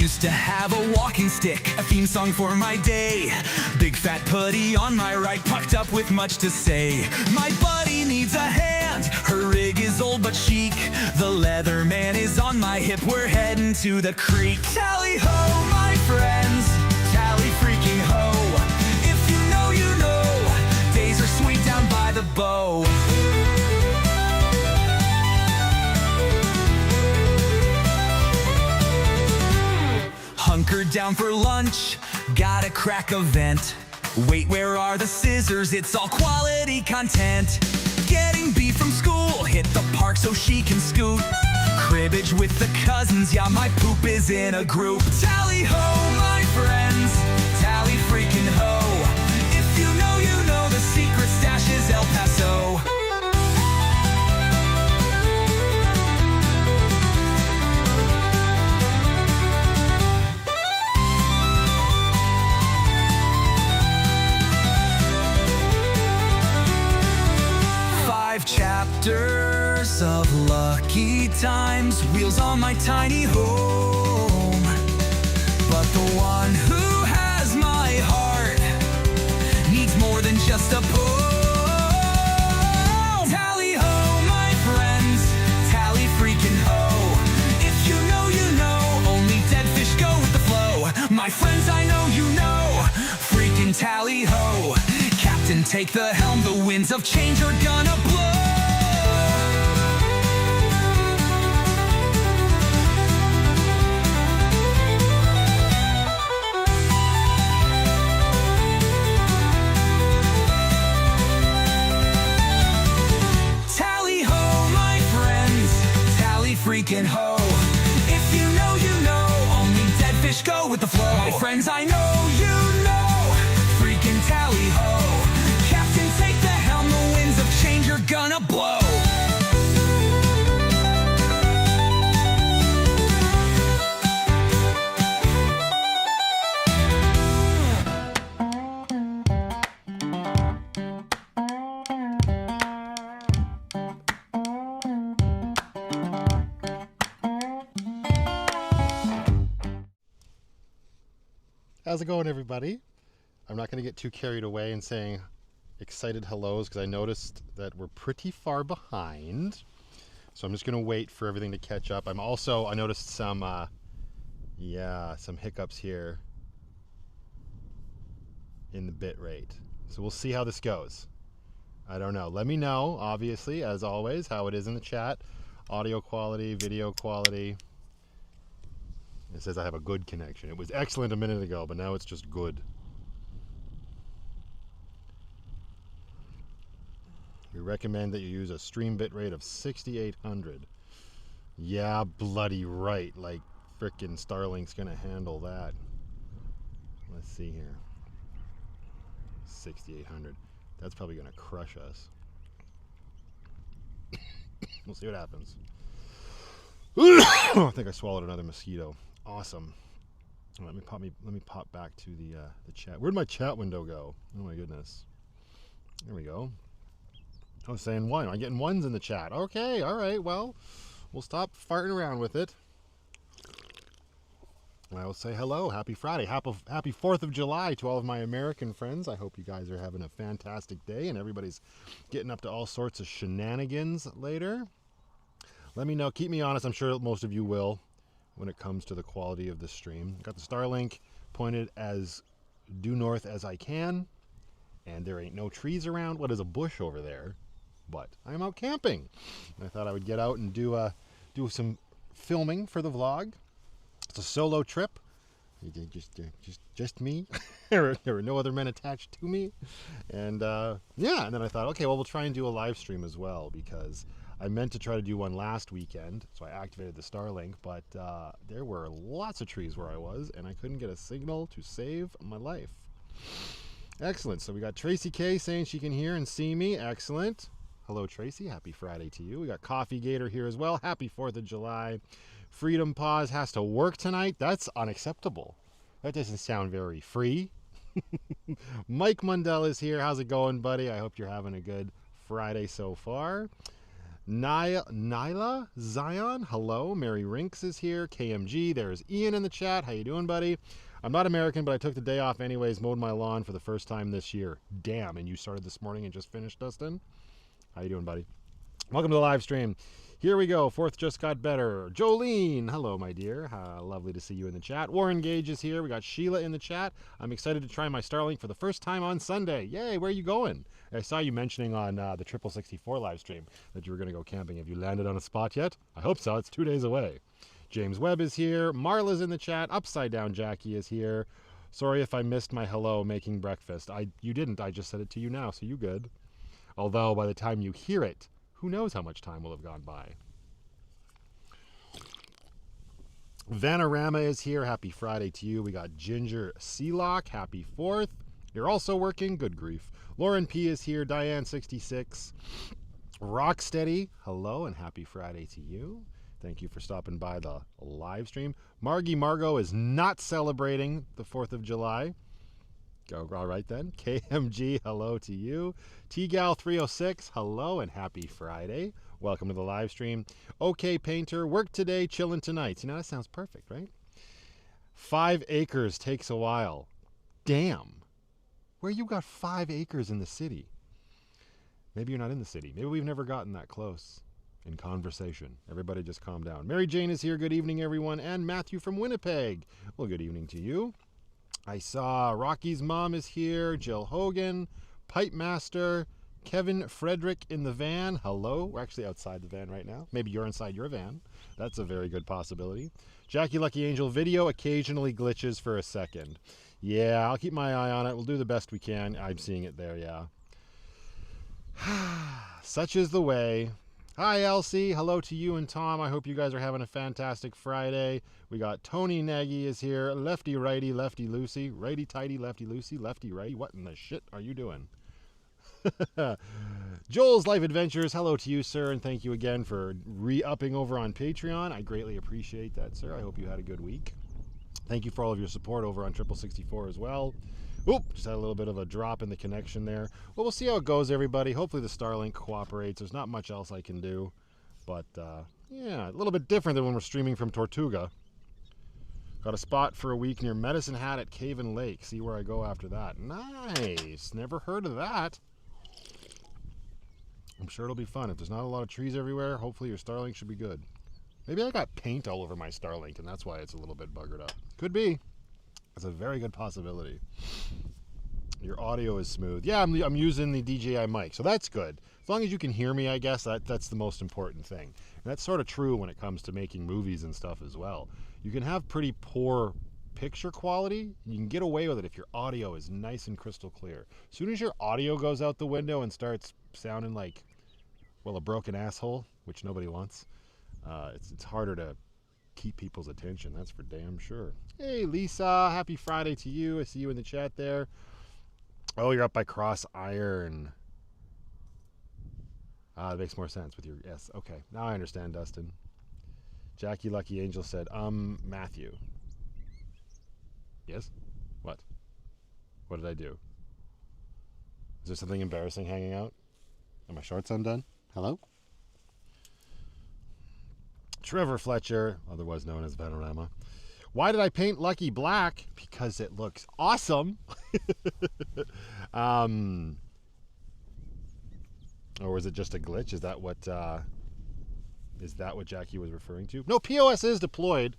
used to have a walking stick, a theme song for my day. Big fat putty on my right, pucked up with much to say. My buddy needs a hand, her rig is old but chic. The leather man is on my hip, we're heading to the creek. Tally ho, my friends, tally freaking ho. If you know, you know, days are sweet down by the bow. Hunkered down for lunch, gotta crack a vent. Wait, where are the scissors? It's all quality content. Getting beef from school, hit the park so she can scoot. Cribbage with the cousins, yeah, my poop is in a group. Tally ho, my friends, tally freaking ho. If you know, you know, the secret stash is El Paso. 5 chapters of lucky times, wheels on my tiny home. But the one who has my heart needs more than just a poem. Tally ho, my friends, tally freaking ho. If you know, you know, only dead fish go with the flow. My friends, I know you know, freaking tally ho. Captain, take the helm, the winds of change are gonna blow. Tally ho, my friends, tally freaking ho. If you know, you know, only dead fish go with the flow. My friends, I know you know, freaking tally ho. Captain, take the helm, the winds of change are gonna blow. How's it going, everybody? I'm not going to get too carried away in saying excited hellos because I noticed that we're pretty far behind. So I'm just going to wait for everything to catch up. I noticed some hiccups here in the bit rate. So we'll see how this goes. I don't know. Let me know, obviously, as always, how it is in the chat. Audio quality, video quality. It says I have a good connection. It was excellent a minute ago, but now it's just good. We recommend that you use a stream bit rate of 6,800. Yeah, bloody right. Like, frickin' Starlink's gonna handle that. Let's see here. 6,800. That's probably gonna crush us. We'll see what happens. I think I swallowed another mosquito. Awesome. Let me pop back to the chat. Where'd my chat window go? Oh my goodness. There we go. I was saying one. I'm getting ones in the chat. Okay, all right. Well, we'll stop farting around with it. I will say hello. Happy Friday. Happy 4th of July to all of my American friends. I hope you guys are having a fantastic day and everybody's getting up to all sorts of shenanigans later. Let me know. Keep me honest. I'm sure most of you will when it comes to the quality of the stream. Got the Starlink pointed as due north as I can, and there ain't no trees around. What is a bush over there? But I'm out camping. I thought I would get out and do some filming for the vlog. It's a solo trip. Just me. There were no other men attached to me, and and then I thought, okay, well, we'll try and do a live stream as well because I meant to try to do one last weekend, so I activated the Starlink, but there were lots of trees where I was, and I couldn't get a signal to save my life. Excellent. So we got Tracy K saying she can hear and see me. Excellent. Hello, Tracy. Happy Friday to you. We got Coffee Gator here as well. Happy 4th of July. Freedom Paws has to work tonight. That's unacceptable. That doesn't sound very free. Mike Mundell is here. How's it going, buddy? I hope you're having a good Friday so far. Nyla Zion, hello. Mary Rinks is here. KMG, there's Ian in the chat. How you doing, buddy? I'm not American, but I took the day off anyways, mowed my lawn for the first time this year. Damn, and you started this morning and just finished, Dustin? How you doing, buddy? Welcome to the live stream. Here we go. 4th just got better. Jolene, hello, my dear. Lovely to see you in the chat. Warren Gage is here. We got Sheila in the chat. I'm excited to try my Starlink for the first time on Sunday. Yay, where are you going? I saw you mentioning on the Triple 64 live stream that you were going to go camping. Have you landed on a spot yet? I hope so. It's 2 days away. James Webb is here. Marla's in the chat. Upside Down Jackie is here. Sorry if I missed my hello making breakfast. You didn't. I just said it to you now, so you good. Although by the time you hear it, who knows how much time will have gone by. Vanorama is here. Happy Friday to you. We got Ginger Sealock. Happy 4th. You're also working. Good grief. Lauren P is here. Diane66. Rocksteady. Hello and happy Friday to you. Thank you for stopping by the live stream. Margot is not celebrating the 4th of July. All right then. KMG, hello to you. TGal306, hello and happy Friday. Welcome to the live stream. OK Painter, work today, chillin' tonight. You know, that sounds perfect, right? 5 acres takes a while. Damn. Where you got 5 acres in the city? Maybe you're not in the city. Maybe we've never gotten that close in conversation. Everybody just calm down. Mary Jane is here. Good evening, everyone. And Matthew from Winnipeg. Well, good evening to you. I saw Rocky's mom is here, Jill Hogan, Pipe Master, Kevin Frederick in the van. Hello. We're actually outside the van right now. Maybe you're inside your van. That's a very good possibility. Jackie Lucky Angel, video occasionally glitches for a second. Yeah, I'll keep my eye on it. We'll do the best we can. I'm seeing it there, yeah. Such is the way. Hi, Elsie. Hello to you and Tom. I hope you guys are having a fantastic Friday. We got Tony Nagy is here. Lefty righty, lefty loosey. Righty tighty, lefty loosey. Lefty righty. What in the shit are you doing? Joel's Life Adventures. Hello to you, sir. And thank you again for re-upping over on Patreon. I greatly appreciate that, sir. I hope you had a good week. Thank you for all of your support over on Triple 64 as well. Oop, just had a little bit of a drop in the connection there. Well, we'll see how it goes, everybody. Hopefully the Starlink cooperates. There's not much else I can do. But, yeah, a little bit different than when we're streaming from Tortuga. Got a spot for a week near Medicine Hat at Cave and Lake. See where I go after that. Nice. Never heard of that. I'm sure it'll be fun. If there's not a lot of trees everywhere, hopefully your Starlink should be good. Maybe I got paint all over my Starlink, and that's why it's a little bit buggered up. Could be. That's a very good possibility. Your audio is smooth. Yeah, I'm using the DJI mic, so that's good. As long as you can hear me, I guess, that's the most important thing. And that's sort of true when it comes to making movies and stuff as well. You can have pretty poor picture quality. You can get away with it if your audio is nice and crystal clear. As soon as your audio goes out the window and starts sounding like, well, a broken asshole, which nobody wants, it's harder to keep people's attention. That's for damn sure. Hey, Lisa. Happy Friday to you. I see you in the chat there. Oh, you're up by Cross Iron. It makes more sense with your... Yes, okay. Now I understand, Dustin. Jackie Lucky Angel said, Matthew. Yes? What? What did I do? Is there something embarrassing hanging out? Are my shorts undone? Hello? Trevor Fletcher, otherwise known as Vanorama. Why did I paint Lucky black? Because it looks awesome. Or was it just a glitch? Is that what Jackie was referring to? No, POS is deployed.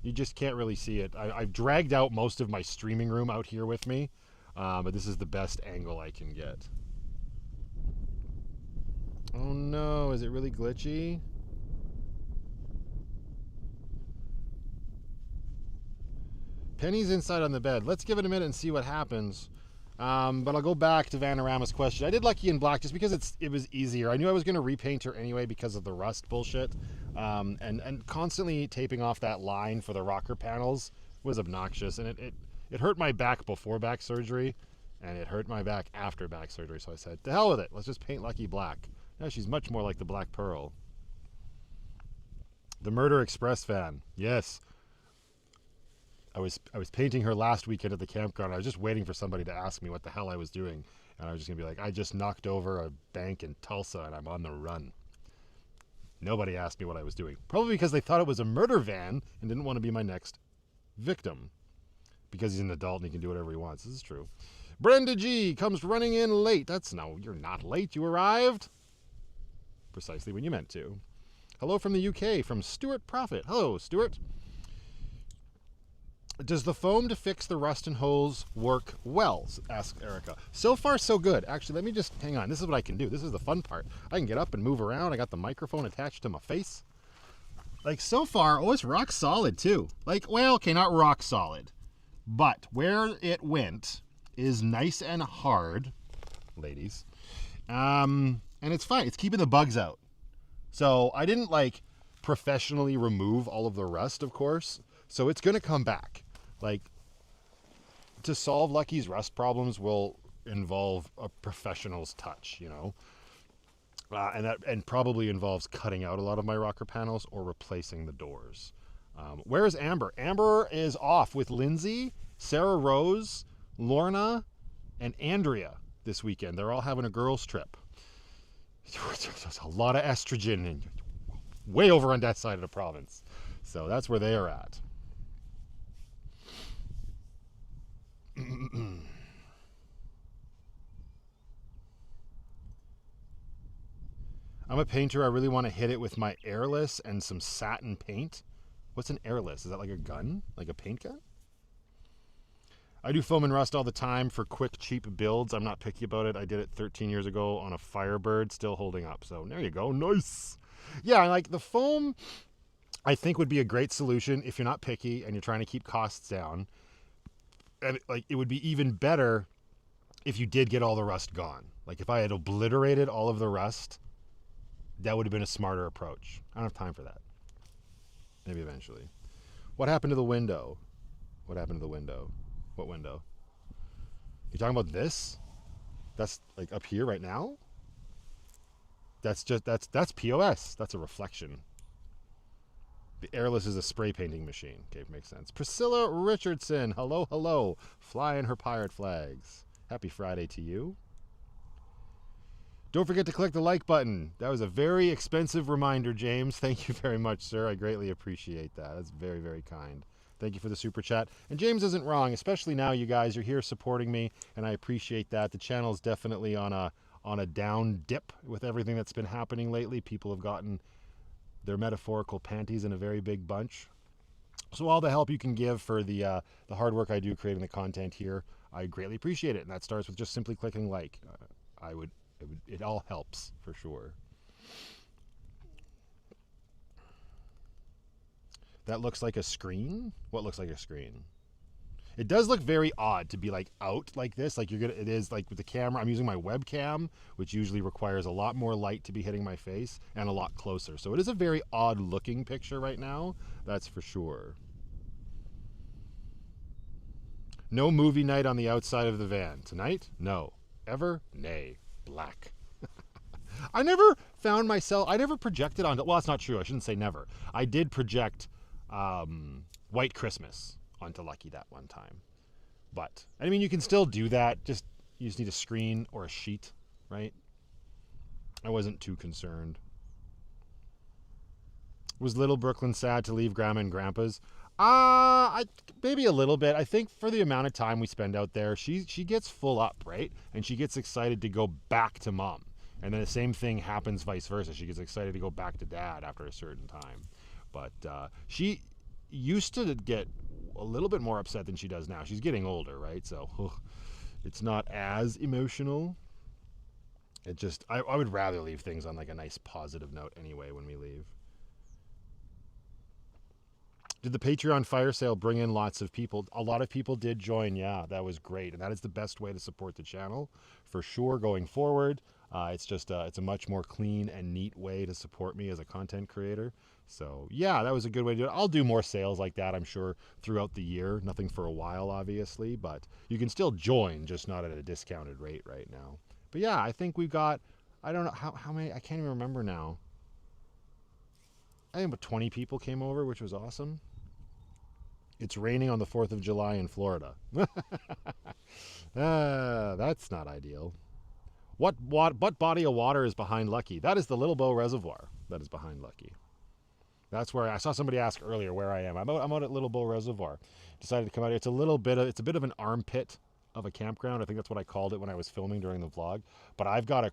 You just can't really see it. I've dragged out most of my streaming room out here with me, but this is the best angle I can get. Oh no, is it really glitchy? Penny's inside on the bed. Let's give it a minute and see what happens. But I'll go back to Vanorama's question. I did Lucky in black just because it was easier. I knew I was going to repaint her anyway because of the rust bullshit. And constantly taping off that line for the rocker panels was obnoxious. And it hurt my back before back surgery, and it hurt my back after back surgery. So I said, to hell with it. Let's just paint Lucky black. Now she's much more like the Black Pearl. The Murder Express fan. Yes. I was painting her last weekend at the campground. I was just waiting for somebody to ask me what the hell I was doing. And I was just going to be like, I just knocked over a bank in Tulsa and I'm on the run. Nobody asked me what I was doing. Probably because they thought it was a murder van and didn't want to be my next victim. Because he's an adult and he can do whatever he wants. This is true. Brenda G comes running in late. No, you're not late. You arrived precisely when you meant to. Hello from the UK, from Stuart Prophet. Hello, Stuart. Does the foam to fix the rust and holes work well? Asks Erica. So far, so good. Actually, let me just hang on. This is what I can do. This is the fun part. I can get up and move around. I got the microphone attached to my face. Like, so far, oh, it's rock solid, too. Like, well, okay, not rock solid. But where it went is nice and hard, ladies. And it's fine. It's keeping the bugs out. So I didn't, like, professionally remove all of the rust, of course. So it's going to come back. Like, to solve Lucky's rust problems will involve a professional's touch, you know. And probably involves cutting out a lot of my rocker panels or replacing the doors. Where is Amber? Amber is off with Lindsay, Sarah Rose, Lorna, and Andrea this weekend. They're all having a girls' trip. There's a lot of estrogen and way over on that side of the province. So that's where they are at. I'm a painter. I really want to hit it with my airless and some satin paint. What's an airless? Is that like a gun? Like a paint gun? I do foam and rust all the time for quick, cheap builds. I'm not picky about it. I did it 13 years ago on a Firebird, still holding up. So there you go. Nice. Yeah, like the foam, I think would be a great solution if you're not picky and you're trying to keep costs down. And like it would be even better if you did get all the rust gone. Like if I had obliterated all of the rust, that would have been a smarter approach. I don't have time for that. Maybe eventually. What happened to the window? What happened to the window? What window? You talking about this? That's like up here right now? That's POS. That's a reflection. The airless is a spray painting machine. Okay, makes sense. Priscilla Richardson. Hello, hello. Flying her pirate flags. Happy Friday to you. Don't forget to click the like button. That was a very expensive reminder, James. Thank you very much, sir. I greatly appreciate that. That's very, very kind. Thank you for the super chat. And James isn't wrong, especially now, you guys. You're here supporting me, and I appreciate that. The channel is definitely on a down dip with everything that's been happening lately. People have gotten their metaphorical panties in a very big bunch. So all the help you can give for the hard work I do creating the content here, I greatly appreciate it. And that starts with just simply clicking like. It all helps for sure. That looks like a screen? What looks like a screen? It does look very odd to be like out like this. Like it is like with the camera. I'm using my webcam, which usually requires a lot more light to be hitting my face and a lot closer. So it is a very odd looking picture right now. That's for sure. No movie night on the outside of the van. Tonight? No. Ever? Nay. Black. I never found myself, I never projected onto, well, that's not true. I shouldn't say never. I did project White Christmas onto Lucky that one time. But, I mean, you can still do that. You just need a screen or a sheet, right? I wasn't too concerned. Was Little Brooklyn sad to leave Grandma and Grandpa's? Maybe a little bit. I think for the amount of time we spend out there, she gets full up, right? And she gets excited to go back to Mom. And then the same thing happens vice versa. She gets excited to go back to Dad after a certain time. But she used to get a little bit more upset than she does now. She's getting older, right? So it's not as emotional. It just, I would rather leave things on like a nice positive note anyway when we leave. Did the Patreon fire sale bring in lots of people? A lot of people did join. Yeah, that was great. And that is the best way to support the channel for sure going forward. It's just, it's a much more clean and neat way to support me as a content creator. So yeah, that was a good way to do it. I'll do more sales like that, I'm sure, throughout the year. Nothing for a while, obviously, but you can still join, just not at a discounted rate right now. But yeah, I think we've got, I don't know how many, I can't even remember now. I think about 20 people came over, which was awesome. It's raining on the 4th of July in Florida. That's not ideal. What body of water is behind Lucky? That is the Little Bow Reservoir that is behind Lucky. That's where I saw somebody ask earlier where I am. I'm out at Little Bow Reservoir. Decided to come out here. It's a bit of an armpit of a campground. I think that's what I called it when I was filming during the vlog. But I've got a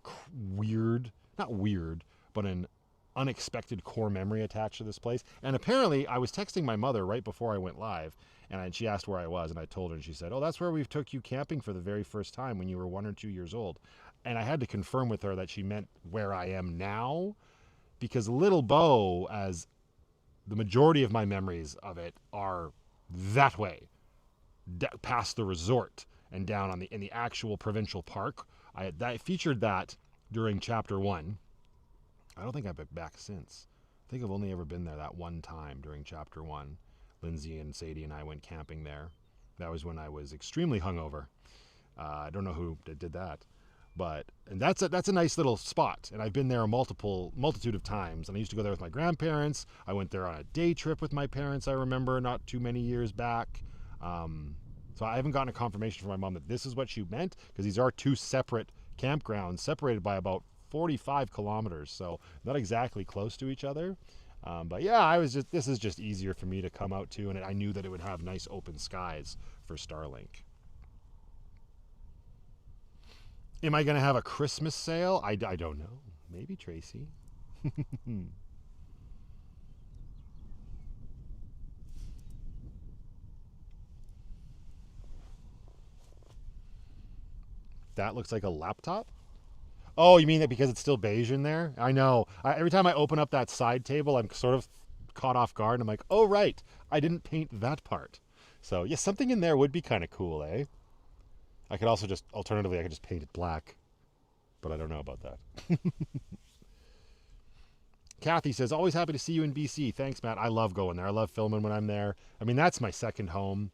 not weird, but an unexpected core memory attached to this place. And apparently I was texting my mother right before I went live, and she asked where I was, and I told her, and she said, "Oh, that's where we took you camping for the very first time when you were 1 or 2 years old." And I had to confirm with her that she meant where I am now, because Little Bow, as the majority of my memories of it are that way, past the resort and down in the actual provincial park. I featured that during chapter 1. I don't think I've been back since. I think I've only ever been there that one time during chapter 1. Lindsay and Sadie and I went camping there. That was when I was extremely hungover. I don't know who did that. And that's a nice little spot, and I've been there a multitude of times. And I used to go there with my grandparents. I went there on a day trip with my parents, I remember, not too many years back. So I haven't gotten a confirmation from my mom that this is what she meant, because these are 2 separate campgrounds separated by about 45 kilometers, so not exactly close to each other. But yeah, this is just easier for me to come out to, and I knew that it would have nice open skies for Starlink. Am I going to have a Christmas sale? I don't know. Maybe, Tracy. That looks like a laptop? Oh, you mean that because it's still beige in there? I know. Every time I open up that side table, I'm sort of caught off guard. And I'm like, oh, right. I didn't paint that part. So, yeah, something in there would be kind of cool, eh? I could also alternatively, I could just paint it black. But I don't know about that. Kathy says, always happy to see you in BC. Thanks, Matt. I love going there. I love filming when I'm there. I mean, that's my second home.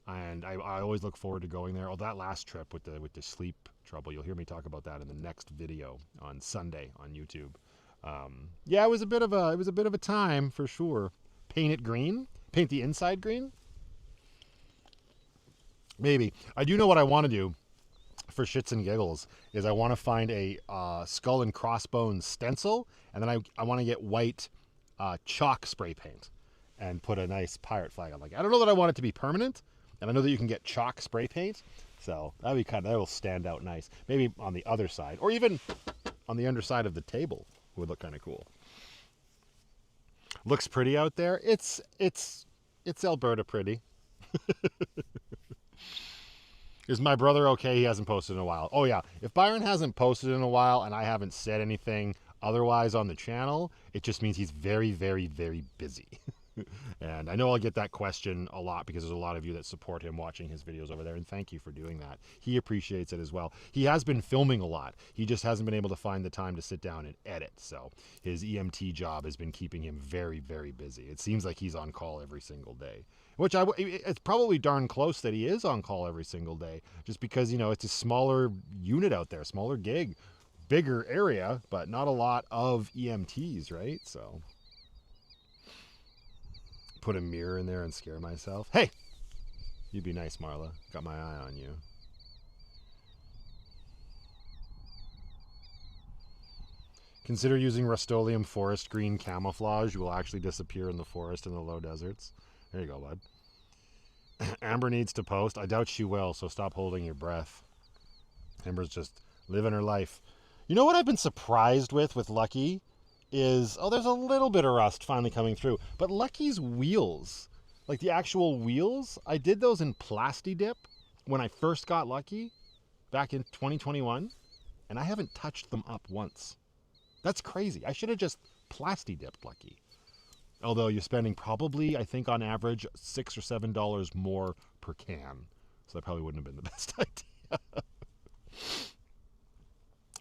And I always look forward to going there. Oh, that last trip with the sleep trouble, you'll hear me talk about that in the next video on Sunday on YouTube. Yeah, it was a bit of a time for sure. Paint it green? Paint the inside green? Maybe. I do know what I want to do for shits and giggles is I want to find a skull and crossbones stencil, and then I want to get white chalk spray paint and put a nice pirate flag on. I don't know that I want it to be permanent, and I know that you can get chalk spray paint, so that'll be that will stand out nice. Maybe on the other side, or even on the underside of the table would look kind of cool. Looks pretty out there. It's Alberta pretty. Is my brother okay? He hasn't posted in a while. Oh yeah, if Byron hasn't posted in a while and I haven't said anything otherwise on the channel, it just means he's very, very, very busy. And I know I'll get that question a lot because there's a lot of you that support him watching his videos over there, and thank you for doing that. He appreciates it as well. He has been filming a lot. He just hasn't been able to find the time to sit down and edit, so his EMT job has been keeping him very, very busy. It seems like he's on call every single day, which it's probably darn close that he is on call every single day, just because, you know, it's a smaller unit out there, smaller gig, bigger area, but not a lot of EMTs, right? So put a mirror in there and scare myself. Hey, you'd be nice, Marla. Got my eye on you. Consider using Rust-Oleum forest green camouflage. You will actually disappear in the forest in the low deserts. There you go, bud. Amber needs to post. I doubt she will, so stop holding your breath. Amber's just living her life. You know what I've been surprised with Lucky is, oh, there's a little bit of rust finally coming through. But Lucky's wheels, like the actual wheels, I did those in Plasti-Dip when I first got Lucky back in 2021, and I haven't touched them up once. That's crazy. I should have just Plasti-Dipped Lucky. Although you're spending probably, I think on average, $6 or $7 more per can. So that probably wouldn't have been the best idea.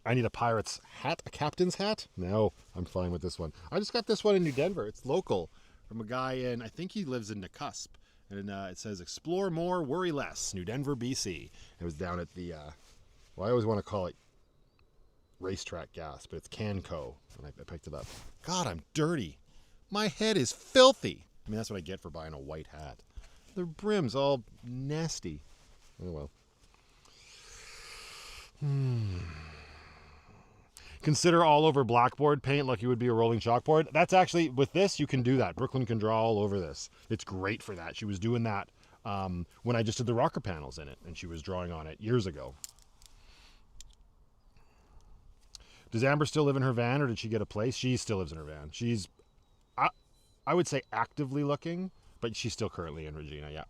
I need a pirate's hat, a captain's hat? No, I'm fine with this one. I just got this one in New Denver. It's local from a guy in, I think he lives in Nakusp. And it says, explore more, worry less, New Denver, BC. It was down at the, well, I always want to call it Racetrack Gas, but it's Canco. And I picked it up. God, I'm dirty. My head is filthy. I mean, that's what I get for buying a white hat. The brim's all nasty. Oh, well. Consider all over blackboard paint like you would be a rolling chalkboard. That's actually, with this, you can do that. Brooklyn can draw all over this. It's great for that. She was doing that when I just did the rocker panels in it, and she was drawing on it years ago. Does Amber still live in her van, or did she get a place? She still lives in her van. She's, I would say, actively looking, but she's still currently in Regina, yeah.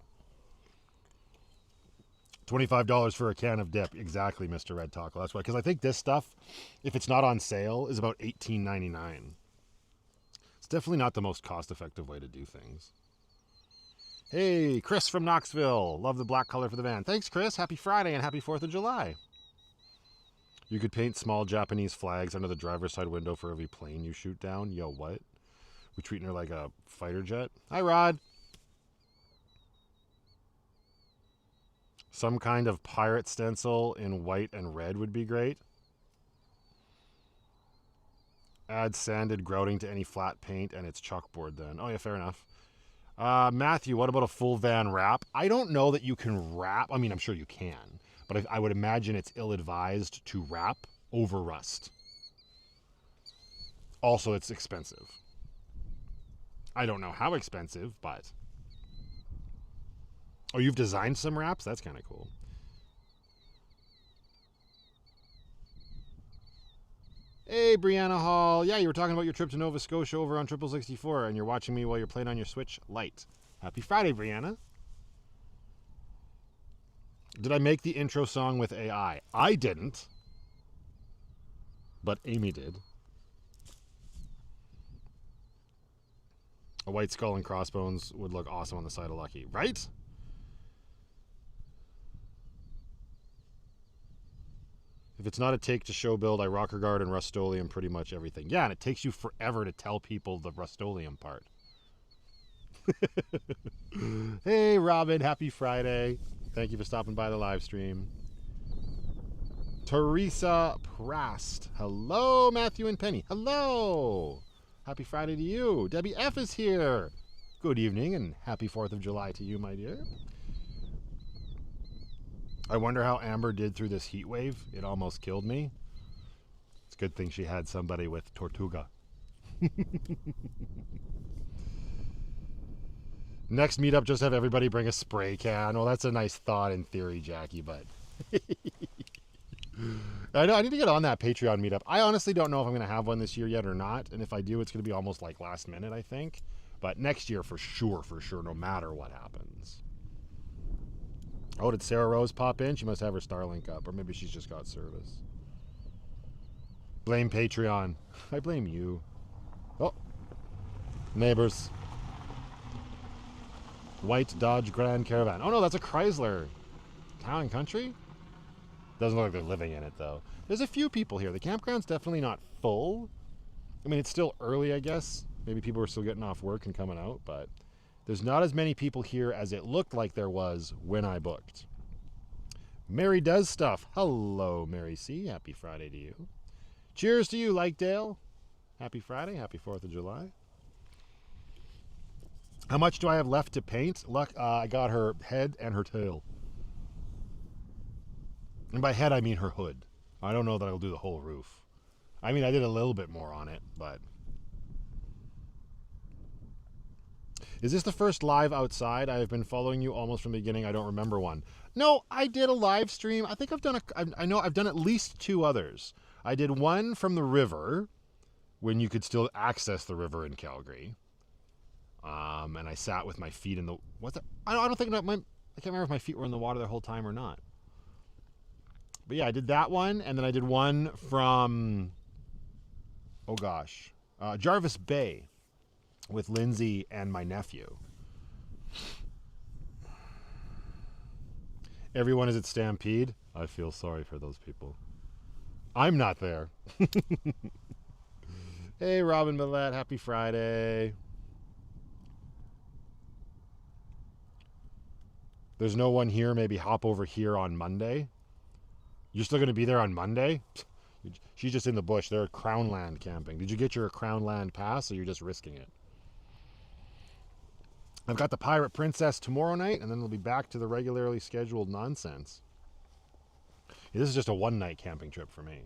$25 for a can of dip. Exactly, Mr. Red Taco. That's why, because I think this stuff, if it's not on sale, is about $18.99. It's definitely not the most cost-effective way to do things. Hey, Chris from Knoxville. Love the black color for the van. Thanks, Chris. Happy Friday and happy 4th of July. You could paint small Japanese flags under the driver's side window for every plane you shoot down. Yo, what? We treating her like a fighter jet? Hi, Rod. Some kind of pirate stencil in white and red would be great. Add sanded grouting to any flat paint and it's chalkboard then. Oh yeah, fair enough. Matthew, what about a full van wrap? I don't know that you can wrap. I mean, I'm sure you can, but I would imagine it's ill-advised to wrap over rust. Also, it's expensive. I don't know how expensive, but... Oh, you've designed some wraps? That's kind of cool. Hey, Brianna Hall. Yeah, you were talking about your trip to Nova Scotia over on 64, and you're watching me while you're playing on your Switch Lite. Happy Friday, Brianna. Did I make the intro song with AI? I didn't, but Amy did. A white skull and crossbones would look awesome on the side of Lucky, right? If it's not a take to show build, I rocker guard and Rust-Oleum pretty much everything. Yeah, and it takes you forever to tell people the Rust-Oleum part. Hey, Robin, happy Friday. Thank you for stopping by the live stream. Teresa Prast. Hello, Matthew and Penny. Hello. Happy Friday to you. Debbie F is here. Good evening and happy 4th of July to you, my dear. I wonder how Amber did through this heat wave. It almost killed me. It's a good thing she had somebody with Tortuga. Next meetup, just have everybody bring a spray can. Well, that's a nice thought in theory, Jackie, but... I know, I need to get on that Patreon meetup. I honestly don't know if I'm going to have one this year yet or not. And if I do, it's going to be almost like last minute, I think. But next year, for sure, no matter what happens. Oh, did Sarah Rose pop in? She must have her Starlink up, or maybe she's just got service. Blame Patreon. I blame you. Oh, neighbors. White Dodge Grand Caravan. Oh no, that's a Chrysler. Town and Country? Doesn't look like they're living in it, though. There's a few people here. The campground's definitely not full. I mean, it's still early, I guess. Maybe people are still getting off work and coming out, but... There's not as many people here as it looked like there was when I booked. Mary does stuff. Hello, Mary C. Happy Friday to you. Cheers to you, Likedale. Happy Friday. Happy 4th of July. How much do I have left to paint? Look, I got her head and her tail. And by head, I mean her hood. I don't know that I'll do the whole roof. I mean, I did a little bit more on it, but... Is this the first live outside? I have been following you almost from the beginning. I don't remember one. No, I did a live stream. I think I've done I know I've done at least 2 others. I did one from the river when you could still access the river in Calgary. And I sat with my feet in the... I don't think... I can't remember if my feet were in the water the whole time or not. But yeah, I did that one. And then I did one from... Oh gosh. Jarvis Bay. With Lindsay and my nephew. Everyone is at Stampede. I feel sorry for those people. I'm not there. Hey, Robin Millette. Happy Friday. There's no one here. Maybe hop over here on Monday. You're still going to be there on Monday? She's just in the bush. They're at Crownland camping. Did you get your Crownland pass, or you're just risking it? I've got the Pirate Princess tomorrow night, and then we'll be back to the regularly scheduled nonsense. Yeah, this is just a one-night camping trip for me.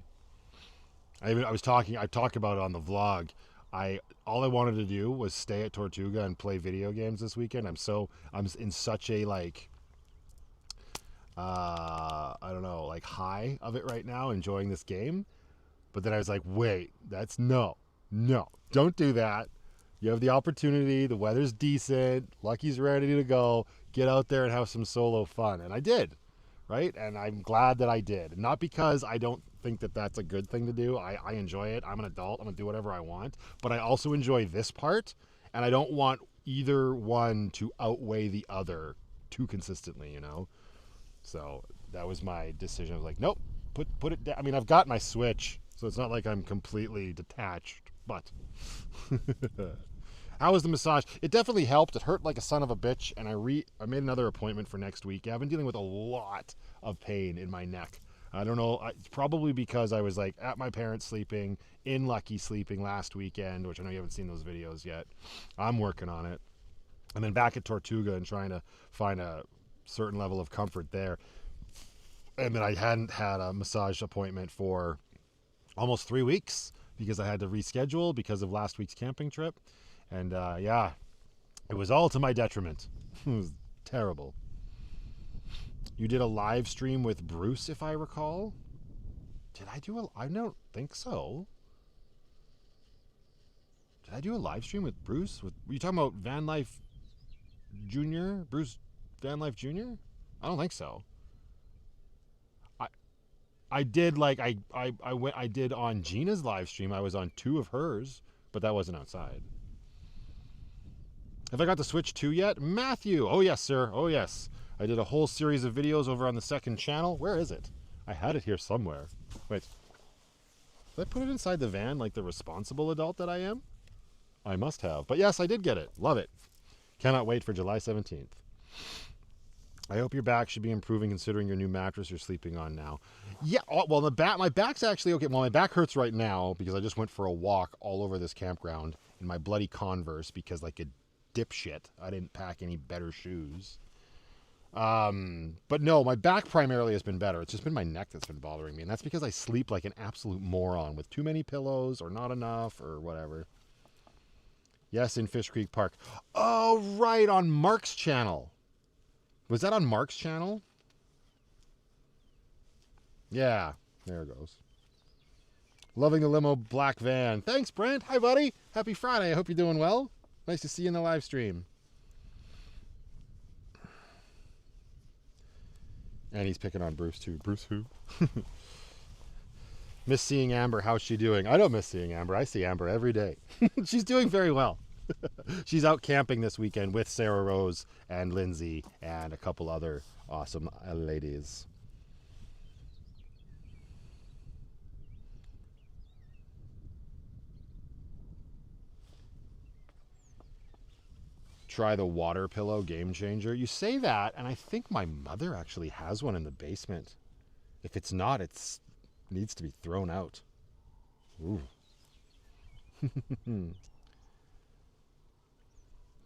I talked about it on the vlog. All I wanted to do was stay at Tortuga and play video games this weekend. I'm in such a like I don't know, like high of it right now, enjoying this game. But then I was like, wait, no, don't do that. You have the opportunity, the weather's decent, Lucky's ready to go, get out there and have some solo fun. And I did, right? And I'm glad that I did. Not because I don't think that that's a good thing to do. I enjoy it. I'm an adult. I'm going to do whatever I want. But I also enjoy this part, and I don't want either one to outweigh the other too consistently, you know? So that was my decision. I was like, nope, put it down. I mean, I've got my Switch, so it's not like I'm completely detached, but... How was the massage? It definitely helped. It hurt like a son of a bitch, and I made another appointment for next week. Yeah, I've been dealing with a lot of pain in my neck. I don't know. It's probably because I was like at my parents' sleeping, in Lucky sleeping last weekend, which I know you haven't seen those videos yet. I'm working on it. And then back at Tortuga and trying to find a certain level of comfort there. And then I hadn't had a massage appointment for almost 3 weeks because I had to reschedule because of last week's camping trip. And yeah, it was all to my detriment. It was terrible. You did a live stream with Bruce, if I recall. Did I do I don't think so. Did I do a live stream with Bruce? Were you talking about Van Life Jr.? Bruce Van Life Jr.? I don't think so. I did like I did on Gina's live stream. I was on 2 of hers, but that wasn't outside. Have I got the Switch 2 yet? Matthew! Oh, yes, sir. Oh, yes. I did a whole series of videos over on the second channel. Where is it? I had it here somewhere. Wait. Did I put it inside the van like the responsible adult that I am? I must have. But yes, I did get it. Love it. Cannot wait for July 17th. I hope your back should be improving considering your new mattress you're sleeping on now. Yeah, well, my back's actually okay. Well, my back hurts right now because I just went for a walk all over this campground in my bloody Converse because like a dipshit, I didn't pack any better shoes. But no, my back primarily has been better. It's just been my neck that's been bothering me, and that's because I sleep like an absolute moron with too many pillows or not enough or whatever. Yes, in Fish Creek Park. Oh, right, on Mark's channel. Was that on Mark's channel? Yeah, there it goes. Loving the limo black van. Thanks, Brent. Hi, buddy. Happy Friday. I hope you're doing well. Nice to see you in the live stream. And he's picking on Bruce, too. Bruce who? Miss seeing Amber. How's she doing? I don't miss seeing Amber. I see Amber every day. She's doing very well. She's out camping this weekend with Sarah Rose and Lindsay and a couple other awesome ladies. Try the water pillow game changer. You say that, and I think my mother actually has one in the basement. If it's not, it needs to be thrown out. Ooh.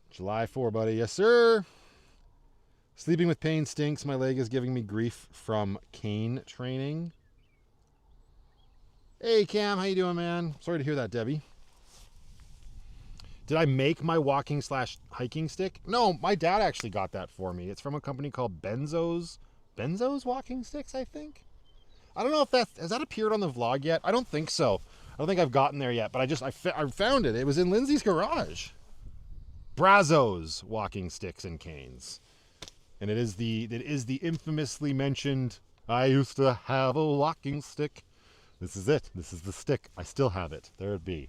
July 4, buddy. Yes, sir. Sleeping with pain stinks. My leg is giving me grief from cane training. Hey, Cam. How you doing, man? Sorry to hear that, Debbie. Did I make my walking/hiking stick? No, my dad actually got that for me. It's from a company called Benzo's Walking Sticks, I think. I don't know if has that appeared on the vlog yet? I don't think so. I don't think I've gotten there yet, but I found it. It was in Lindsay's garage. Brazo's Walking Sticks and Canes. And it is the infamously mentioned, I used to have a walking stick. This is it. This is the stick. I still have it. There it be.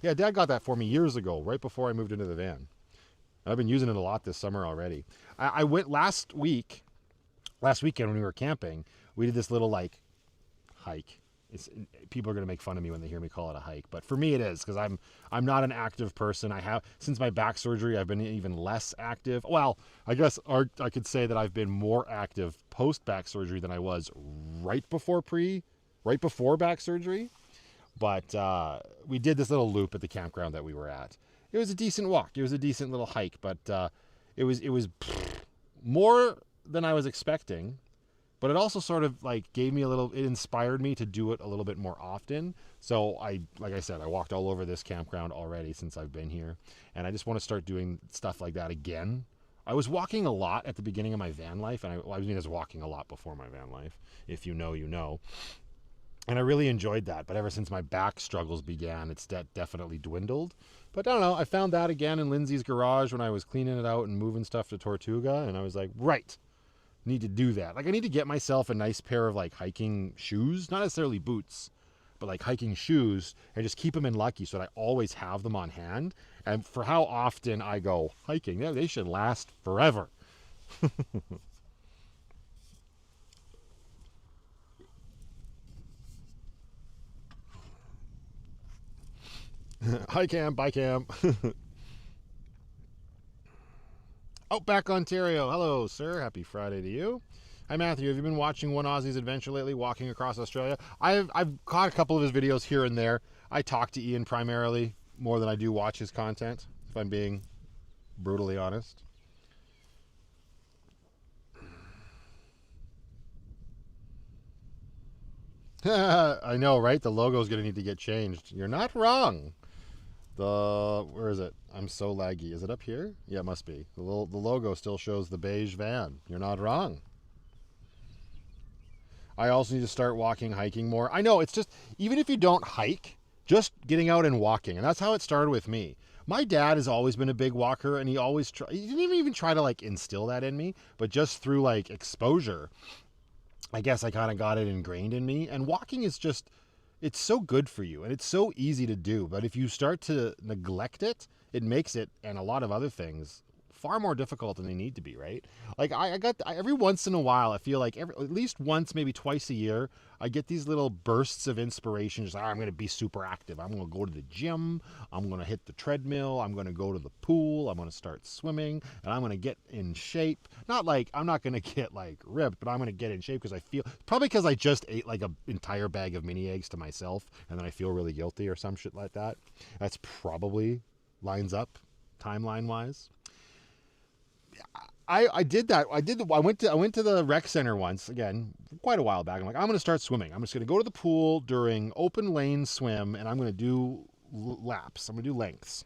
Yeah, Dad got that for me years ago, right before I moved into the van. I've been using it a lot this summer already. I went last weekend when we were camping, we did this little like hike. People are going to make fun of me when they hear me call it a hike, but for me it is, because I'm not an active person. Since my back surgery, I've been even less active. Well, I guess I could say that I've been more active post back surgery than I was right before back surgery. But we did this little loop at the campground that we were at. It was a decent walk. It was a decent little hike, but it was more than I was expecting. but it also sort of like it inspired me to do it a little bit more often. So like I said, I walked all over this campground already since I've been here, and I just want to start doing stuff like that again. I was walking a lot at the beginning of my van life, and I was walking a lot before my van life. If you know, you know. And I really enjoyed that, but ever since my back struggles began, it's definitely dwindled. But I don't know, I found that again in Lindsay's garage when I was cleaning it out and moving stuff to Tortuga, and I was like, right, need to do that. Like, I need to get myself a nice pair of like hiking shoes, not necessarily boots, but like hiking shoes, and just keep them in Lucky so that I always have them on hand. And for how often I go hiking, they should last forever. Hi, Cam. Bye, Cam. Outback, Ontario. Hello, sir. Happy Friday to you. Hi, Matthew. Have you been watching One Aussie's Adventure lately, walking across Australia? I've caught a couple of his videos here and there. I talk to Ian primarily more than I do watch his content, if I'm being brutally honest. I know, right? The logo's going to need to get changed. You're not wrong. Where is it? I'm so laggy. Is it up here? Yeah, it must be. The logo still shows the beige van. You're not wrong. I also need to start hiking more. I know, it's just, even if you don't hike, just getting out and walking. And that's how it started with me. My dad has always been a big walker, and he didn't even try to like instill that in me, but just through like exposure, I guess I kind of got it ingrained in me. And walking is just, it's so good for you, and it's so easy to do. But if you start to neglect it, it makes it, and a lot of other things, far more difficult than they need to be, right? Like every once in a while, I feel like at least once, maybe twice a year, I get these little bursts of inspiration. Just like, I'm going to be super active. I'm going to go to the gym. I'm going to hit the treadmill. I'm going to go to the pool. I'm going to start swimming, and I'm going to get in shape. Not like, I'm not going to get like ripped, but I'm going to get in shape because probably because I just ate like an entire bag of mini eggs to myself, and then I feel really guilty or some shit like that. That's probably lines up timeline wise. I did that. I went to the rec center once, again, quite a while back. I'm like, I'm going to start swimming. I'm just going to go to the pool during open lane swim, and I'm going to do laps. I'm going to do lengths,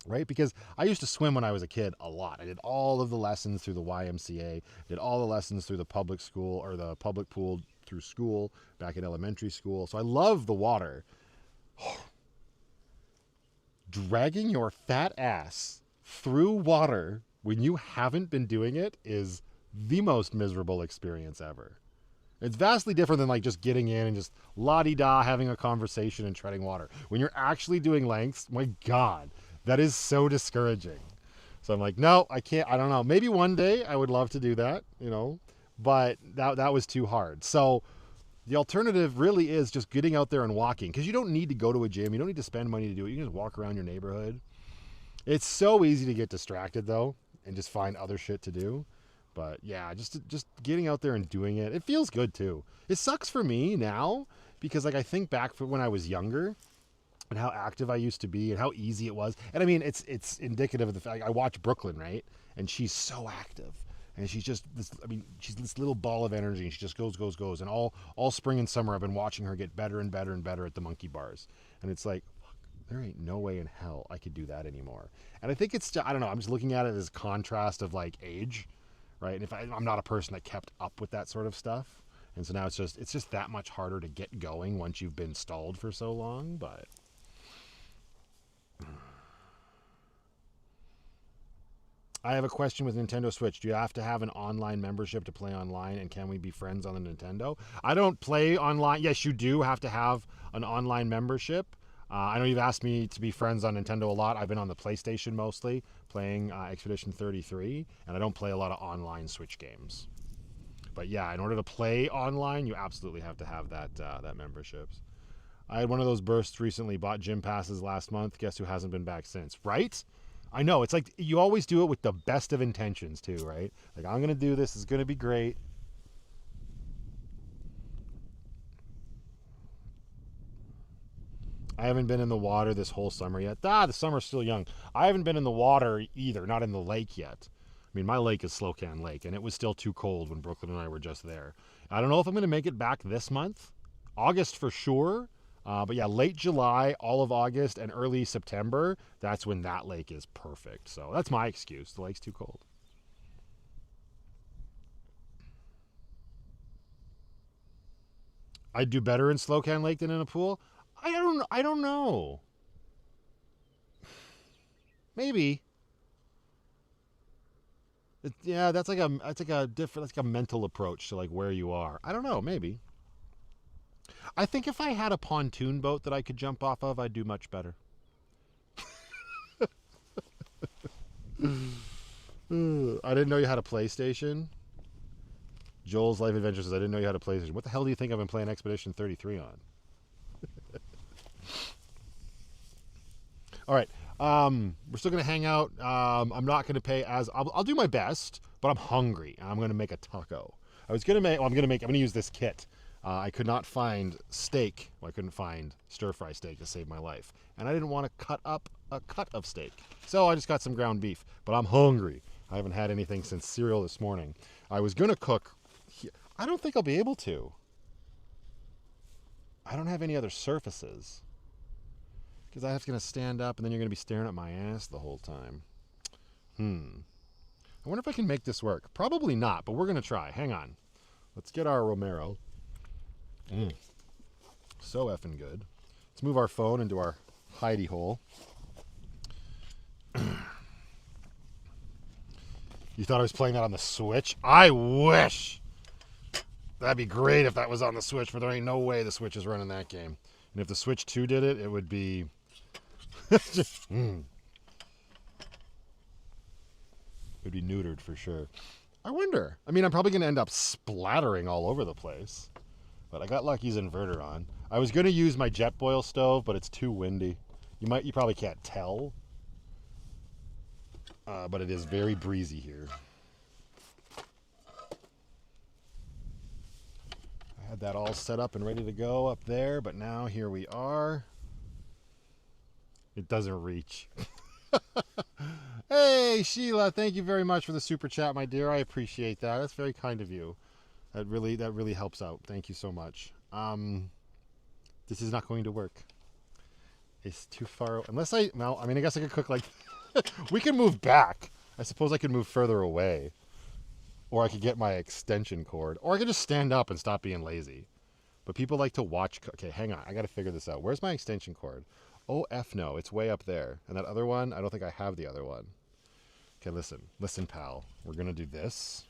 right? Because I used to swim when I was a kid a lot. I did all of the lessons through the YMCA, did all the lessons through the public school or the public pool through school back in elementary school. So I love the water. Dragging your fat ass through water when you haven't been doing it is the most miserable experience ever. It's vastly different than like just getting in and just la-di-da having a conversation and treading water. When you're actually doing lengths, my God, that is so discouraging. So I'm like, no, I can't. I don't know. Maybe one day I would love to do that, but that was too hard. So the alternative really is just getting out there and walking, because you don't need to go to a gym. You don't need to spend money to do it. You can just walk around your neighborhood. It's so easy to get distracted though, and just find other shit to do. But yeah, just getting out there and doing it. It feels good too. It sucks for me now because like I think back for when I was younger and how active I used to be and how easy it was. And I mean, it's indicative of the fact I watch Brooklyn, right? And she's so active. And she's just she's this little ball of energy, and she just goes. And all spring and summer I've been watching her get better and better and better at the monkey bars. And it's like, there ain't no way in hell I could do that anymore. And I think I don't know, I'm just looking at it as contrast of like age, right? And if I'm not a person that kept up with that sort of stuff. And so now it's just that much harder to get going once you've been stalled for so long. But I have a question with Nintendo Switch. Do you have to have an online membership to play online, and can we be friends on the Nintendo? I don't play online. Yes, you do have to have an online membership. I know you've asked me to be friends on Nintendo a lot. I've been on the PlayStation mostly, playing Expedition 33, and I don't play a lot of online Switch games. But yeah, in order to play online, you absolutely have to have that memberships. I had one of those bursts recently, bought gym passes last month. Guess who hasn't been back since, right? I know, it's like you always do it with the best of intentions too, right? Like, I'm going to do this, it's going to be great. I haven't been in the water this whole summer yet. The summer's still young. I haven't been in the water either, not in the lake yet. mean, my lake is Slocan Lake, and it was still too cold when Brooklyn and I were just there. I don't know if I'm going to make it back this month. August for sure. But yeah, late July, all of August, and early September, that's when that lake is perfect. So that's my excuse. The lake's too cold. I'd do better in Slocan Lake than in a pool. I don't know. Maybe. Yeah, that's like a mental approach to like where you are. I don't know, maybe. I think if I had a pontoon boat that I could jump off of, I'd do much better. I didn't know you had a PlayStation. Joel's Life Adventure says, I didn't know you had a PlayStation. What the hell do you think I've been playing Expedition 33 on? All right. We're still going to hang out. I'm not going to pay as... I'll do my best, but I'm hungry. And I'm going to make a taco. I'm going to use this kit. I could not find steak. Well, I couldn't find stir-fry steak to save my life. And I didn't want to cut up a cut of steak. So I just got some ground beef. But I'm hungry. I haven't had anything since cereal this morning. I was going to cook... I don't think I'll be able to. I don't have any other surfaces. Because I have to stand up and then you're going to be staring at my ass the whole time. I wonder if I can make this work. Probably not, but we're going to try. Hang on. Let's get our Romero. So effing good. Let's move our phone into our hidey hole. You thought I was playing that on the Switch? I wish! That'd be great if that was on the Switch, but there ain't no way the Switch is running that game. And if the Switch 2 did it, it would be... It would be neutered for sure. I wonder. I mean, I'm probably going to end up splattering all over the place. But I got Lucky's inverter on. I was going to use my Jetboil stove, but it's too windy. You probably can't tell. But it is very breezy here. I had that all set up and ready to go up there, but now here we are. It doesn't reach. Hey, Sheila, thank you very much for the super chat, my dear. I appreciate that. That's very kind of you. That really helps out. Thank you so much. This is not going to work. It's too far. Unless I guess I could cook like... We can move back. I suppose I could move further away. Or I could get my extension cord. Or I could just stand up and stop being lazy. But people like to watch... Okay, hang on. I got to figure this out. Where's my extension cord? Oh, F no. It's way up there. And that other one, I don't think I have the other one. Okay, listen. Listen, pal. We're going to do this.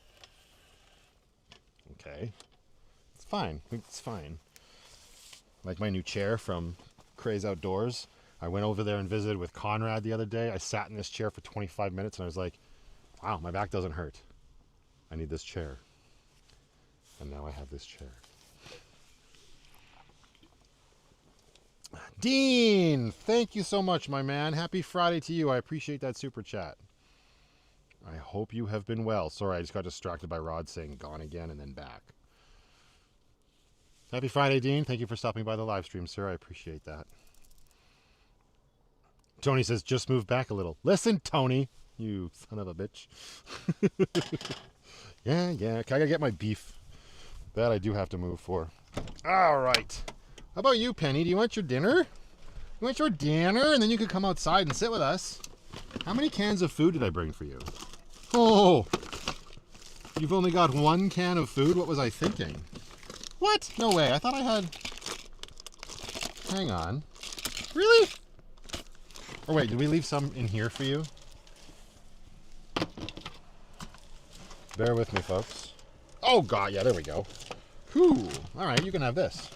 Okay. It's fine. It's fine. Like my new chair from Craze Outdoors. I went over there and visited with Conrad the other day. I sat in this chair for 25 minutes and I was like, wow, my back doesn't hurt. I need this chair. And now I have this chair. Dean, thank you so much, my man. Happy Friday to you. I appreciate that super chat. I hope you have been well. Sorry, I just got distracted by Rod saying gone again and then back. Happy Friday, Dean. Thank you for stopping by the live stream, sir. I appreciate that. Tony says, just move back a little. Listen, Tony, you son of a bitch. Yeah. I gotta get my beef. That I do have to move for. All right. How about you, Penny? Do you want your dinner? You want your dinner? And then you could come outside and sit with us. How many cans of food did I bring for you? Oh, you've only got one can of food? What was I thinking? What? No way. I thought I had... Hang on. Really? Or wait, did we leave some in here for you? Bear with me, folks. Oh, God. Yeah, there we go. Whew. All right, you can have this.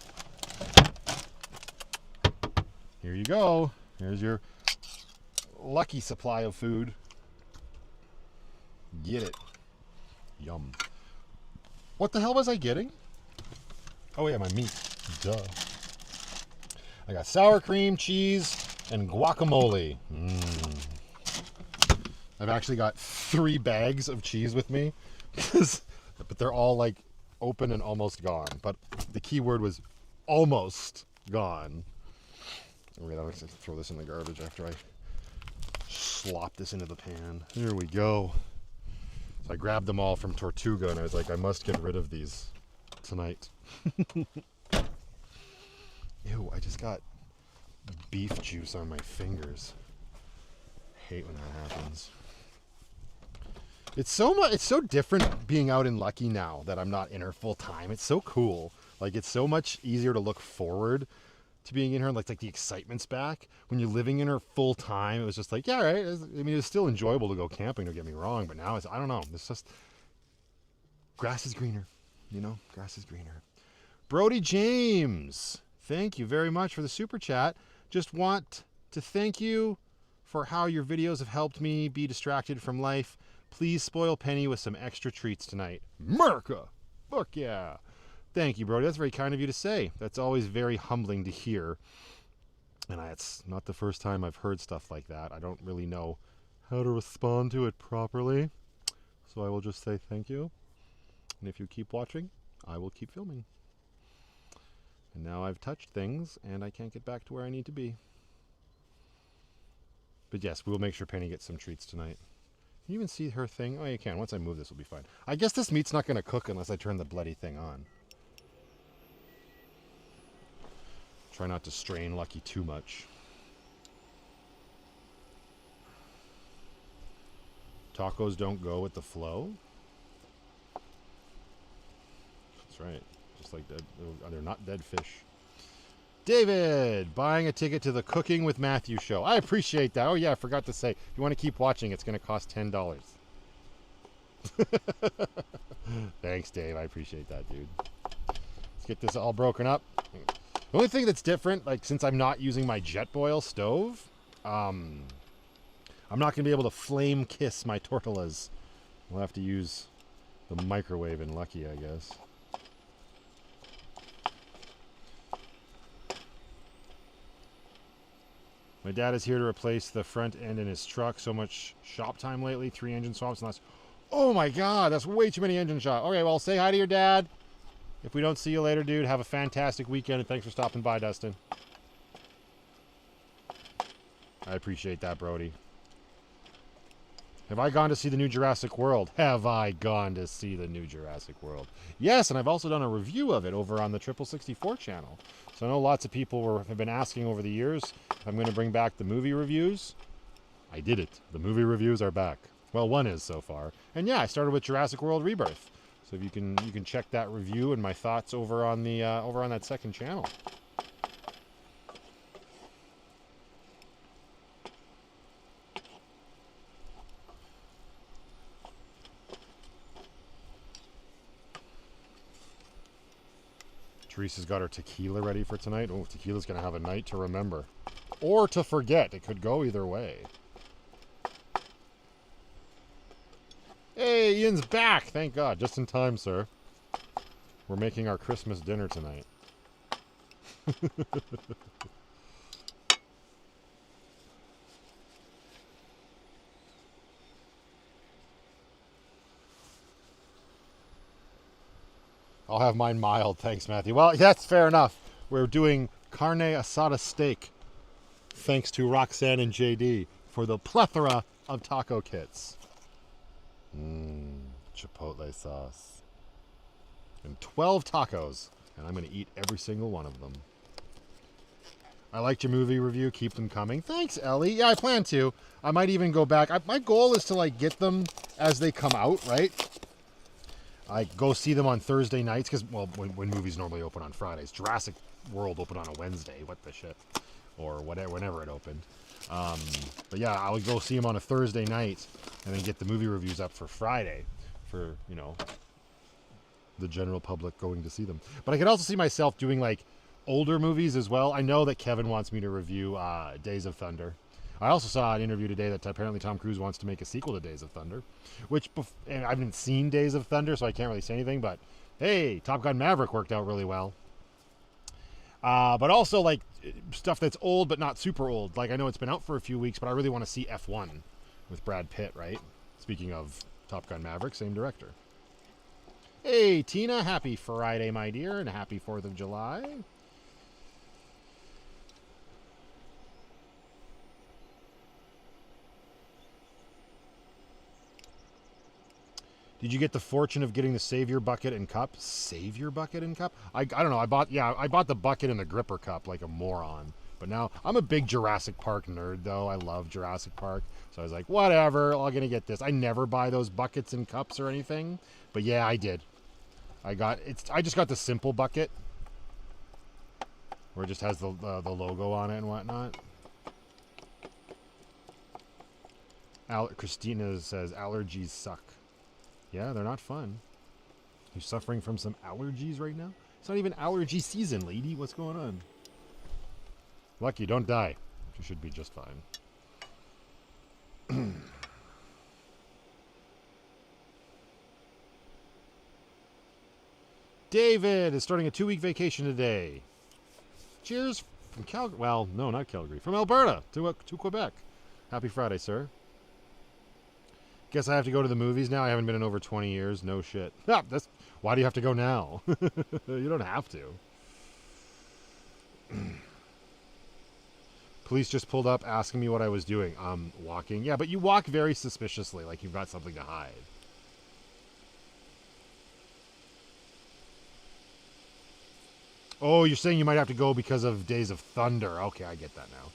Here you go. Here's your lucky supply of food. Get it. Yum. What the hell was I getting? Oh, yeah, my meat. Duh. I got sour cream, cheese, and guacamole. I've actually got 3 bags of cheese with me. But they're all like open and almost gone. But the key word was almost gone. Wait, I'll just throw this in the garbage after I slop this into the pan. Here we go. So I grabbed them all from Tortuga, and I was like, I must get rid of these tonight. Ew, I just got beef juice on my fingers. Hate when that happens. It's so different being out in Lucky now that I'm not in her full time. It's so cool. Like, it's so much easier to look forward to being in her. Like the excitement's back. When you're living in her full time, it was just like, yeah, right. I mean, it's still enjoyable to go camping, don't get me wrong, but now I don't know. It's just, grass is greener, you know? Grass is greener. Brody James, thank you very much for the super chat. Just want to thank you for how your videos have helped me be distracted from life. Please spoil Penny with some extra treats tonight. America! Fuck yeah! Thank you, Brody. That's very kind of you to say. That's always very humbling to hear. And it's not the first time I've heard stuff like that. I don't really know how to respond to it properly. So I will just say thank you. And if you keep watching, I will keep filming. And now I've touched things, and I can't get back to where I need to be. But yes, we will make sure Penny gets some treats tonight. Can you even see her thing? Oh, you can. Once I move this, will be fine. I guess this meat's not going to cook unless I turn the bloody thing on. Try not to strain Lucky too much. Tacos don't go with the flow? That's right. Just like dead, they're not dead fish. David, buying a ticket to the Cooking with Matthew show. I appreciate that. Oh yeah, I forgot to say, if you want to keep watching, it's going to cost $10. Thanks, Dave. I appreciate that, dude. Let's get this all broken up. The only thing that's different, like since I'm not using my Jetboil stove, I'm not going to be able to flame kiss my tortillas. We'll have to use the microwave in Lucky, I guess. My dad is here to replace the front end in his truck. So much shop time lately. 3 engine swaps and less. Oh my God, that's way too many engine shops. Okay, well, say hi to your dad. If we don't see you later, dude, have a fantastic weekend, and thanks for stopping by, Dustin. I appreciate that, Brody. Have I gone to see the new Jurassic World? Have I gone to see the new Jurassic World? Yes, and I've also done a review of it over on the Triple 64 channel. So I know lots of people have been asking over the years if I'm going to bring back the movie reviews. I did it. The movie reviews are back. Well, one is so far. And yeah, I started with Jurassic World Rebirth. So if you can check that review and my thoughts over on the over on that second channel. Teresa's got her tequila ready for tonight. Oh, tequila's going to have a night to remember. Or to forget. It could go either way. Hey, Ian's back! Thank God. Just in time, sir. We're making our Christmas dinner tonight. I'll have mine mild, thanks, Matthew. Well, that's fair enough. We're doing carne asada steak, thanks to Roxanne and JD, for the plethora of taco kits. Chipotle sauce. And 12 tacos, and I'm going to eat every single one of them. I liked your movie review. Keep them coming. Thanks, Ellie. Yeah, I plan to. I might even go back. My goal is to, like, get them as they come out, right? I go see them on Thursday nights because, well, when movies normally open on Fridays. Jurassic World opened on a Wednesday. What the shit? Or whatever, whenever it opened. But yeah, I would go see them on a Thursday night and then get the movie reviews up for Friday for, you know, the general public going to see them. But I could also see myself doing, like, older movies as well. I know that Kevin wants me to review Days of Thunder. I also saw an interview today that apparently Tom Cruise wants to make a sequel to Days of Thunder, which and I haven't seen Days of Thunder, so I can't really say anything, but hey, Top Gun Maverick worked out really well. But also, like, stuff that's old but not super old. Like, I know it's been out for a few weeks, but I really want to see F1 with Brad Pitt, right? Speaking of Top Gun Maverick, same director. Hey, Tina, happy Friday, my dear, and happy 4th of July. Did you get the fortune of getting the Savior bucket and cup? Savior bucket and cup? I don't know. I bought the bucket and the gripper cup like a moron. But now I'm a big Jurassic Park nerd though. I love Jurassic Park. So I was like, whatever, I'm gonna get this. I never buy those buckets and cups or anything. But yeah, I did. I just got the simple bucket. Where it just has the logo on it and whatnot. Christina says allergies suck. Yeah, they're not fun. You're suffering from some allergies right now? It's not even allergy season, lady. What's going on? Lucky, don't die. You should be just fine. David is starting a 2-week vacation today. Cheers from Calgary. Well, no, not Calgary. From Alberta to Quebec. Happy Friday, sir. Guess I have to go to the movies now. I haven't been in over 20 years. No shit. Why do you have to go now? You don't have to. Police just pulled up asking me what I was doing. Walking. Yeah, but you walk very suspiciously, like you've got something to hide. Oh, you're saying you might have to go because of Days of Thunder. Okay, I get that now.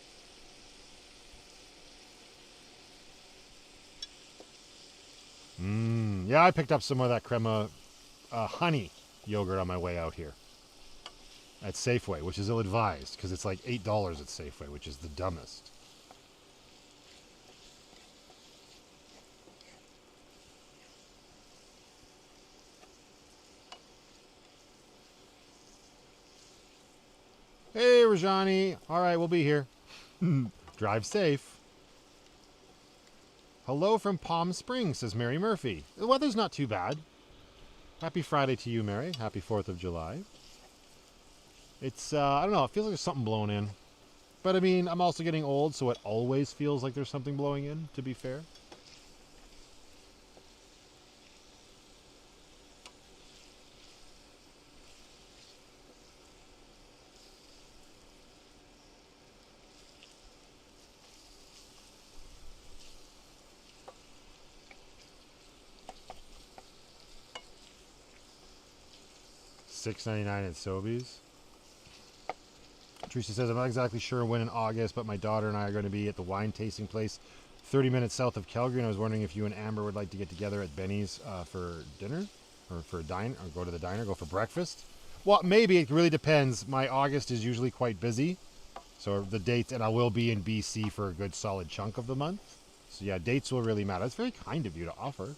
Yeah, I picked up some of that crema honey yogurt on my way out here. At Safeway, which is ill-advised, because it's like $8 at Safeway, which is the dumbest. Hey, Rajani. All right, we'll be here. Drive safe. Hello from Palm Springs, says Mary Murphy. The weather's not too bad. Happy Friday to you, Mary. Happy 4th of July. It's, I don't know, it feels like there's something blowing in. But, I mean, I'm also getting old, so it always feels like there's something blowing in, to be fair. $6.99 at Sobeys. Teresa says, I'm not exactly sure when in August, but my daughter and I are going to be at the wine tasting place 30 minutes south of Calgary, and I was wondering if you and Amber would like to get together at Benny's for dinner, or for or go to the diner, go for breakfast. Well, maybe. It really depends. My August is usually quite busy, so the dates, and I will be in BC for a good solid chunk of the month. So yeah, dates will really matter. That's very kind of you to offer.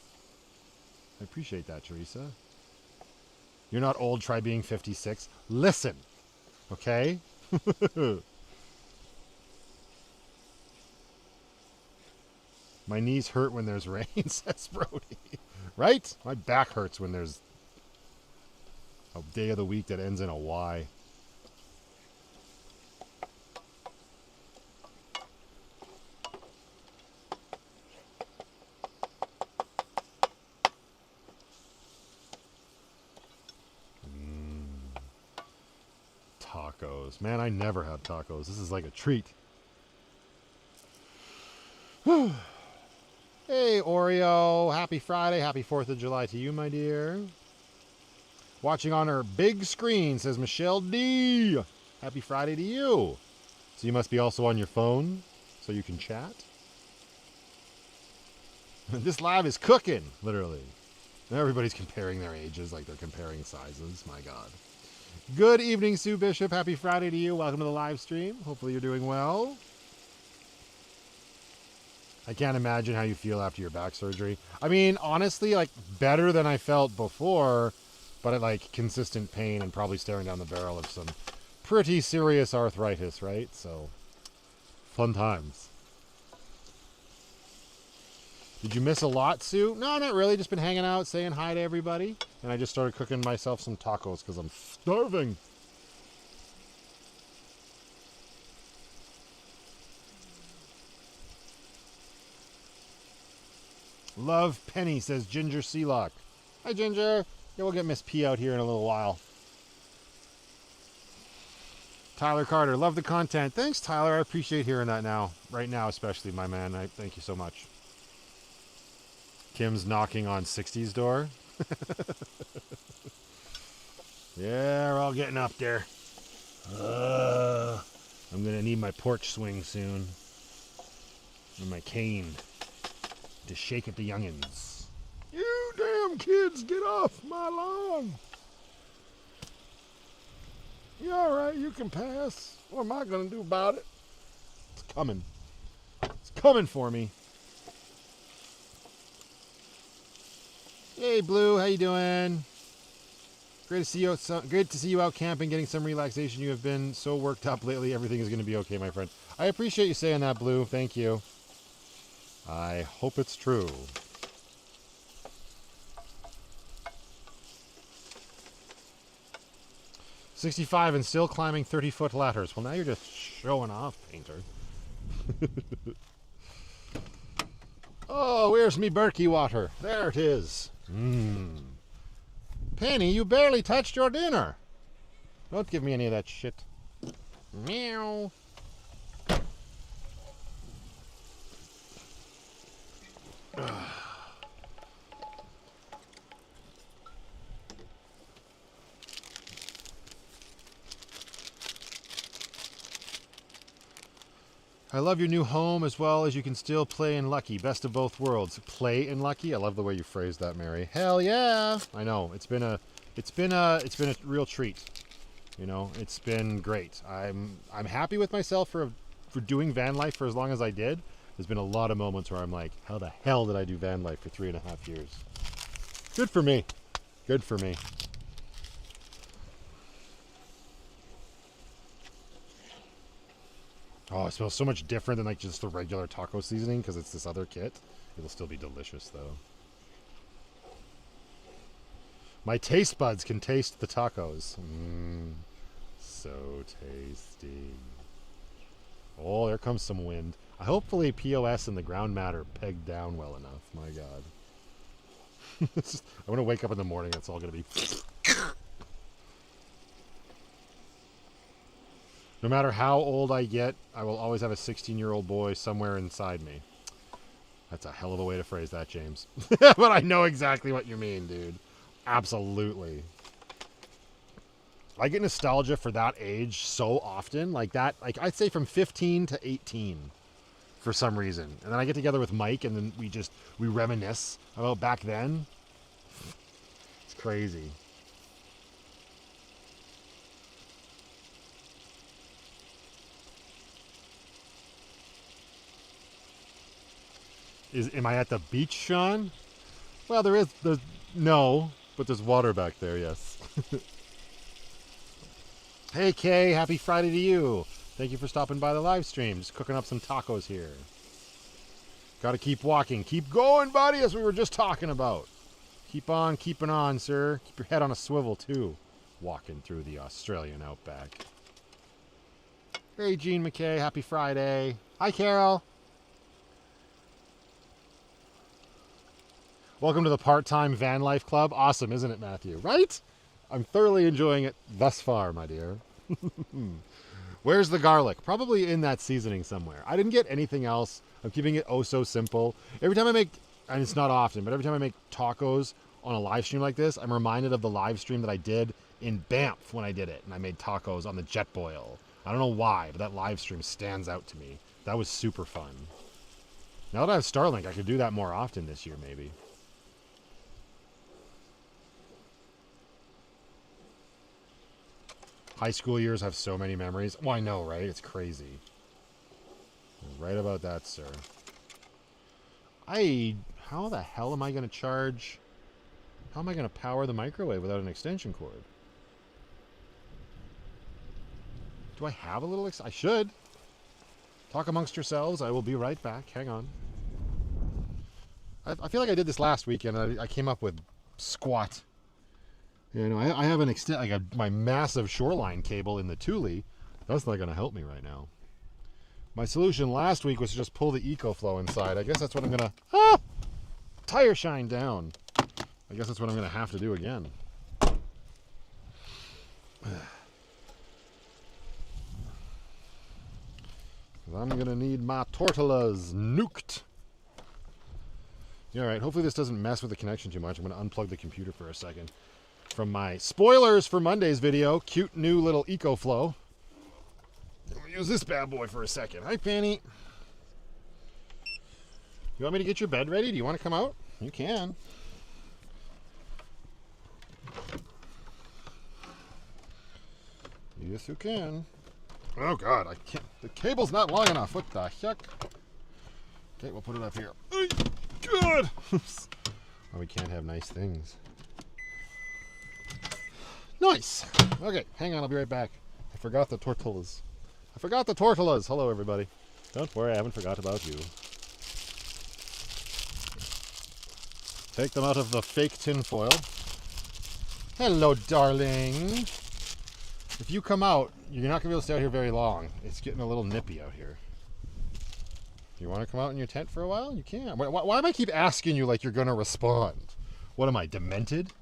I appreciate that, Teresa. You're not old, try being 56. Listen, okay? My knees hurt when there's rain, says Brody. Right? My back hurts when there's a day of the week that ends in a Y. Tacos. Man, I never have tacos. This is like a treat. Hey, Oreo. Happy Friday. Happy 4th of July to you, my dear. Watching on her big screen, says Michelle D. Happy Friday to you. So you must be also on your phone so you can chat. This live is cooking, literally. Everybody's comparing their ages like they're comparing sizes. My God. Good evening, Sue Bishop. Happy Friday to you. Welcome to the live stream. Hopefully you're doing well. I can't imagine how you feel after your back surgery. I mean, honestly, like better than I felt before, but at like consistent pain and probably staring down the barrel of some pretty serious arthritis, right? So, fun times. Did you miss a lot, Sue? No, not really. Just been hanging out, saying hi to everybody. And I just started cooking myself some tacos because I'm starving. Love Penny, says Ginger Sealock. Hi, Ginger. Yeah, we'll get Miss P out here in a little while. Tyler Carter, love the content. Thanks, Tyler. I appreciate hearing that now. Right now, especially, my man. Thank you so much. Kim's knocking on 60's door. Yeah, we're all getting up there. I'm gonna need my porch swing soon. And my cane to shake at the youngins. You damn kids, get off my lawn. You alright, you can pass. What am I gonna do about it? It's coming. It's coming for me. Hey Blue, how you doing? Great to see you. Great to see you out camping, getting some relaxation. You have been so worked up lately. Everything is going to be okay, my friend. I appreciate you saying that, Blue. Thank you. I hope it's true. $65 and still climbing 30-foot ladders. Well, now you're just showing off, Painter. Oh, where's me Berkey water? There it is. Penny, you barely touched your dinner. Don't give me any of that shit. Meow. I love your new home as well as you can still play in Lucky. Best of both worlds. Play in Lucky? I love the way you phrased that, Mary. Hell yeah! I know. It's been a real treat. You know, it's been great. I'm happy with myself for doing van life for as long as I did. There's been a lot of moments where I'm like, how the hell did I do van life for 3.5 years? Good for me. Good for me. Oh, it smells so much different than like just the regular taco seasoning because it's this other kit. It'll still be delicious though. My taste buds can taste the tacos. So tasty. Oh, there comes some wind. Hopefully POS and the ground mat are pegged down well enough. My God. I'm going to wake up in the morning. It's all going to be... No matter how old I get, I will always have a 16-year-old boy somewhere inside me. That's a hell of a way to phrase that, James. But I know exactly what you mean, dude. Absolutely. I get nostalgia for that age so often. Like that, like I'd say from 15 to 18 for some reason. And then I get together with Mike and then we reminisce about back then. It's crazy. Am I at the beach, Sean? Well, there's no, but there's water back there, yes. Hey, Kay, happy Friday to you. Thank you for stopping by the live stream. Just cooking up some tacos here. Got to keep walking. Keep going, buddy, as we were just talking about. Keep on keeping on, sir. Keep your head on a swivel, too. Walking through the Australian outback. Hey, Jean McKay, happy Friday. Hi, Carol. Welcome to the part-time van life club. Awesome, isn't it, Matthew? Right? I'm thoroughly enjoying it thus far, my dear. Where's the garlic? Probably in that seasoning somewhere. I didn't get anything else. I'm keeping it oh so simple. Every time I make, and it's not often, but every time I make tacos on a live stream like this, I'm reminded of the live stream that I did in Banff when I did it. And I made tacos on the jet boil. I don't know why, but that live stream stands out to me. That was super fun. Now that I have Starlink, I could do that more often this year, maybe. High school years have so many memories. Well, I know, right? It's crazy. You're right about that, sir. How the hell am I going to charge? How am I going to power the microwave without an extension cord? Do I have a little... I should. Talk amongst yourselves. I will be right back. Hang on. I feel like I did this last weekend. I came up with squat. You know, I have my massive shoreline cable in the Thule. That's not going to help me right now. My solution last week was to just pull the EcoFlow inside. I guess that's what I'm going to... Tire shine down. I guess that's what I'm going to have to do again. I'm going to need my tortillas nuked. All right, hopefully this doesn't mess with the connection too much. I'm going to unplug the computer for a second. From my spoilers for Monday's video, cute new little EcoFlow. We'll use this bad boy for a second. Hi, Penny. You want me to get your bed ready? Do you want to come out? You can. Yes, you can. Oh, God, I can't. The cable's not long enough. What the heck? Okay, we'll put it up here. Good. Oh, we can't have nice things. Nice. Okay, hang on. I'll be right back. I forgot the tortillas. Hello, everybody. Don't worry, I haven't forgot about you. Take them out of the fake tin foil. Hello, darling. If you come out, you're not going to be able to stay out here very long. It's getting a little nippy out here. You want to come out in your tent for a while? You can. Why do I keep asking you like you're going to respond? What am I, demented?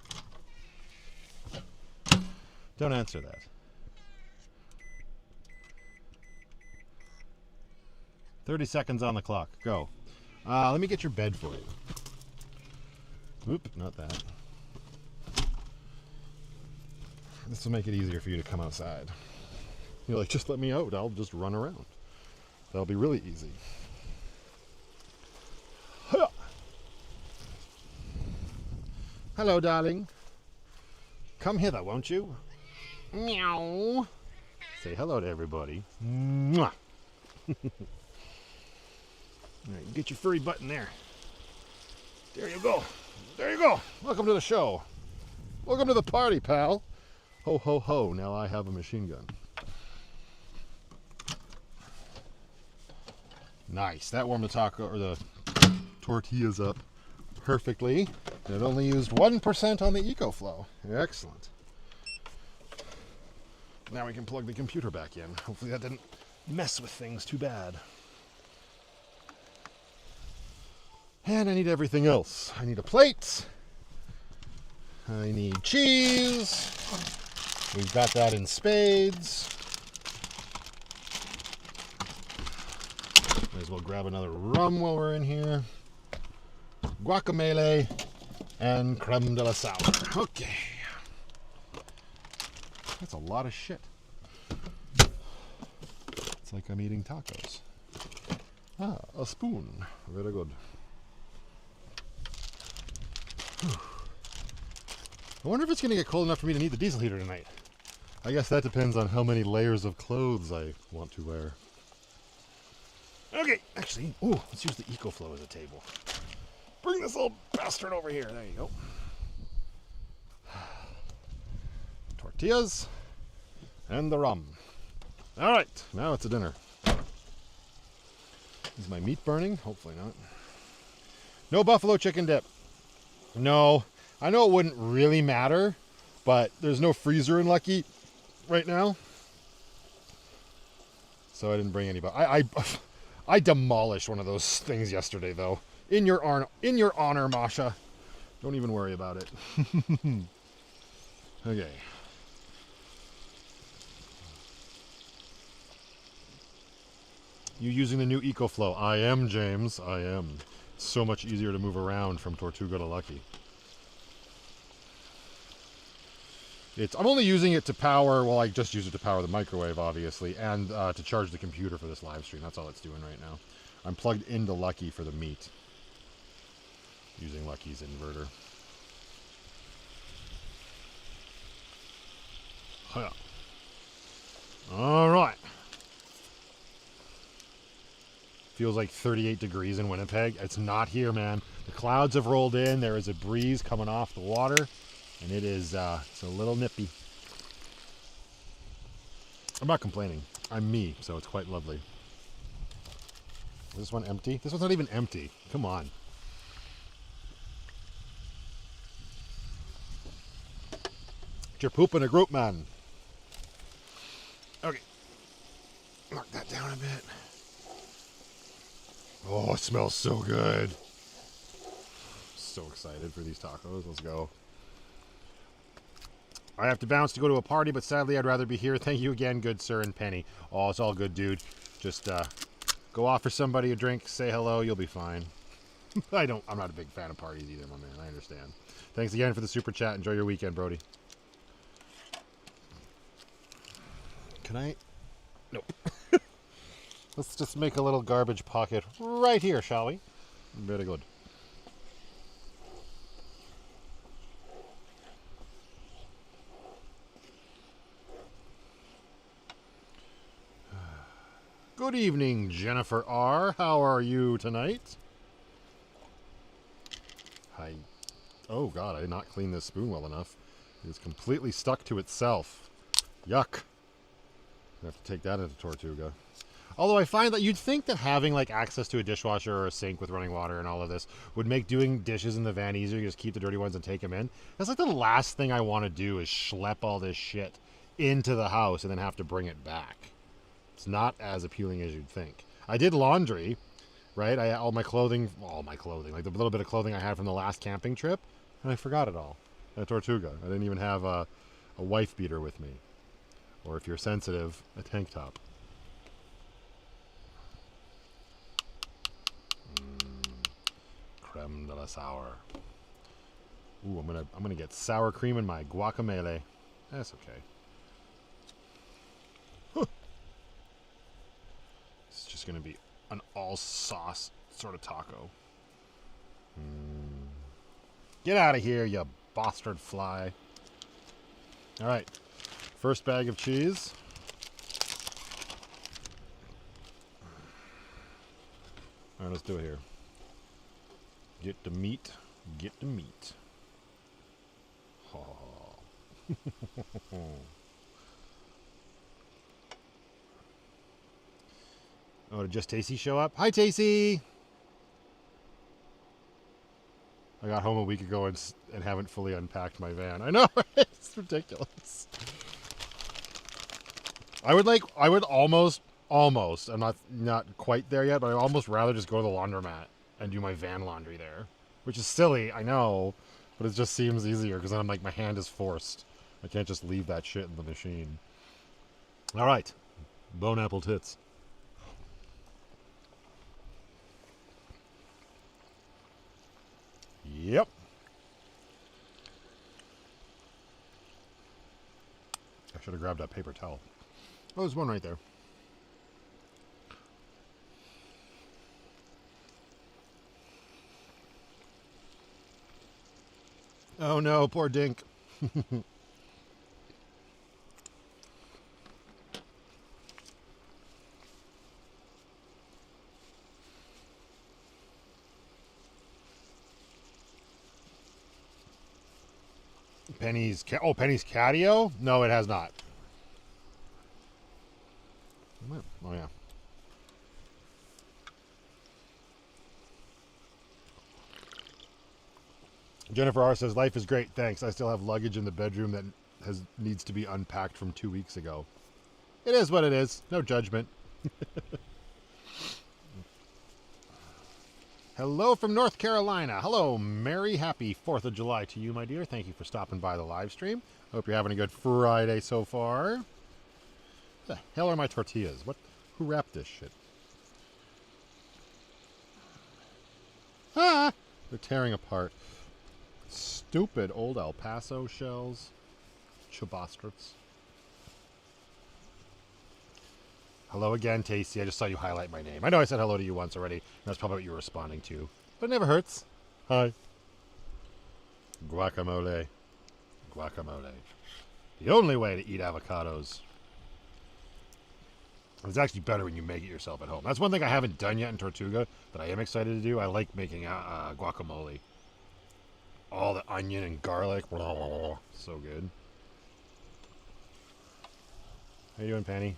Don't answer that. "30 seconds on the clock. Go. Let me get your bed for you. Oop, not that. This will make it easier for you to come outside. You're like, just let me out. I'll just run around. That'll be really easy. Hello, darling. Come hither, won't you? Meow. Say hello to everybody. Mwah. All right, you get your furry butt in there. There you go. There you go. Welcome to the show. Welcome to the party, pal. Ho, ho, ho. Now I have a machine gun. Nice. That warmed the taco or the tortillas up perfectly. And it only used 1% on the EcoFlow. Excellent. Now we can plug the computer back in. Hopefully that didn't mess with things too bad. And I need everything else. I need a plate. I need cheese. We've got that in spades. Might as well grab another rum while we're in here. Guacamole and creme de la sour. Okay. That's a lot of shit. It's like I'm eating tacos. Ah, a spoon. Very good. I wonder if it's going to get cold enough for me to need the diesel heater tonight. I guess that depends on how many layers of clothes I want to wear. Okay, actually, let's use the EcoFlow as a table. Bring this little bastard over here. There you go. Tortillas and the rum. All right, now it's a dinner. Is my meat burning? Hopefully not. No buffalo chicken dip. No, I know it wouldn't really matter, but there's no freezer in Lucky right now, so I didn't bring any. But I demolished one of those things yesterday, though. In your honor, Masha. Don't even worry about it. Okay. You using the new EcoFlow? I am, James. I am. It's so much easier to move around from Tortuga to Lucky. I'm only using it to power, well, I just use it to power the microwave, obviously, and to charge the computer for this live stream. That's all it's doing right now. I'm plugged into Lucky for the meat, using Lucky's inverter. Yeah. All right. Feels like 38 degrees in Winnipeg. It's not here, man. The clouds have rolled in. There is a breeze coming off the water, and it is it's a little nippy. I'm not complaining. I'm me, so it's quite lovely. Is this one empty? This one's not even empty. Come on. You're pooping a group, man. Okay. Knock that down a bit. Oh, it smells so good. So excited for these tacos. Let's go. I have to bounce to go to a party, but sadly I'd rather be here. Thank you again, good sir and Penny. Oh, it's all good, dude. Just go offer somebody a drink, say hello, you'll be fine. I'm not a big fan of parties either, my man. I understand. Thanks again for the super chat. Enjoy your weekend, Brody. Can I? Nope. Let's just make a little garbage pocket right here, shall we? Very good. Good evening, Jennifer R. How are you tonight? Hi. Oh god, I did not clean this spoon well enough. It is completely stuck to itself. Yuck. I have to take that into Tortuga. Although I find that you'd think that having like access to a dishwasher or a sink with running water and all of this would make doing dishes in the van easier. You just keep the dirty ones and take them in. That's like the last thing I want to do is schlep all this shit into the house and then have to bring it back. It's not as appealing as you'd think. I did laundry, right? All my clothing, like the little bit of clothing I had from the last camping trip, and I forgot it all at Tortuga. I didn't even have a wife beater with me. Or if you're sensitive, a tank top. Creme de la sour. Ooh, I'm gonna get sour cream in my guacamole. That's okay. Huh. It's just gonna be an all sauce sort of taco. Get out of here, you bastard fly. All right. First bag of cheese. All right, let's do it here. Get the meat. Get the meat. Oh. Oh, did just Tacy show up? Hi, Tacy! I got home a week ago and haven't fully unpacked my van. I know, it's ridiculous. I would almost, I'm not quite there yet, but I'd almost rather just go to the laundromat and do my van laundry there. Which is silly, I know, but it just seems easier because then I'm like, my hand is forced. I can't just leave that shit in the machine. Alright, bone apple tits. Yep. I should have grabbed that paper towel. Oh, there's one right there. Oh no, poor Dink. Penny's Catio? No, it has not. Oh yeah. Jennifer R says life is great, thanks. I still have luggage in the bedroom that needs to be unpacked from 2 weeks ago. It is what it is. No judgment. Hello from North Carolina. Hello, Merry Happy 4th of July to you, my dear. Thank you for stopping by the live stream. Hope you're having a good Friday so far. What the hell are my tortillas? Who wrapped this shit? Ah! They're tearing apart. Stupid old El Paso shells. Chabostrats. Hello again, Tasty. I just saw you highlight my name. I know I said hello to you once already. And that's probably what you were responding to. But it never hurts. Hi. Guacamole. Guacamole. The only way to eat avocados. It's actually better when you make it yourself at home. That's one thing I haven't done yet in Tortuga that I am excited to do. I like making guacamole. All the onion and garlic. Blah, blah, blah. So good. How you doing, Penny?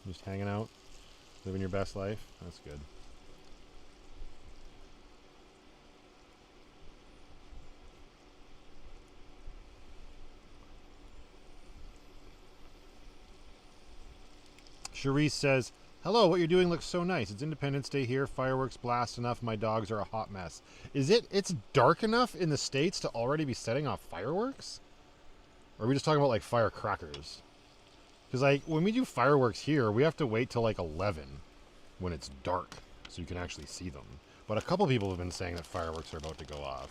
Just hanging out? Living your best life? That's good. Cherise says, hello, what you're doing looks so nice. It's Independence Day here. Fireworks blast enough. My dogs are a hot mess. It's dark enough in the States to already be setting off fireworks? Or are we just talking about like firecrackers? Because like when we do fireworks here, we have to wait till like 11 when it's dark so you can actually see them. But a couple people have been saying that fireworks are about to go off.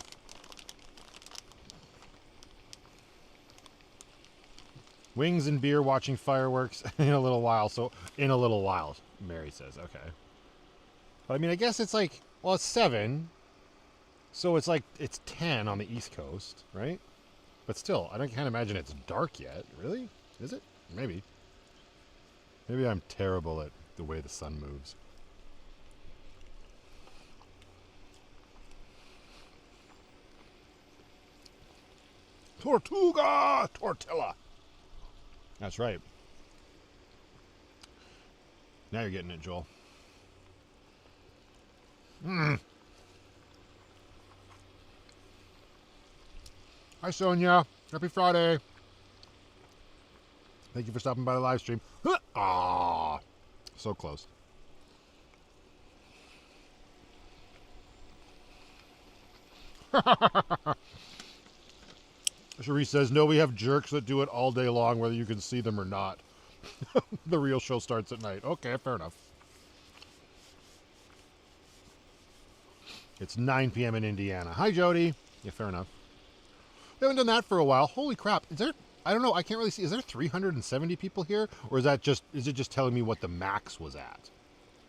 Wings and beer watching fireworks in a little while. So, in a little while, Mary says. Okay. But I mean, I guess it's like, well, it's 7. So it's like, it's 10 on the East Coast, right? But still, can't imagine it's dark yet. Really? Is it? Maybe. Maybe I'm terrible at the way the sun moves. Tortuga! Tortilla! That's right. Now you're getting it, Joel. Hi, Sonia. Happy Friday. Thank you for stopping by the live stream. Ah, so close. Cherie says, no, we have jerks that do it all day long, whether you can see them or not. The real show starts at night. Okay, fair enough. It's 9 p.m. in Indiana. Hi, Jody. Yeah, fair enough. We haven't done that for a while. Holy crap. Is there, I don't know, I can't really see. Is there 370 people here? Or is it just telling me what the max was at?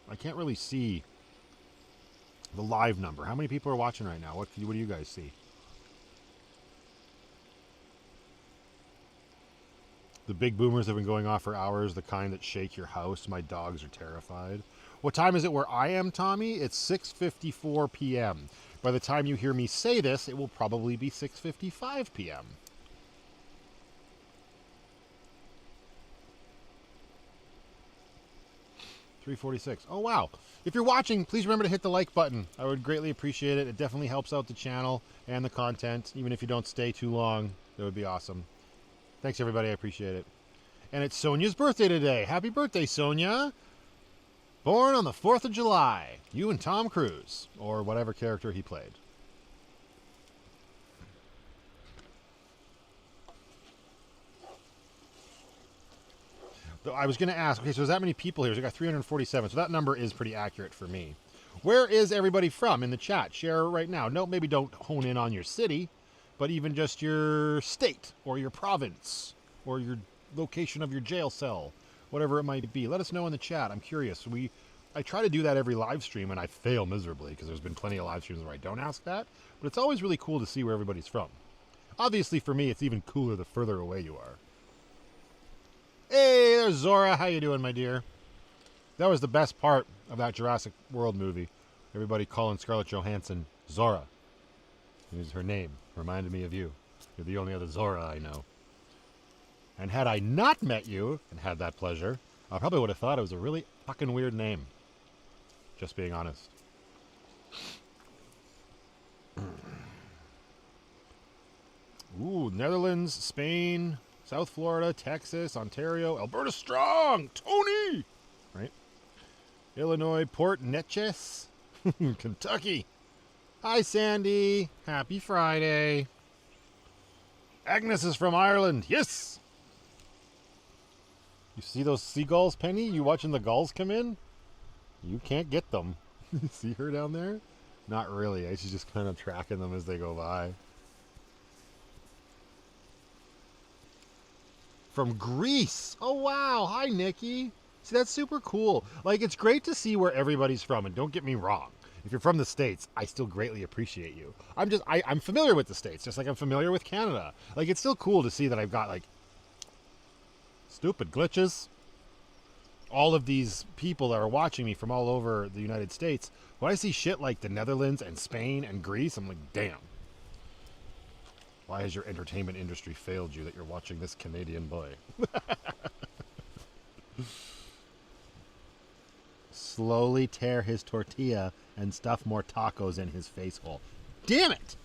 I can't really see the live number. How many people are watching right now? What do you guys see? The big boomers have been going off for hours, the kind that shake your house. My dogs are terrified. What time is it where I am, Tommy? It's 6:54 p.m. By the time you hear me say this, it will probably be 6:55 p.m. $3.46. Oh, wow. If you're watching, please remember to hit the like button. I would greatly appreciate it. It definitely helps out the channel and the content. Even if you don't stay too long, that would be awesome. Thanks, everybody. I appreciate it. And it's Sonia's birthday today. Happy birthday, Sonia. Born on the 4th of July. You and Tom Cruise. Or whatever character he played. I was going to ask, okay, so there's that many people here. So we got 347. So that number is pretty accurate for me. Where is everybody from in the chat? Share right now. No, maybe don't hone in on your city, but even just your state or your province or your location of your jail cell, whatever it might be. Let us know in the chat. I'm curious. I try to do that every live stream, and I fail miserably because there's been plenty of live streams where I don't ask that. But it's always really cool to see where everybody's from. Obviously, for me, it's even cooler the further away you are. Hey, there's Zora. How you doing, my dear? That was the best part of that Jurassic World movie. Everybody calling Scarlett Johansson Zora. It was her name. Reminded me of you. You're the only other Zora I know. And had I not met you and had that pleasure, I probably would have thought it was a really fucking weird name. Just being honest. Ooh, Netherlands, Spain, South Florida, Texas, Ontario, Alberta strong, Tony! Right? Illinois, Port Neches, Kentucky. Hi, Sandy. Happy Friday. Agnes is from Ireland. Yes! You see those seagulls, Penny? You watching the gulls come in? You can't get them. See her down there? Not really. She's just kind of tracking them as they go by. From Greece. Oh, wow. Hi, Nikki. See, that's super cool. Like, it's great to see where everybody's from. And don't get me wrong. If you're from the States, I still greatly appreciate you. I'm familiar with the States, just like I'm familiar with Canada. Like, it's still cool to see that I've got, like, stupid glitches. All of these people that are watching me from all over the United States, when I see shit like the Netherlands and Spain and Greece, I'm like, damn. Why has your entertainment industry failed you that you're watching this Canadian boy? Slowly tear his tortilla and stuff more tacos in his face hole. Damn it!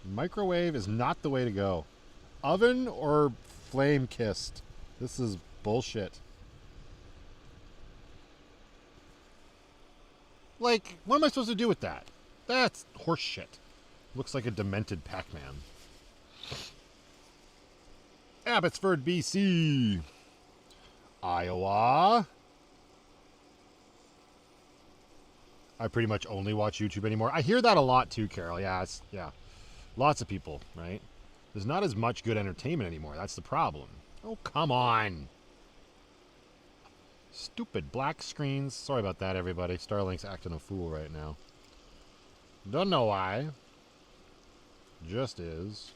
Microwave is not the way to go. Oven or flame kissed? This is bullshit. Like, what am I supposed to do with that? That's horse shit. Looks like a demented Pac-Man. Abbotsford, BC. Iowa. I pretty much only watch YouTube anymore. I hear that a lot too, Carol. Yeah, yeah. Lots of people, right? There's not as much good entertainment anymore. That's the problem. Oh, come on. Stupid black screens. Sorry about that, everybody. Starlink's acting a fool right now. Don't know why. Just is.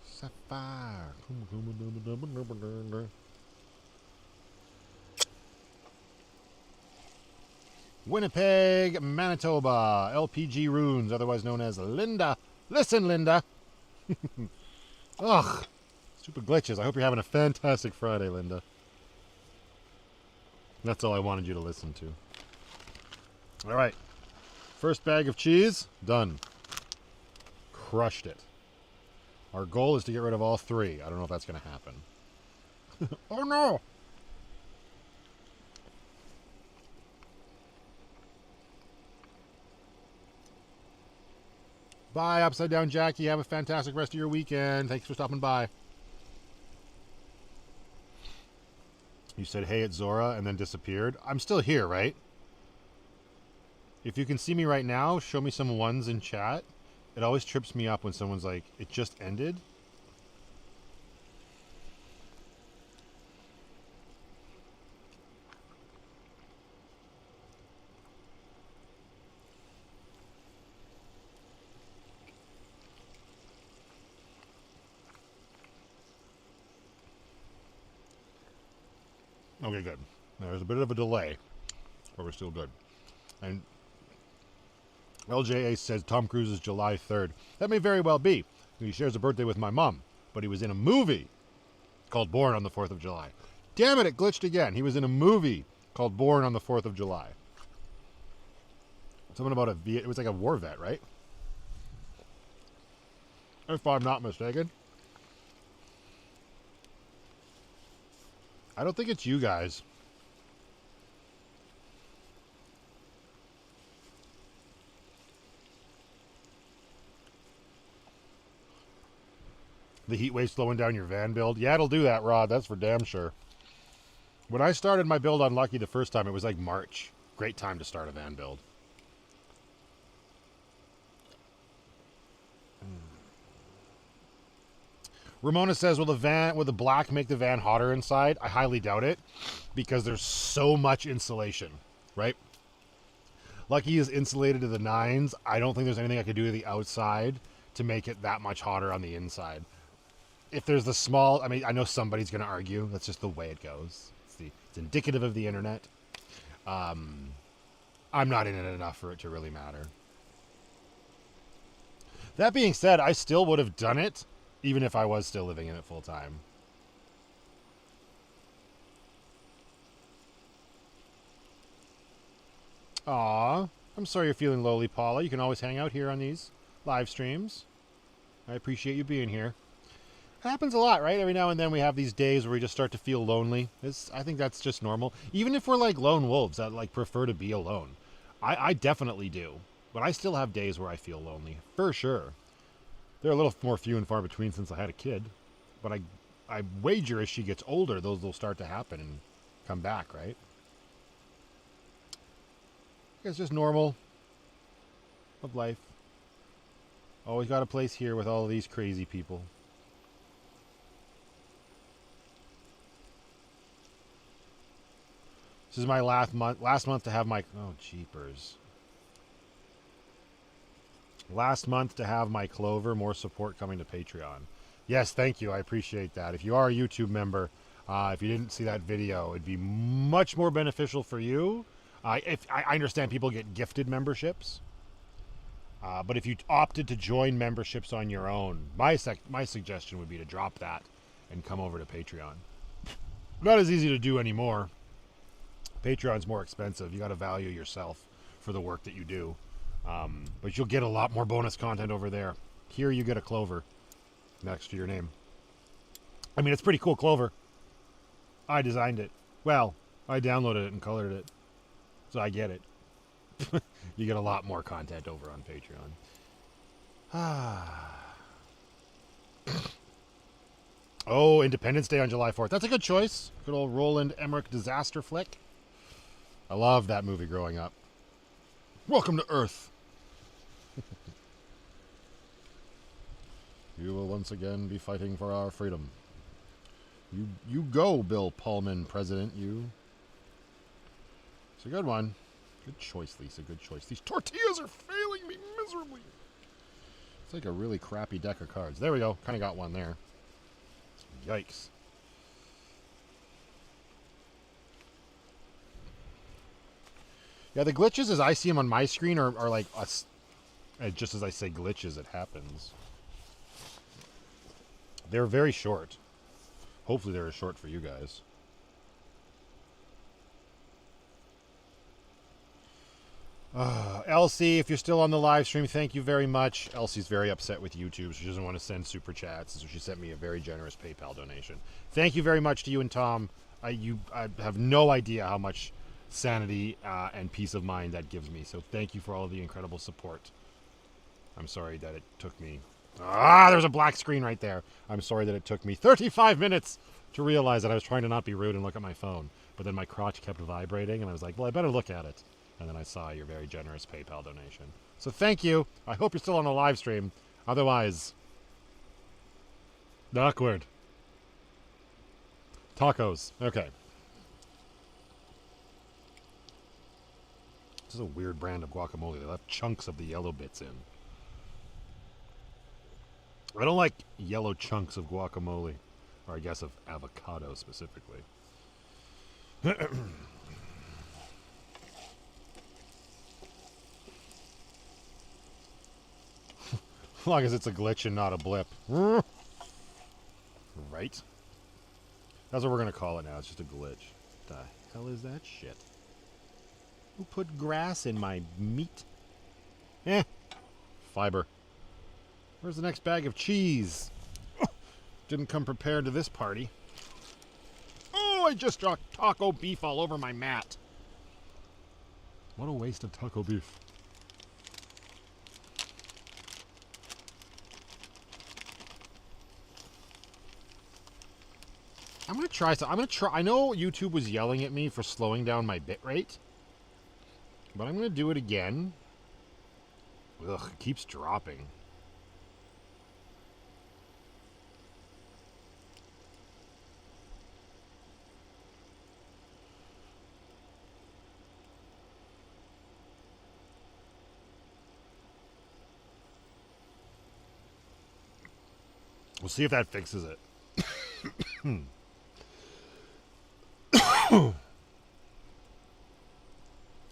Sapphire. Winnipeg, Manitoba. LPG Runes, otherwise known as Linda. Listen, Linda. Ugh. Stupid glitches. I hope you're having a fantastic Friday, Linda. That's all I wanted you to listen to. All right. First bag of cheese, done. Crushed it. Our goal is to get rid of all 3. I don't know if that's going to happen. Oh, no. Bye, Upside Down Jackie. Have a fantastic rest of your weekend. Thanks for stopping by. You said, hey, it's Zora, and then disappeared. I'm still here, right? If you can see me right now, show me some ones in chat. It always trips me up when someone's like, it just ended. Okay, good. There's a bit of a delay, but we're still good. And LJA says Tom Cruise is July 3rd. That may very well be. He shares a birthday with my mom, but he was in a movie called Born on the 4th of July. Damn it, it glitched again. He was in a movie called Born on the 4th of July. Something about it was like a war vet, right? If I'm not mistaken. I don't think it's you guys. The heat wave slowing down your van build? Yeah, it'll do that, Rod. That's for damn sure. When I started my build on Lucky the first time, it was like March. Great time to start a van build. Ramona says, will the black make the van hotter inside? I highly doubt it, because there's so much insulation, right? Lucky is insulated to the nines. I don't think there's anything I could do to the outside to make it that much hotter on the inside. If there's the small, I mean, I know somebody's going to argue. That's just the way it goes. It's indicative of the internet. I'm not in it enough for it to really matter. That being said, I still would have done it, even if I was still living in it full time. Aw, I'm sorry you're feeling lonely, Paula. You can always hang out here on these live streams. I appreciate you being here. It happens a lot, right? Every now and then we have these days where we just start to feel lonely. I think that's just normal. Even if we're like lone wolves that like prefer to be alone. I definitely do. But I still have days where I feel lonely, for sure. They're a little more few and far between since I had a kid. But I wager as she gets older, those will start to happen and come back, right? It's just normal of life. Always got a place here with all of these crazy people. This is my last month to have my... Oh, jeepers. Last month to have my Clover. More support coming to Patreon. Yes, thank you. I appreciate that. If you are a YouTube member, if you didn't see that video, it'd be much more beneficial for you. I understand people get gifted memberships. But if you opted to join memberships on your own, my suggestion would be to drop that and come over to Patreon. Not as easy to do anymore. Patreon's more expensive. You got to value yourself for the work that you do. But you'll get a lot more bonus content over there. Here you get a Clover next to your name. I mean, it's pretty cool Clover. I designed it. Well, I downloaded it and colored it. So I get it. You get a lot more content over on Patreon. Oh, Independence Day on July 4th. That's a good choice. Good old Roland Emmerich disaster flick. I loved that movie growing up. Welcome to Earth. You will once again be fighting for our freedom. You go, Bill Pullman, President, you. It's a good one. Good choice, Lisa. Good choice. These tortillas are failing me miserably. It's like a really crappy deck of cards. There we go. Kind of got one there. Yikes. Yeah, the glitches as I see them on my screen are like us. Just as I say glitches, it happens. They're very short. Hopefully they're as short for you guys. Elsie, if you're still on the live stream, thank you very much. Elsie's very upset with YouTube. She doesn't want to send super chats, so she sent me a very generous PayPal donation. Thank you very much to you and Tom. I have no idea how much sanity and peace of mind that gives me. So thank you for all of the incredible support. I'm sorry that it took me... there's a black screen right there. I'm sorry that it took me 35 minutes to realize that I was trying to not be rude and look at my phone. But then my crotch kept vibrating, and I was like, well, I better look at it. And then I saw your very generous PayPal donation. So thank you. I hope you're still on the live stream. Otherwise, awkward. Tacos. Okay. This is a weird brand of guacamole. They left chunks of the yellow bits in. I don't like yellow chunks of guacamole. Or I guess of avocado specifically. As long as it's a glitch and not a blip. Right? That's what we're going to call it now. It's just a glitch. The hell is that shit? Who put grass in my meat? Fiber. Where's the next bag of cheese? Didn't come prepared to this party. Oh, I just dropped taco beef all over my mat. What a waste of taco beef. I'm going to try some. I know YouTube was yelling at me for slowing down my bitrate. But I'm going to do it again. Ugh, it keeps dropping. We'll see if that fixes it.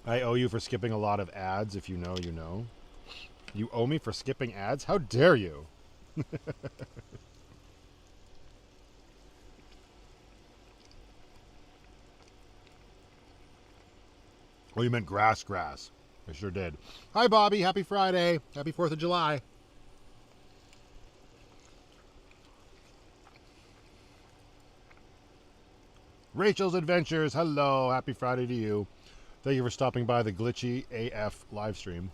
I owe you for skipping a lot of ads. If you know, you know. You owe me for skipping ads? How dare you? Oh, you meant grass. I sure did. Hi, Bobby. Happy Friday. Happy 4th of July. Rachel's Adventures. Hello. Happy Friday to you. Thank you for stopping by the Glitchy AF live stream.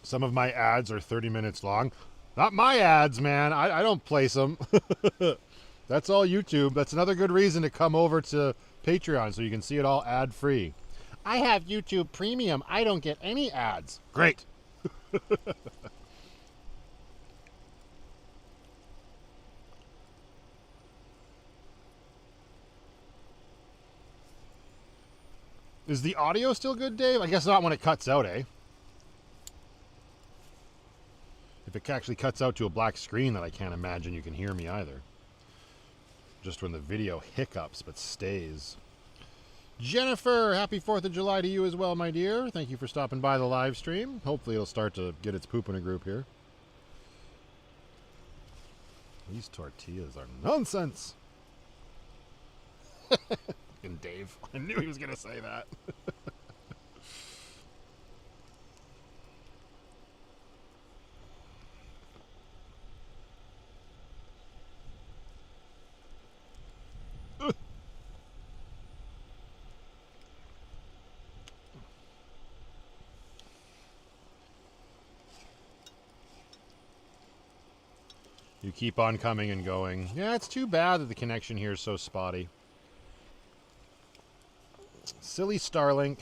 Some of my ads are 30 minutes long. Not my ads, man. I don't place them. That's all YouTube. That's another good reason to come over to Patreon so you can see it all ad-free. I have YouTube Premium. I don't get any ads. Great. Is the audio still good, Dave? I guess not when it cuts out, eh? If it actually cuts out to a black screen, then I can't imagine you can hear me either. Just when the video hiccups but stays. Jennifer, happy 4th of July to you as well, my dear. Thank you for stopping by the live stream. Hopefully it'll start to get its poop in a group here. These tortillas are nonsense. And Dave, I knew he was going to say that. You keep on coming and going. Yeah, it's too bad that the connection here is so spotty. Silly Starlink.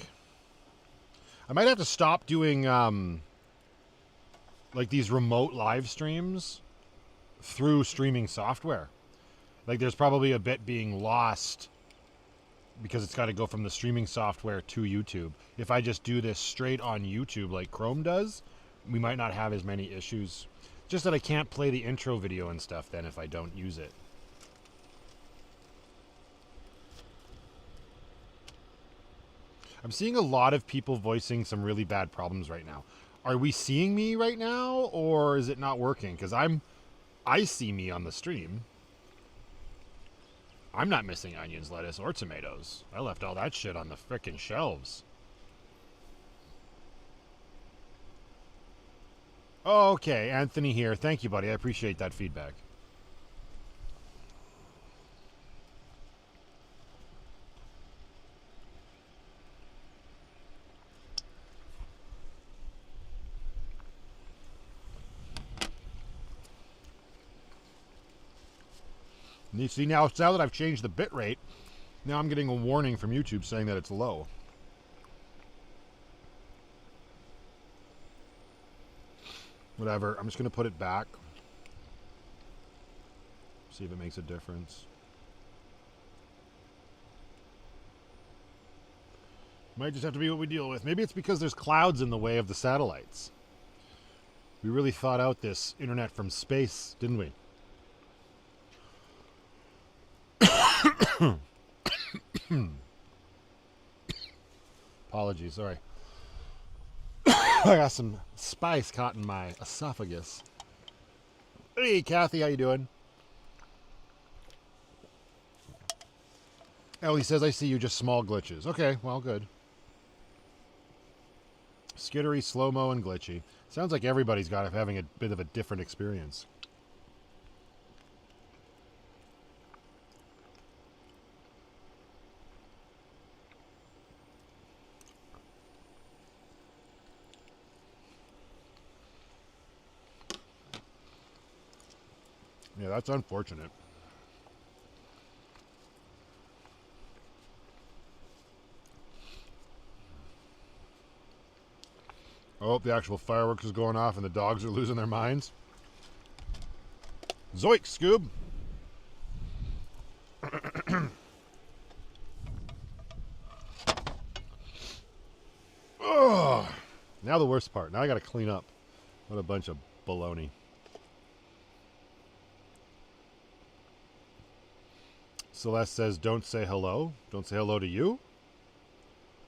I might have to stop doing like these remote live streams through streaming software. Like there's probably a bit being lost because it's got to go from the streaming software to YouTube. If I just do this straight on YouTube like Chrome does, we might not have as many issues. Just that I can't play the intro video and stuff then if I don't use it. I'm seeing a lot of people voicing some really bad problems right now. Are we seeing me right now, or is it not working? Because I see me on the stream. I'm not missing onions, lettuce, or tomatoes. I left all that shit on the frickin' shelves. Okay, Anthony here. Thank you, buddy. I appreciate that feedback. You see, now that I've changed the bit rate, now I'm getting a warning from YouTube saying that it's low. Whatever, I'm just going to put it back. See if it makes a difference. Might just have to be what we deal with. Maybe it's because there's clouds in the way of the satellites. We really thought out this internet from space, didn't we? Apologies, sorry. I got some spice caught in my esophagus. Hey, Kathy, how you doing? Ellie says, I see you, just small glitches. Okay, well, good. Skittery, slow-mo, and glitchy. Sounds like everybody's having a bit of a different experience. Yeah, that's unfortunate. Oh, the actual fireworks is going off and the dogs are losing their minds. Zoink, Scoob! Oh, now the worst part. Now I gotta clean up. What a bunch of baloney. Celeste says, don't say hello. Don't say hello to you?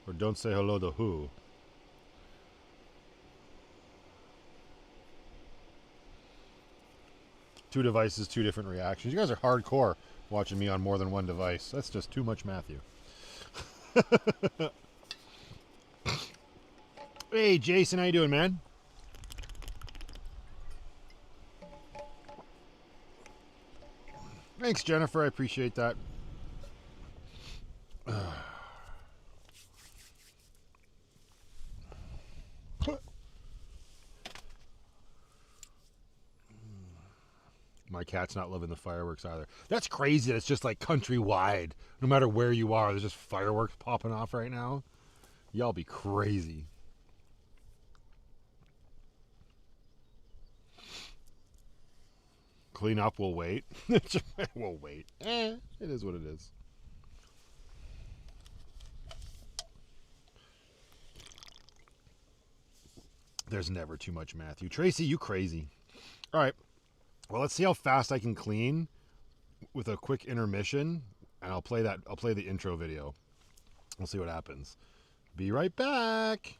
Or don't say hello to who? Two devices, two different reactions. You guys are hardcore watching me on more than one device. That's just too much Matthew. Hey, Jason, how you doing, man? Thanks, Jennifer. I appreciate that. My cat's not loving the fireworks either. That's crazy that it's just like countrywide. No matter where you are, there's just fireworks popping off right now. Y'all be crazy. Clean up, we'll wait. We'll wait. It is what it is. There's never too much Matthew. Tracy, you crazy. All right. Well, let's see how fast I can clean with a quick intermission, and I'll play the intro video. We'll see what happens. Be right back.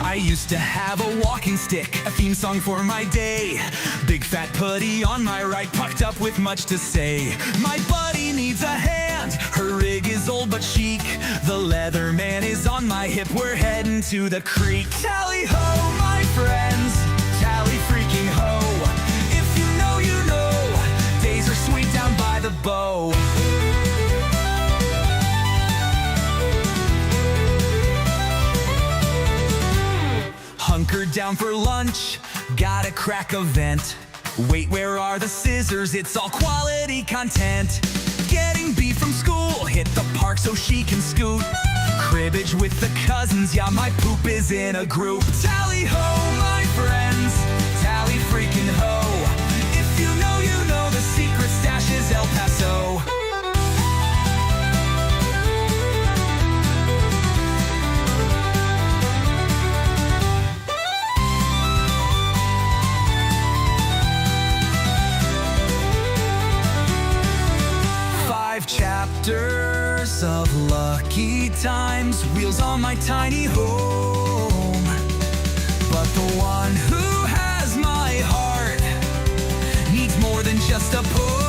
I used to have a walking stick, a theme song for my day. Big fat putty on my right, pucked up with much to say. My buddy needs a hand, her rig is old but chic. The leather man is on my hip, we're heading to the creek. Tally ho, my friends, tally freaking ho. If you know, you know, days are sweet down by the bow. down for lunch. Gotta crack a vent. Wait, where are the scissors? It's all quality content. Getting beef from school, hit the park so she can scoot. Cribbage with the cousins, yeah, my poop is in a group. Tally ho, my friends, tally freaking ho. If you know the secret stash is El Paso. Chapters of lucky times, wheels on my tiny home. But the one who has my heart needs more than just a pull.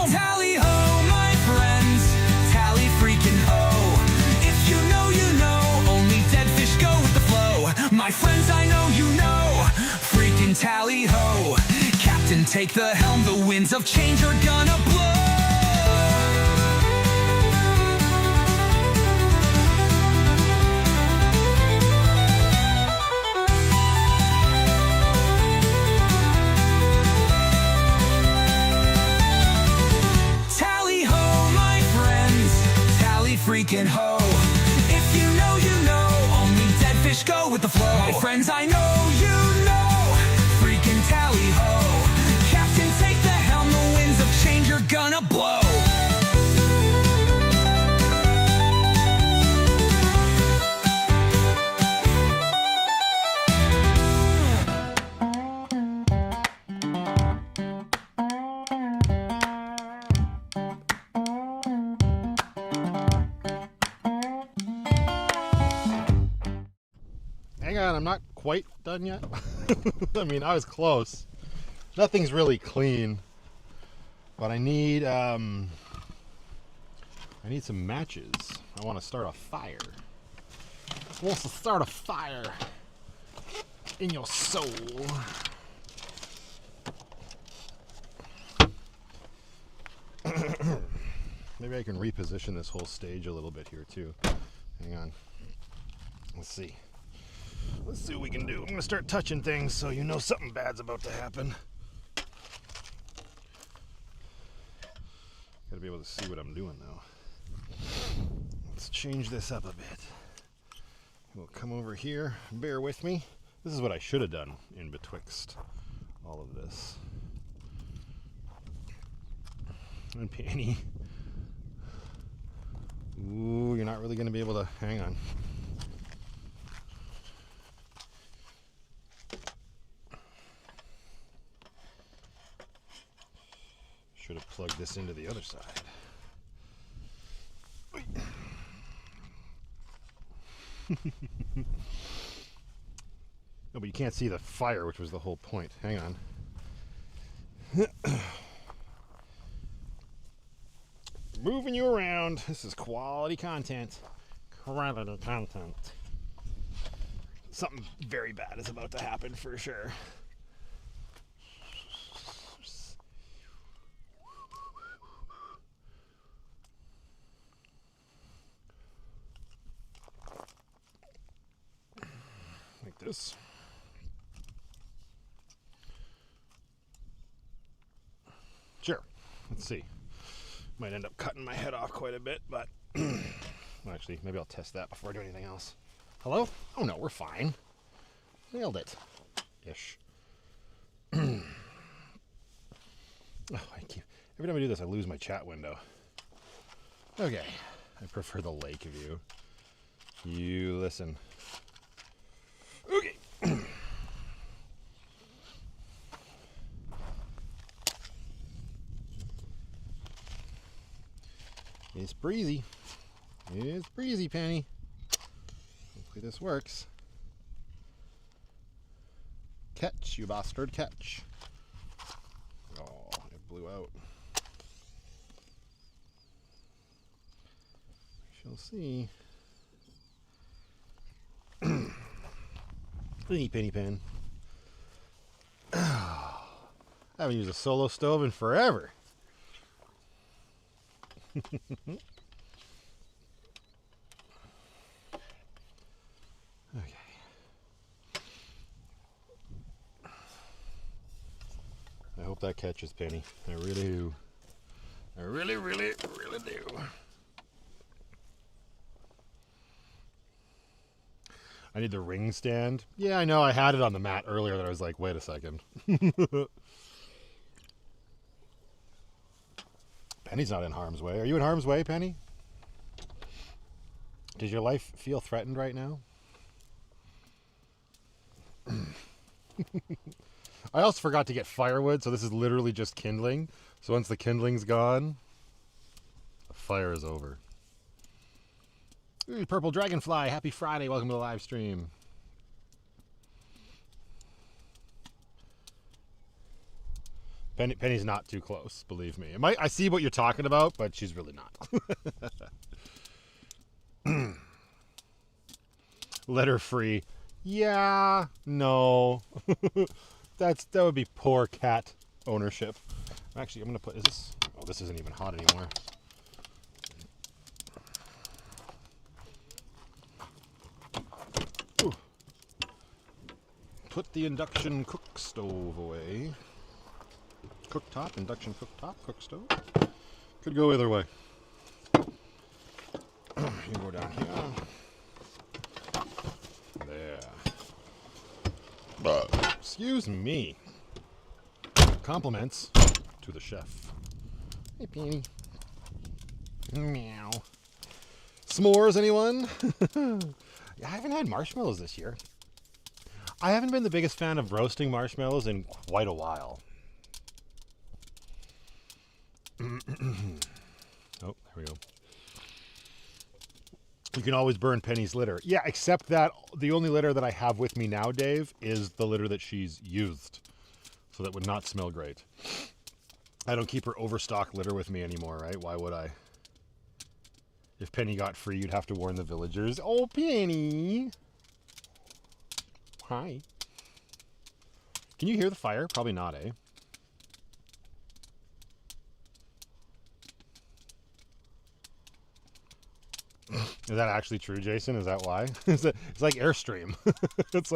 Tally ho, my friends, tally freaking ho. If you know, only dead fish go with the flow. My friends, I know you know, freaking tally ho. Captain, take the helm, the winds of change are gonna blow. Freaking ho. If you know, only dead fish go with the flow. My friends, I know you know, freaking tally ho. Captain, take the helm, the winds of change are gonna blow. Hang on, I'm not quite done yet. I mean, I was close. Nothing's really clean, but I need some matches. I want to start a fire. I want to start a fire in your soul. Maybe I can reposition this whole stage a little bit here too. Hang on. Let's see. Let's see what we can do. I'm going to start touching things so you know something bad's about to happen. Got to be able to see what I'm doing though. Let's change this up a bit. We'll come over here. Bear with me. This is what I should have done in betwixt all of this. And Penny. Ooh, you're not really going to be able to... Hang on. Should have plugged this into the other side. No, but you can't see the fire, which was the whole point. Hang on. Moving you around. This is quality content. Quality content. Something very bad is about to happen for sure. Like this. Sure. Let's see. Might end up cutting my head off quite a bit, but well, actually, maybe I'll test that before I do anything else. Hello? Oh no, we're fine. Nailed it. Ish. Oh, every time I do this, I lose my chat window. Okay. I prefer the lake view. You listen. Okay. It's breezy. It's breezy, Penny. Hopefully this works. Catch, you bastard, catch. Oh, it blew out. We shall see. Penny pen. I haven't used a solo stove in forever. Okay. hope that catches, Penny. I really do. I really, really, really do. I need the ring stand. Yeah, I know. I had it on the mat earlier that I was like, wait a second. Penny's not in harm's way. Are you in harm's way, Penny? Does your life feel threatened right now? I also forgot to get firewood, so this is literally just kindling. So once the kindling's gone, the fire is over. Ooh, Purple Dragonfly, happy Friday. Welcome to the live stream. Penny's not too close, believe me. I see what you're talking about, but she's really not. Letter free. Yeah, no. That would be poor cat ownership. Actually, I'm going to put, is this, oh, this isn't even hot anymore. Ooh. Put the induction cook stove away. Cooktop, induction cooktop, cook stove. Could go either way. You go down here. There. Excuse me. Compliments to the chef. Hey, Penny. Meow. S'mores, anyone? I haven't had marshmallows this year. I haven't been the biggest fan of roasting marshmallows in quite a while. Oh, there we go. You can always burn Penny's litter. Yeah, except that the only litter that I have with me now, Dave, is the litter that she's used. So that would not smell great. I don't keep her overstock litter with me anymore, right? Why would I? If Penny got free, you'd have to warn the villagers. Oh, Penny! Hi. Can you hear the fire? Probably not, eh? Is that actually true, Jason? Is that why? It's like Airstream. It's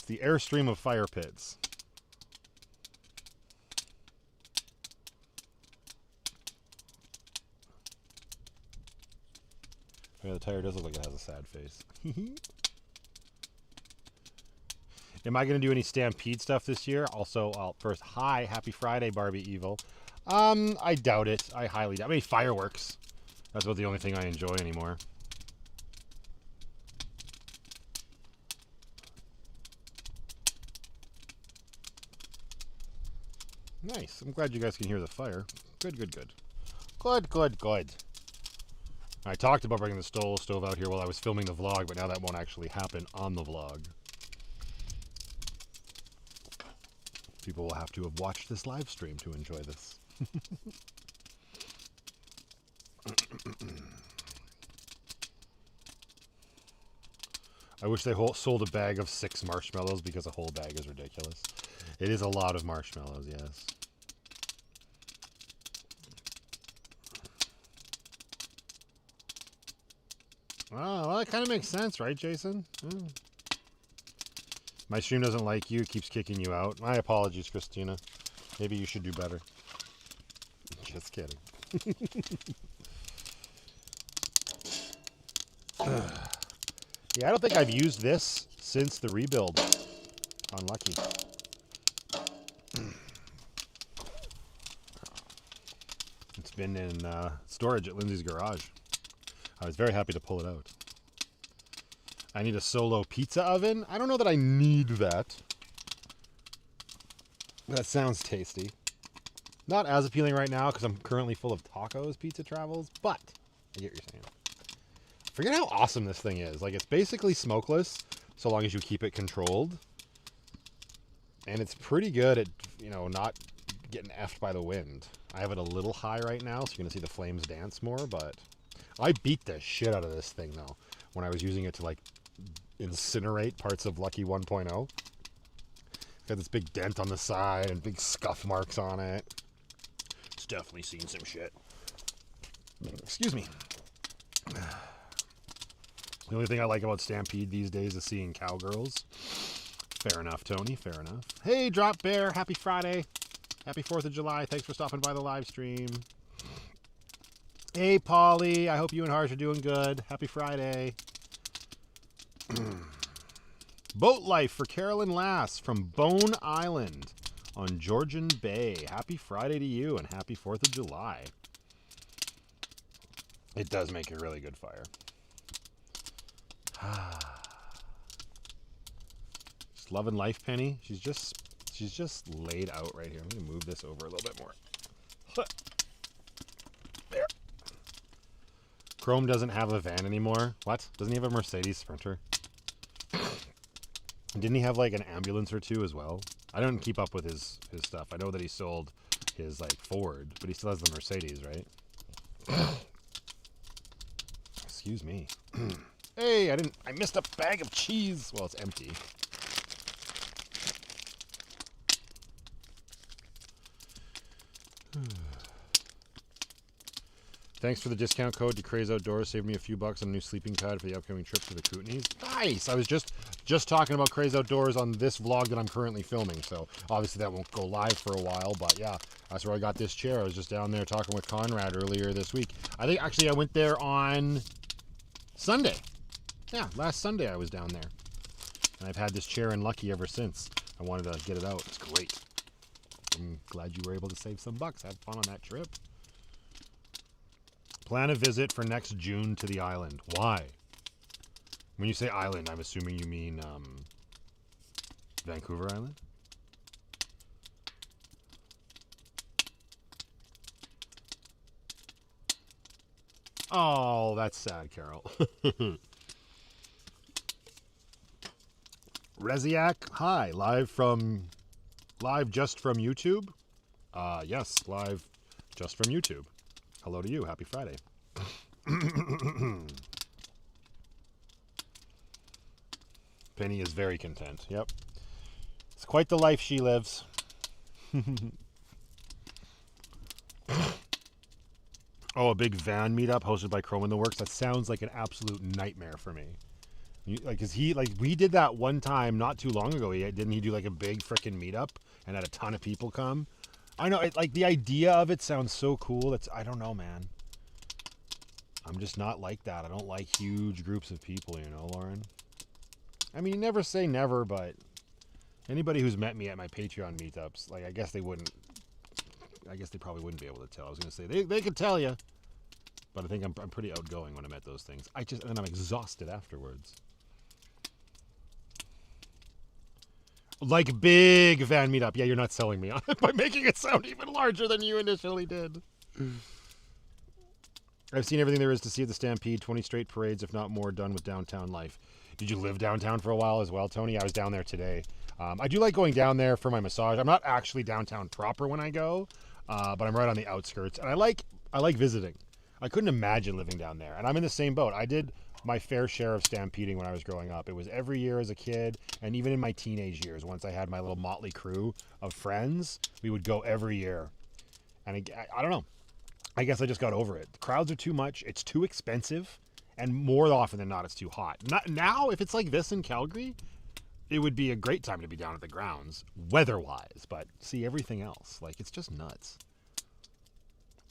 the Airstream of fire pits. Yeah, the tire does look like it has a sad face. Am I going to do any Stampede stuff this year? Also, first, hi, happy Friday, Barbie Evil. I doubt it. I highly doubt. I mean, fireworks. That's about the only thing I enjoy anymore. Nice. I'm glad you guys can hear the fire. Good, good, good. Good, good, good. I talked about bringing the stove out here while I was filming the vlog, but now that won't actually happen on the vlog. People will have to have watched this live stream to enjoy this. I wish they sold a bag of 6 marshmallows because a whole bag is ridiculous. It is a lot of marshmallows, yes. Oh, well, that kind of makes sense, right, Jason? Mm. My stream doesn't like you. It keeps kicking you out. My apologies, Christina. Maybe you should do better. Just kidding. Yeah, I don't think I've used this since the rebuild on Lucky. It's been in storage at Lindsay's garage. I was very happy to pull it out. I need a solo pizza oven. I don't know that I need that. That sounds tasty. Not as appealing right now because I'm currently full of tacos pizza travels, but I get what you're saying. Forget how awesome this thing is. Like, it's basically smokeless so long as you keep it controlled. And it's pretty good at, you know, not getting effed by the wind. I have it a little high right now, so you're going to see the flames dance more, but I beat the shit out of this thing, though, when I was using it to, like, incinerate parts of Lucky 1.0. It's got this big dent on the side and big scuff marks on it. It's definitely seen some shit. Excuse me. The only thing I like about Stampede these days is seeing cowgirls. Fair enough, Tony. Fair enough. Hey, Drop Bear. Happy Friday. Happy 4th of July. Thanks for stopping by the live stream. Hey, Polly. I hope you and Harsh are doing good. Happy Friday. Boat life for Carolyn Lass from Bone Island on Georgian Bay. Happy Friday to you and happy 4th of July. It does make a really good fire. Just loving life, Penny. She's just laid out right here. I'm going to move this over a little bit more. There. Chrome doesn't have a van anymore. What? Doesn't he have a Mercedes Sprinter? Didn't he have like an ambulance or two as well? I don't keep up with his stuff. I know that he sold his like Ford, but he still has the Mercedes, right? Excuse me. Hey, I missed a bag of cheese. Well, it's empty. Thanks for the discount code to Craze Outdoors. Saved me a few bucks on a new sleeping pad for the upcoming trip to the Kootenays. Nice! I was just talking about Craze Outdoors on this vlog that I'm currently filming, so obviously that won't go live for a while, but yeah, that's where I got this chair. I was just down there talking with Conrad earlier this week. I think actually I went there on Sunday. Yeah, last Sunday I was down there. And I've had this chair in Lucky ever since. I wanted to get it out. It's great. I'm glad you were able to save some bucks. Have fun on that trip. Plan a visit for next June to the island. Why? When you say island, I'm assuming you mean Vancouver Island? Oh, that's sad, Carol. Reziak, hi. Live just from YouTube? Yes, live just from YouTube. Hello to you. Happy Friday. Penny is very content. Yep. It's quite the life she lives. Oh, a big van meetup hosted by Chrome in the Works. That sounds like an absolute nightmare for me. We did that one time not too long ago. Didn't he do like a big frickin' meetup and had a ton of people come? I know, like the idea of it sounds so cool. I don't know, man. I'm just not like that. I don't like huge groups of people, you know, Lauren. I mean, you never say never, but anybody who's met me at my Patreon meetups, like, I guess they probably wouldn't be able to tell. I was going to say, they could tell you, but I think I'm pretty outgoing when I'm at those things. And then I'm exhausted afterwards. Like big van meetup. Yeah, you're not selling me on it by making it sound even larger than you initially did. I've seen everything there is to see at the Stampede. 20 straight parades, if not more, done with downtown life. Did you live downtown for a while as well, Tony? I was down there today. I do like going down there for my massage. I'm not actually downtown proper when I go, but I'm right on the outskirts. And I like visiting. I couldn't imagine living down there. And I'm in the same boat. I did my fair share of stampeding when I was growing up. It was every year as a kid, and even in my teenage years, once I had my little motley crew of friends, we would go every year. And I don't know. I guess I just got over it. The crowds are too much. It's too expensive. And more often than not, it's too hot. Now, if it's like this in Calgary, it would be a great time to be down at the grounds, weather-wise. But see, everything else, like, it's just nuts.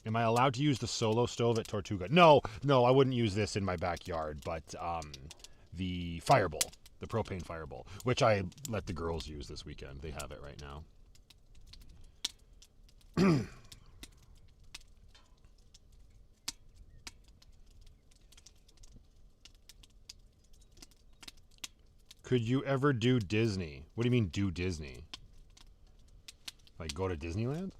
Am I allowed to use the solo stove at Tortuga? No, I wouldn't use this in my backyard, but the Fireball, the propane Fireball, which I let the girls use this weekend. They have it right now. Could you ever do Disney? What do you mean do Disney? Like go to Disneyland?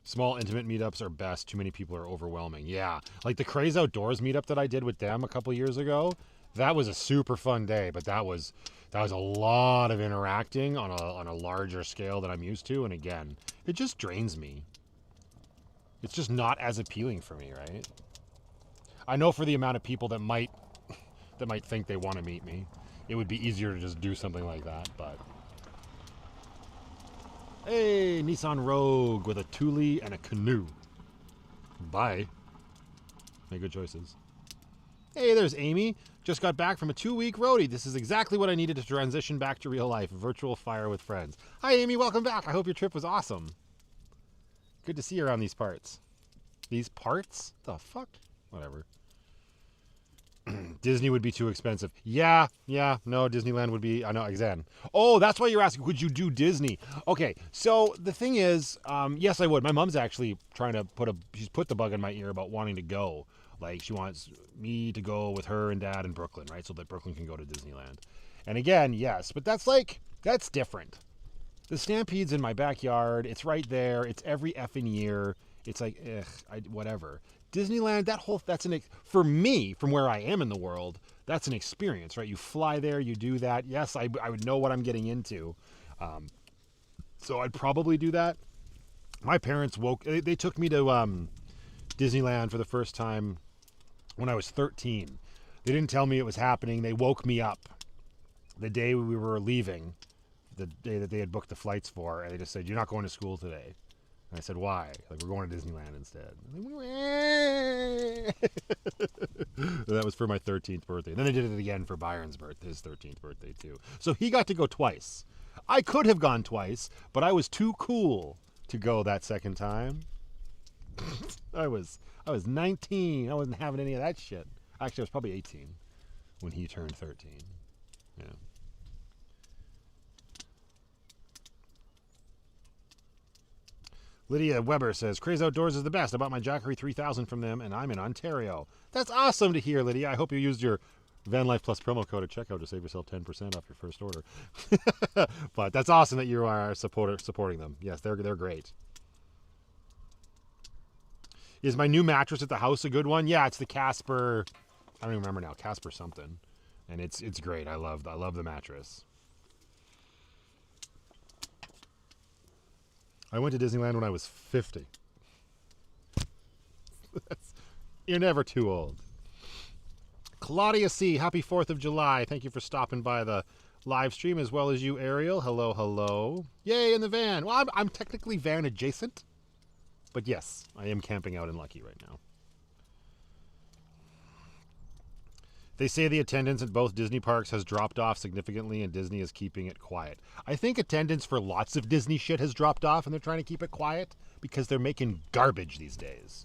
Small, intimate meetups are best. Too many people are overwhelming. Yeah, like the Craze Outdoors meetup that I did with them a couple years ago. That was a super fun day, but that was a lot of interacting on a larger scale than I'm used to. And again, it just drains me. It's just not as appealing for me, right? I know for the amount of people that might think they want to meet me, it would be easier to just do something like that, but. Hey, Nissan Rogue with a Thule and a canoe. Bye. Make good choices. Hey, there's Amy. Just got back from a 2-week roadie. This is exactly what I needed to transition back to real life. Virtual fire with friends. Hi, Amy. Welcome back. I hope your trip was awesome. Good to see you around these parts. These parts? The fuck? Whatever. Disney would be too expensive. Yeah, no, Disneyland would be, I know, exactly. Oh, that's why you're asking, would you do Disney? Okay, so the thing is, yes, I would. My mom's actually trying to she's put the bug in my ear about wanting to go. Like, she wants me to go with her and Dad in Brooklyn, right? So that Brooklyn can go to Disneyland. And again, yes, but that's different. The Stampede's in my backyard. It's right there. It's every effing year. It's like, whatever. Disneyland, for me, from where I am in the world, that's an experience, right? You fly there, you do that. Yes, I would know what I'm getting into. So I'd probably do that. My parents they took me to Disneyland for the first time when I was 13. They didn't tell me it was happening. They woke me up the day we were leaving, the day that they had booked the flights for, and they just said, "You're not going to school today." And I said, "Why?" Like, "We're going to Disneyland instead." That was for my 13th birthday. And then they did it again for Byron's birthday, his 13th birthday too. So he got to go twice. I could have gone twice, but I was too cool to go that second time. I was 19. I wasn't having any of that shit. Actually, I was probably 18 when he turned 13. Yeah. Lydia Weber says, Craze Outdoors is the best. I bought my Jackery 3000 from them, and I'm in Ontario. That's awesome to hear, Lydia. I hope you used your VanlifePLUS promo code at checkout to save yourself 10% off your first order. But that's awesome that you are supporting them. Yes, they're great. Is my new mattress at the house a good one? Yeah, it's the Casper. I don't even remember now. Casper something, and it's great. I love the mattress. I went to Disneyland when I was 50. You're never too old. Claudia C., happy 4th of July. Thank you for stopping by the live stream, as well as you, Ariel. Hello, hello. Yay, in the van. Well, I'm technically van adjacent. But yes, I am camping out in Lucky right now. They say the attendance at both Disney parks has dropped off significantly and Disney is keeping it quiet. I think attendance for lots of Disney shit has dropped off and they're trying to keep it quiet because they're making garbage these days.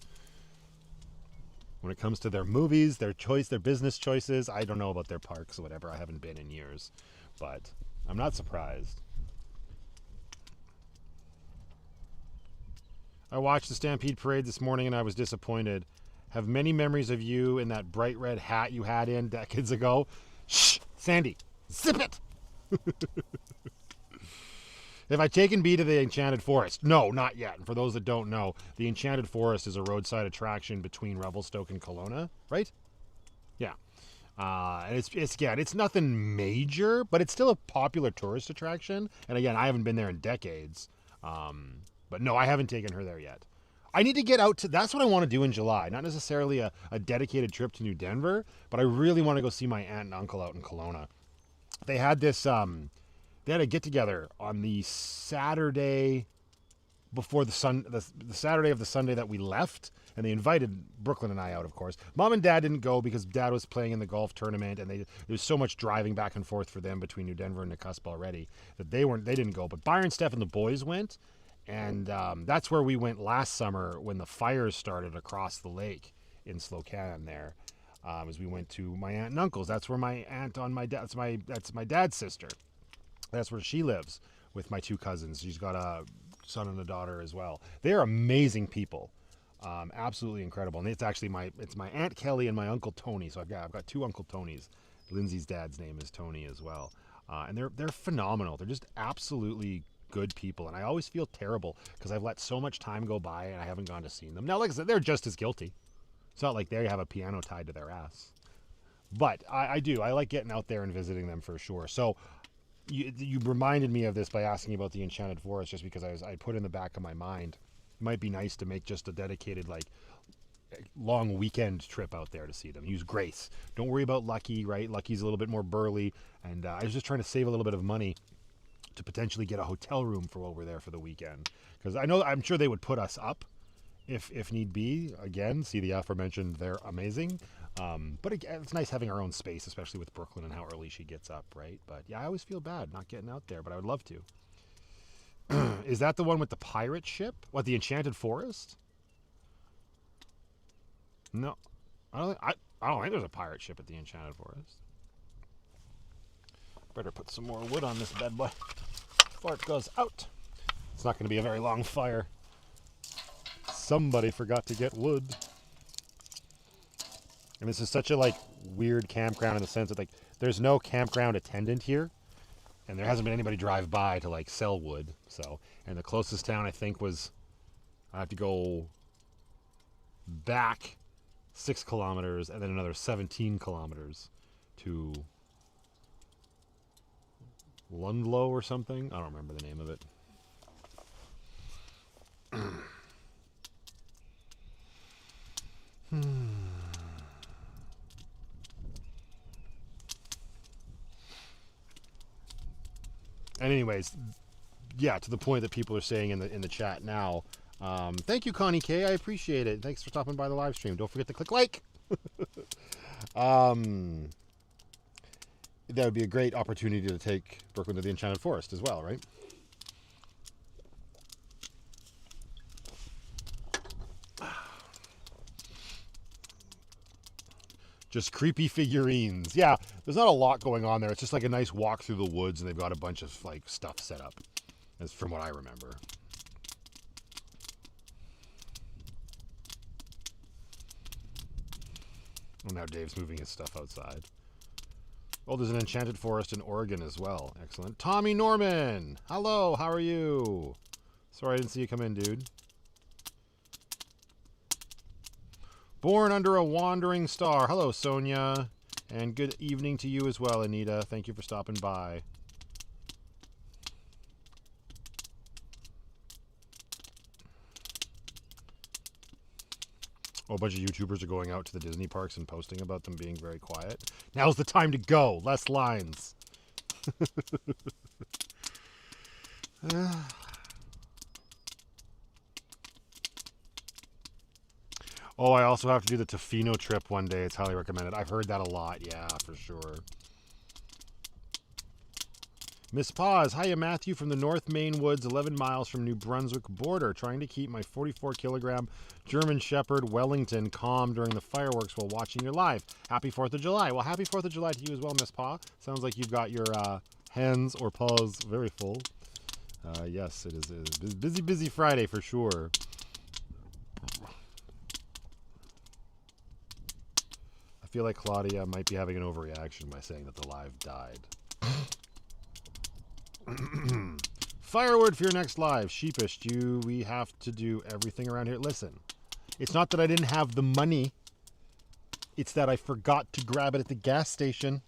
When it comes to their movies, their business choices, I don't know about their parks or whatever. I haven't been in years, but I'm not surprised. I watched the Stampede Parade this morning and I was disappointed. Have many memories of you in that bright red hat you had in decades ago. Shh, Sandy, zip it. Have I taken B to the Enchanted Forest? No, not yet. And for those that don't know, the Enchanted Forest is a roadside attraction between Revelstoke and Kelowna, right? Yeah. And it's nothing major, but it's still a popular tourist attraction. And again, I haven't been there in decades. But no, I haven't taken her there yet. I need to get out to, that's what I want to do in July. Not necessarily a dedicated trip to New Denver, but I really want to go see my aunt and uncle out in Kelowna. They had this, they had a get together on the Saturday before the Saturday of the Sunday that we left. And they invited Brooklyn and I out, of course. Mom and Dad didn't go because Dad was playing in the golf tournament, and there was so much driving back and forth for them between New Denver and Nakusp already that they didn't go. But Byron, Steph, and the boys went. And that's where we went last summer when the fires started across the lake in Slocan there. As we went to my aunt and uncle's. That's where my aunt on my dad, that's my dad's sister. That's where she lives with my two cousins. She's got a son and a daughter as well. They're amazing people. Absolutely incredible. And it's actually my Aunt Kelly and my Uncle Tony. So I've got two Uncle Tonys. Lindsay's dad's name is Tony as well. And they're phenomenal. They're just absolutely good people, and I always feel terrible because I've let so much time go by and I haven't gone to see them. Now, like I said, they're just as guilty. It's not like they have a piano tied to their ass, but I do. I like getting out there and visiting them for sure. So you reminded me of this by asking about the Enchanted Forest, just because I put in the back of my mind, it might be nice to make just a dedicated long weekend trip out there to see them. Use Grace. Don't worry about Lucky, right? Lucky's a little bit more burly, and I was just trying to save a little bit of money to potentially get a hotel room for while we're there for the weekend. Because I'm sure they would put us up if need be. Again, see the aforementioned, they're amazing. But it's nice having our own space, especially with Brooklyn and how early she gets up, right? But yeah, I always feel bad not getting out there, but I would love to. Is that the one with the pirate ship? What, the Enchanted Forest? No, I don't think there's a pirate ship at the Enchanted Forest. Better put some more wood on this bad boy before it goes out. It's not going to be a very long fire. Somebody forgot to get wood. And this is such a weird campground in the sense that there's no campground attendant here, and there hasn't been anybody drive by to sell wood. So, and the closest town I think was, I have to go back 6 kilometers and then another 17 kilometers to Ludlow or something. I don't remember the name of it. And anyways, yeah, to the point that people are saying in the chat now. Thank you, Connie K. I appreciate it. Thanks for stopping by the live stream. Don't forget to click like. That would be a great opportunity to take Brooklyn to the Enchanted Forest as well, right? Just creepy figurines. Yeah, there's not a lot going on there. It's just a nice walk through the woods, and they've got a bunch of stuff set up. That's from what I remember. Oh, now Dave's moving his stuff outside. Oh, there's an Enchanted Forest in Oregon as well. Excellent. Tommy Norman! Hello, how are you? Sorry I didn't see you come in, dude. Born under a wandering star. Hello, Sonia. And good evening to you as well, Anita. Thank you for stopping by. Oh, a bunch of YouTubers are going out to the Disney parks and posting about them being very quiet. Now's the time to go. Less lines. Oh, I also have to do the Tofino trip one day. It's highly recommended. I've heard that a lot. Yeah, for sure. Miss Paws. Hiya, Matthew from the North Main Woods, 11 miles from New Brunswick border. Trying to keep my 44-kilogram German Shepherd Wellington calm during the fireworks while watching your live. Happy 4th of July. Well, happy 4th of July to you as well, Miss Paw. Sounds like you've got your hands or paws very full. Yes, it is a busy Friday for sure. I feel like Claudia might be having an overreaction by saying that the live died. Firewood for your next live. Sheepish, do we have to do everything around here? Listen, it's not that I didn't have the money. It's that I forgot to grab it at the gas station.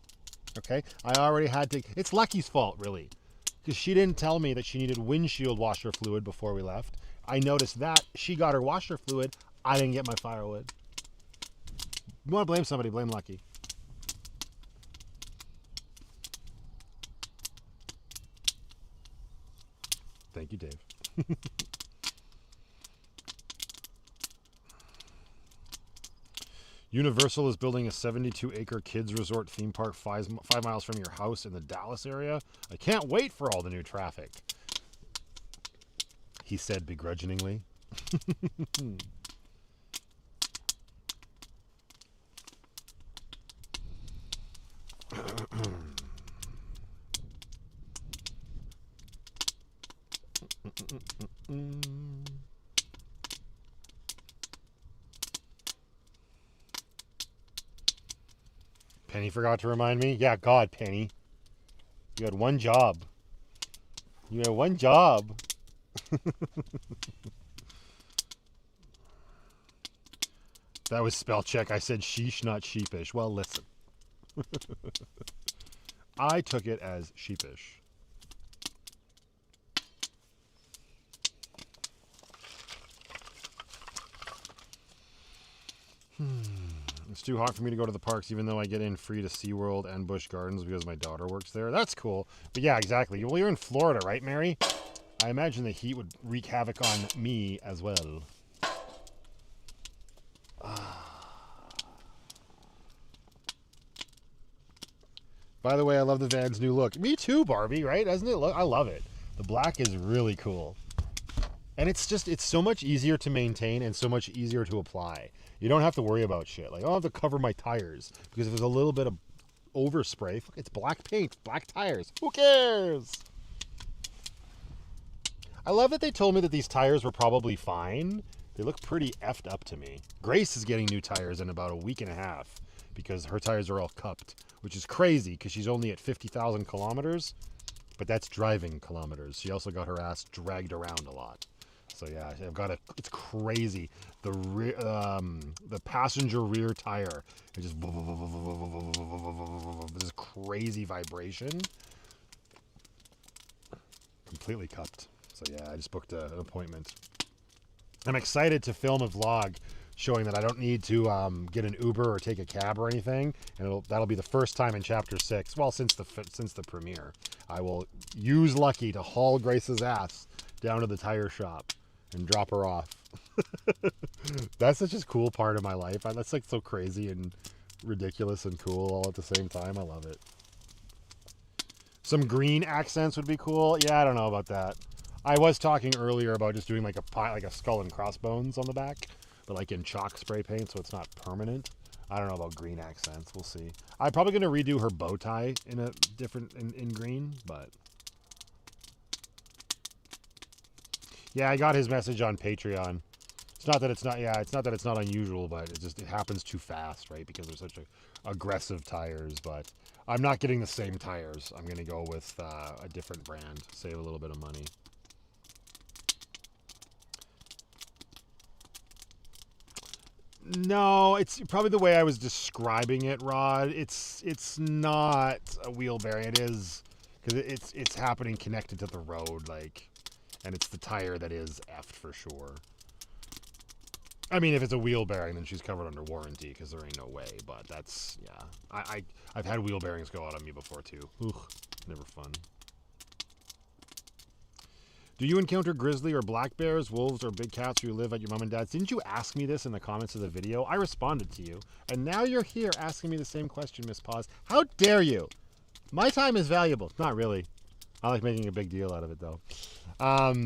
Okay? I already had to. It's Lucky's fault, really. Because she didn't tell me that she needed windshield washer fluid before we left. I noticed that. She got her washer fluid. I didn't get my firewood. You want to blame somebody, blame Lucky. Thank you, Dave. Universal is building a 72-acre kids resort theme park 5 miles from your house in the Dallas area. I can't wait for all the new traffic, he said begrudgingly. Penny forgot to remind me. Yeah, God, Penny. You had one job. You had one job. That was spell check. I said sheesh, not sheepish. Well, listen. I took it as sheepish. It's too hot for me to go to the parks, even though I get in free to SeaWorld and Busch Gardens because my daughter works there. That's cool. But yeah, exactly. Well, you're in Florida, right, Mary? I imagine the heat would wreak havoc on me as well. By the way, I love the van's new look. Me too, Barbie, right? Doesn't it look? I love it. The black is really cool. And it's so much easier to maintain and so much easier to apply. You don't have to worry about shit. Like, I don't have to cover my tires because if there's a little bit of overspray, fuck, it's black paint, black tires. Who cares? I love that they told me that these tires were probably fine. They look pretty effed up to me. Grace is getting new tires in about a week and a half because her tires are all cupped, which is crazy because she's only at 50,000 kilometers, but that's driving kilometers. She also got her ass dragged around a lot. So yeah, I've got it's crazy. The passenger rear tire, it just this crazy vibration. Completely cupped. So yeah, I just booked an appointment. I'm excited to film a vlog showing that I don't need to get an Uber or take a cab or anything, and that'll be the first time in Chapter 6. Well, since the premiere, I will use Lucky to haul Grace's ass down to the tire shop and drop her off. That's such a cool part of my life. That's like so crazy and ridiculous and cool all at the same time. I love it. Some green accents would be cool. Yeah, I don't know about that. I was talking earlier about just doing like a skull and crossbones on the back, but like in chalk spray paint, so it's not permanent. I don't know about green accents. We'll see. I'm probably going to redo her bow tie in a different in green, but yeah, I got his message on Patreon. It's not that it's not. Yeah, it's not that it's not unusual, but it happens too fast, right? Because there's such aggressive tires. But I'm not getting the same tires. I'm going to go with a different brand. Save a little bit of money. No, it's probably the way I was describing it, Rod. It's not a wheel bearing. It is because it's happening connected to the road, like, and it's the tire that is effed for sure. I mean, if it's a wheel bearing, then she's covered under warranty because there ain't no way. But that's yeah. I've had wheel bearings go out on me before too. Ugh, never fun. Do you encounter grizzly or black bears, wolves, or big cats where you live at your mom and dad's? Didn't you ask me this in the comments of the video? I responded to you. And now you're here asking me the same question, Miss Paws. How dare you? My time is valuable. Not really. I like making a big deal out of it, though.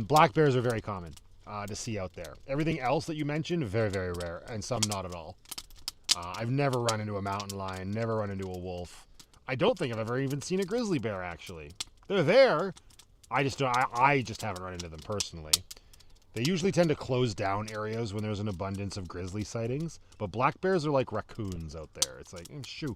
Black bears are very common to see out there. Everything else that you mentioned, very, very rare. And some not at all. I've never run into a mountain lion. Never run into a wolf. I don't think I've ever even seen a grizzly bear, actually. They're there. I just haven't run into them personally. They usually tend to close down areas when there's an abundance of grizzly sightings, but black bears are like raccoons out there. It's like, shoo.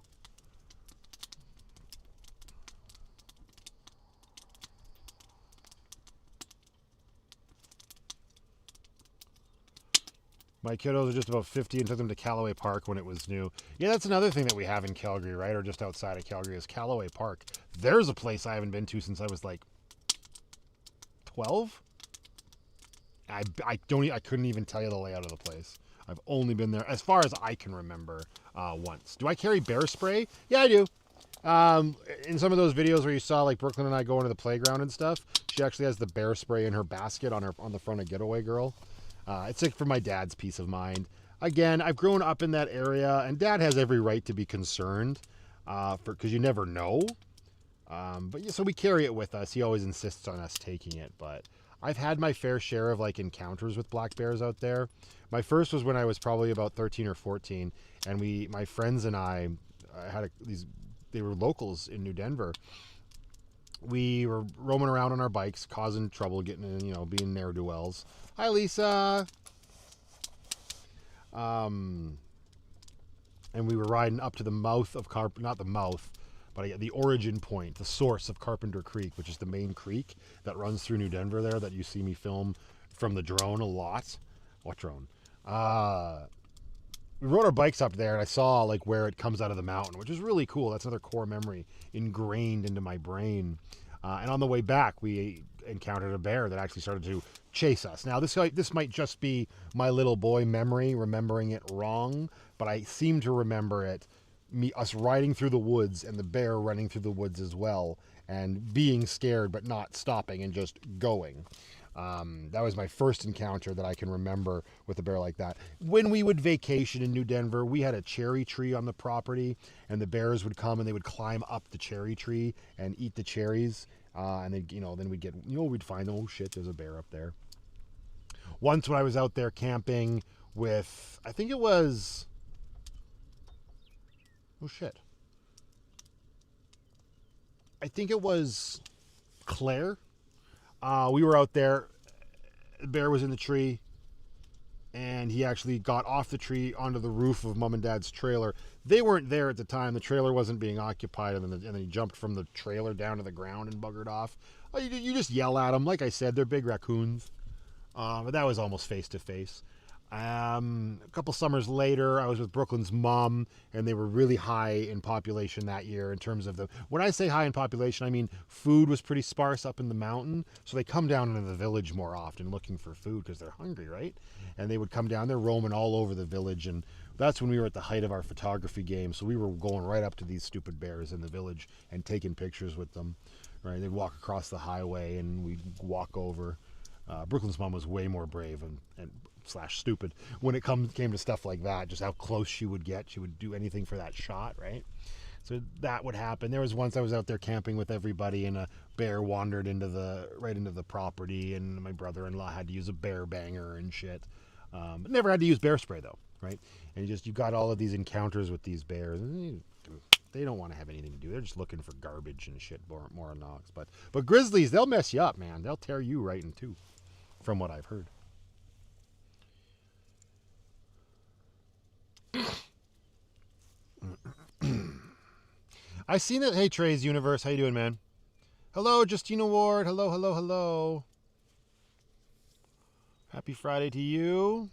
My kiddos are just about 50 and took them to Callaway Park when it was new. Yeah, that's another thing that we have in Calgary, right? Or just outside of Calgary is Callaway Park. There's a place I haven't been to since I was like 12. I couldn't even tell you the layout of the place. I've only been there, as far as I can remember, once. Do I carry bear spray? Yeah, I do. In some of those videos where you saw like Brooklyn and I going to the playground and stuff, she actually has the bear spray in her basket on the front of Getaway Girl. It's like for my dad's peace of mind. Again, I've grown up in that area, and Dad has every right to be concerned, because you never know. But yeah, so we carry it with us. He always insists on us taking it, but I've had my fair share of like encounters with black bears out there. My first was when I was probably about 13 or 14, and my friends and I had they were locals in New Denver. We were roaming around on our bikes, causing trouble, getting in, being ne'er-do-wells. Hi, Lisa. And we were riding up to the mouth of not the mouth, but the origin point, the source of Carpenter Creek, which is the main creek that runs through New Denver there that you see me film from the drone a lot. What drone? We rode our bikes up there, and I saw like where it comes out of the mountain, which is really cool. That's another core memory ingrained into my brain. And on the way back, we encountered a bear that actually started to chase us. Now, this might just be my little boy memory, remembering it wrong, but I seem to remember us riding through the woods and the bear running through the woods as well, and being scared but not stopping and just going. That was my first encounter that I can remember with a bear like that. When we would vacation in New Denver, we had a cherry tree on the property, and the bears would come and they would climb up the cherry tree and eat the cherries. And then, then we'd get, we'd find, oh shit, there's a bear up there. Once when I was out there camping with, I think it was, oh shit. I think it was Claire. We were out there. The bear was in the tree, and he actually got off the tree onto the roof of Mom and Dad's trailer. They weren't there at the time. The trailer wasn't being occupied, and then he jumped from the trailer down to the ground and buggered off. You just yell at them. Like I said, they're big raccoons. But that was almost face to face. A couple summers later, I was with Brooklyn's mom, and they were really high in population that year in terms of when I say high in population, I mean food was pretty sparse up in the mountain, so they come down into the village more often looking for food because they're hungry, right? And they would come down, they're roaming all over the village, and that's when we were at the height of our photography game, so we were going right up to these stupid bears in the village and taking pictures with them, right? They'd walk across the highway, and we'd walk over. Brooklyn's mom was way more brave and / stupid when it came to stuff like that, just how close she would get. She would do anything for that shot, right? So that would happen. There was once I was out there camping with everybody, and a bear wandered right into the property, and my brother-in-law had to use a bear banger and shit. But never had to use bear spray though, right? And you got all of these encounters with these bears, and they don't want to have anything to do. They're just looking for garbage and shit, more knocks. But grizzlies, they'll mess you up, man. They'll tear you right in two, from what I've heard. I seen it. Hey, Trey's Universe. How you doing, man? Hello, Justina Ward. Hello. Happy Friday to you.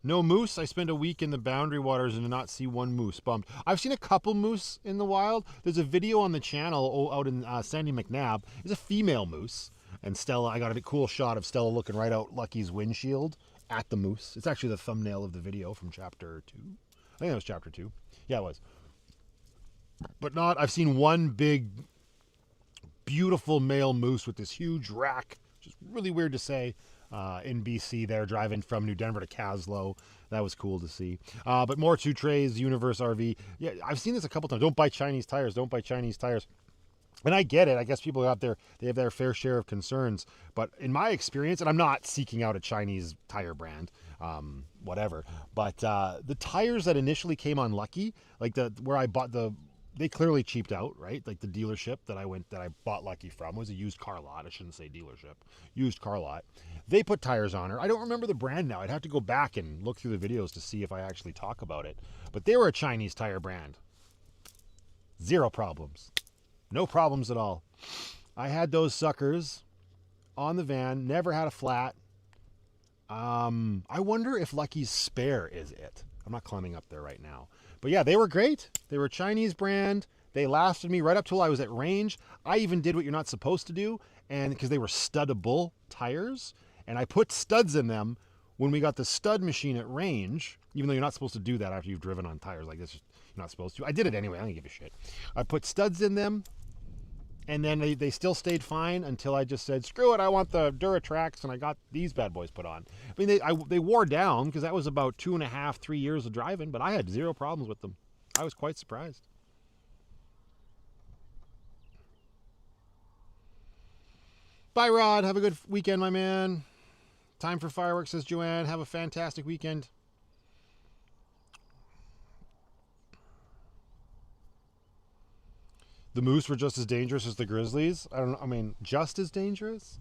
No moose. I spent a week in the Boundary Waters and did not see one moose. Bummed. I've seen a couple moose in the wild. There's a video on the channel out in Sandy McNabb. There's a female moose. And Stella, I got a cool shot of Stella looking right out Lucky's windshield at the moose. It's actually the thumbnail of the video from chapter 2. I think that was chapter 2. Yeah, it was. But I've seen one big, beautiful male moose with this huge rack, which is really weird to say, in BC there, driving from New Denver to Caslow. That was cool to see. But more to Trey's Universe RV. Yeah, I've seen this a couple times. Don't buy Chinese tires. And I get it. I guess people they have their fair share of concerns. But in my experience, and I'm not seeking out a Chinese tire brand, whatever. But the tires that initially came on Lucky, like where I bought they clearly cheaped out, right? Like the dealership that I bought Lucky from was a used car lot. I shouldn't say dealership, used car lot. They put tires on her. I don't remember the brand now. I'd have to go back and look through the videos to see if I actually talk about it. But they were a Chinese tire brand. Zero problems. No problems at all. I had those suckers on the van, never had a flat. I wonder if Lucky's spare is it. I'm not climbing up there right now. But yeah, they were great. They were a Chinese brand. They lasted me right up till I was at range. I even did what you're not supposed to do, and because they were studdable tires, and I put studs in them when we got the stud machine at range, even though you're not supposed to do that after you've driven on tires like this. You're not supposed to. I did it anyway. I don't give a shit. I put studs in them, and then they still stayed fine until I just said, screw it, I want the Duratrax, and I got these bad boys put on. I mean, they wore down because that was about 2.5, 3 years of driving, but I had zero problems with them. I was quite surprised. Bye, Rod. Have a good weekend, my man. Time for fireworks, says Joanne. Have a fantastic weekend. The moose were just as dangerous as the grizzlies. I don't know. I mean, just as dangerous?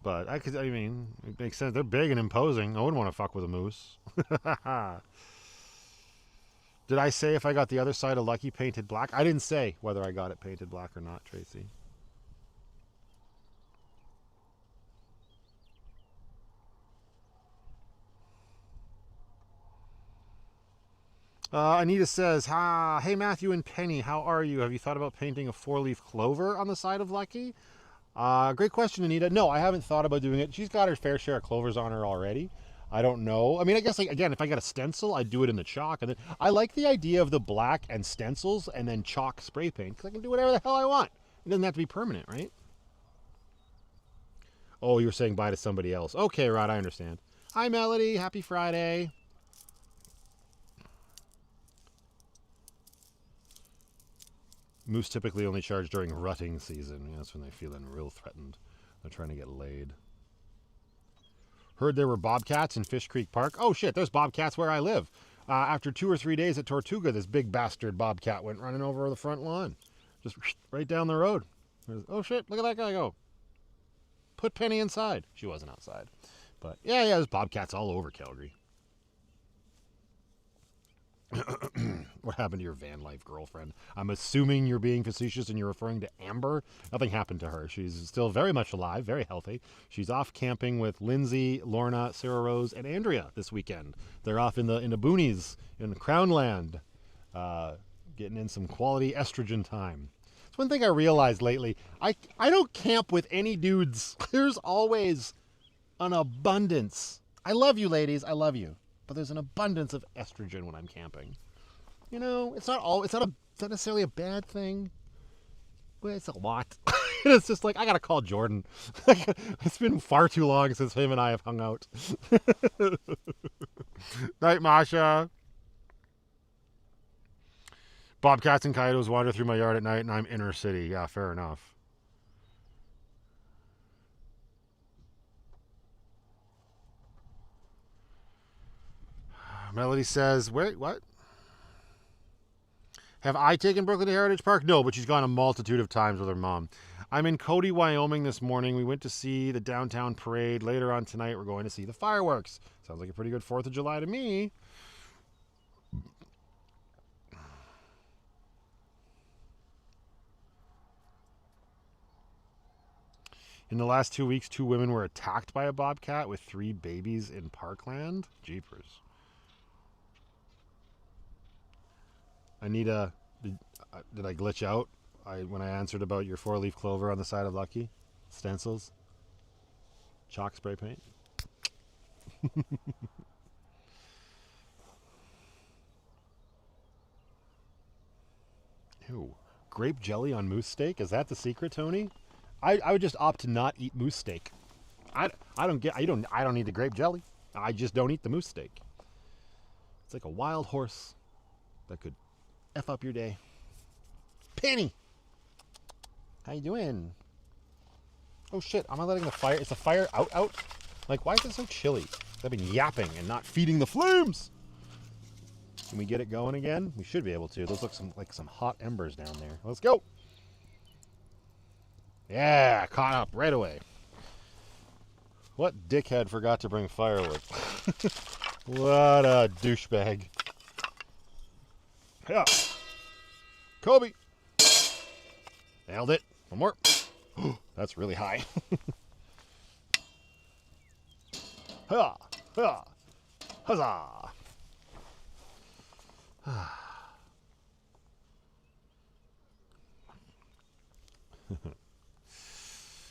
But it makes sense. They're big and imposing. I wouldn't want to fuck with a moose. Did I say if I got the other side of Lucky painted black? I didn't say whether I got it painted black or not, Tracy. Anita says, hey, Matthew and Penny, how are you? Have you thought about painting a 4-leaf clover on the side of Lucky? Great question, Anita. No, I haven't thought about doing it. She's got her fair share of clovers on her already. I don't know. I mean, I guess, again, if I got a stencil, I'd do it in the chalk. And then I like the idea of the black and stencils and then chalk spray paint, because I can do whatever the hell I want. It doesn't have to be permanent, right? Oh, you were saying bye to somebody else. Okay, Rod, I understand. Hi, Melody. Happy Friday. Moose typically only charge during rutting season. Yeah, that's when they're feeling real threatened. They're trying to get laid. Heard there were bobcats in Fish Creek Park. Oh, shit, there's bobcats where I live. After 2 or 3 days at Tortuga, this big bastard bobcat went running over the front lawn. Just right down the road. Oh, shit, look at that guy go. Put Penny inside. She wasn't outside. But, yeah, there's bobcats all over Calgary. What happened to your van life girlfriend? I'm assuming you're being facetious and you're referring to Amber. Nothing happened to her. She's still very much alive, very healthy. She's off camping with Lindsay, Lorna, Sarah Rose, and Andrea this weekend. They're off in the boonies in Crownland, getting in some quality estrogen time. It's one thing I realized lately. I don't camp with any dudes. There's always an abundance. I love you, ladies. I love you. But there's an abundance of estrogen when I'm camping. You know, it's not necessarily a bad thing, but it's a lot. It's just like, I gotta call Jordan. It's been far too long since him and I have hung out. Night, Masha. Bobcats and coyotes wander through my yard at night, and I'm inner city. Yeah, fair enough. Melody says, wait, what? Have I taken Brooklyn to Heritage Park? No, but she's gone a multitude of times with her mom. I'm in Cody, Wyoming this morning. We went to see the downtown parade. Later on tonight, we're going to see the fireworks. Sounds like a pretty good 4th of July to me. In the last 2 weeks, 2 women were attacked by a bobcat with 3 babies in Parkland. Jeepers. Anita, did I glitch out when I answered about your 4-leaf clover on the side of Lucky? Stencils? Chalk spray paint? Ew. Grape jelly on moose steak? Is that the secret, Tony? I would just opt to not eat moose steak. I don't need the grape jelly. I just don't eat the moose steak. It's like a wild horse that could F up your day. Penny! How you doing? Oh shit, am I letting the fire... Is the fire out? Like, why is it so chilly? I've been yapping and not feeding the flames! Can we get it going again? We should be able to. Those look like some hot embers down there. Let's go! Yeah, caught up right away. What dickhead forgot to bring firewood? What a douchebag. Yeah. Kobe. Nailed it. One more. That's really high. Ha! Ha! Huzzah!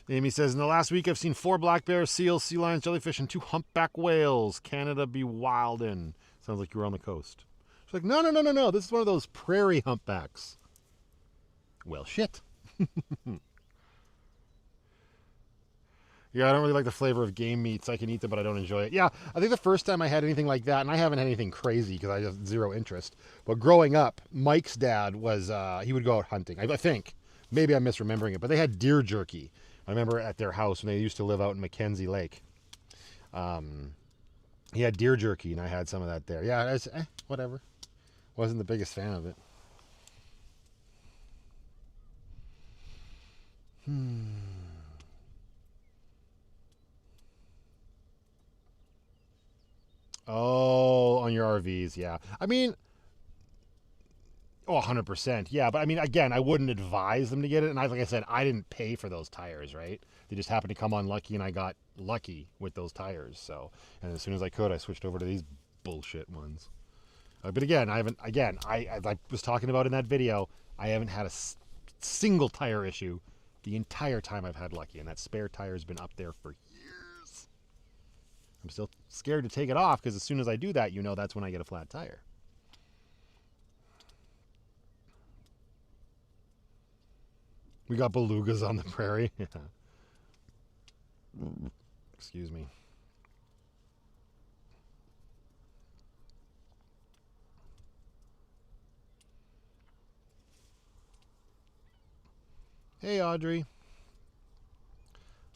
Amy says, in the last week I've seen 4 black bears, seals, sea lions, jellyfish, and 2 humpback whales. Canada be wildin'. Sounds like you were on the coast. She's like, no. This is one of those prairie humpbacks. Well, shit. Yeah, I don't really like the flavor of game meats. I can eat them, but I don't enjoy it. Yeah, I think the first time I had anything like that, and I haven't had anything crazy because I have zero interest, but growing up, Mike's dad was, he would go out hunting. I think. Maybe I'm misremembering it, but they had deer jerky. I remember at their house when they used to live out in Mackenzie Lake. He had deer jerky, and I had some of that there. Yeah, it's, whatever. Wasn't the biggest fan of it. Oh, on your RVs, yeah. I mean, 100%, yeah. But I mean, again, I wouldn't advise them to get it. And like I said, I didn't pay for those tires, right? They just happened to come on lucky, and I got lucky with those tires. So, and as soon as I could, I switched over to these bullshit ones. But again, I was talking about in that video, I haven't had a single tire issue the entire time I've had lucky, and that spare tire's been up there for years. I'm still scared to take it off because as soon as I do that, that's when I get a flat tire. We got belugas on the prairie. Excuse me. Hey, Audrey.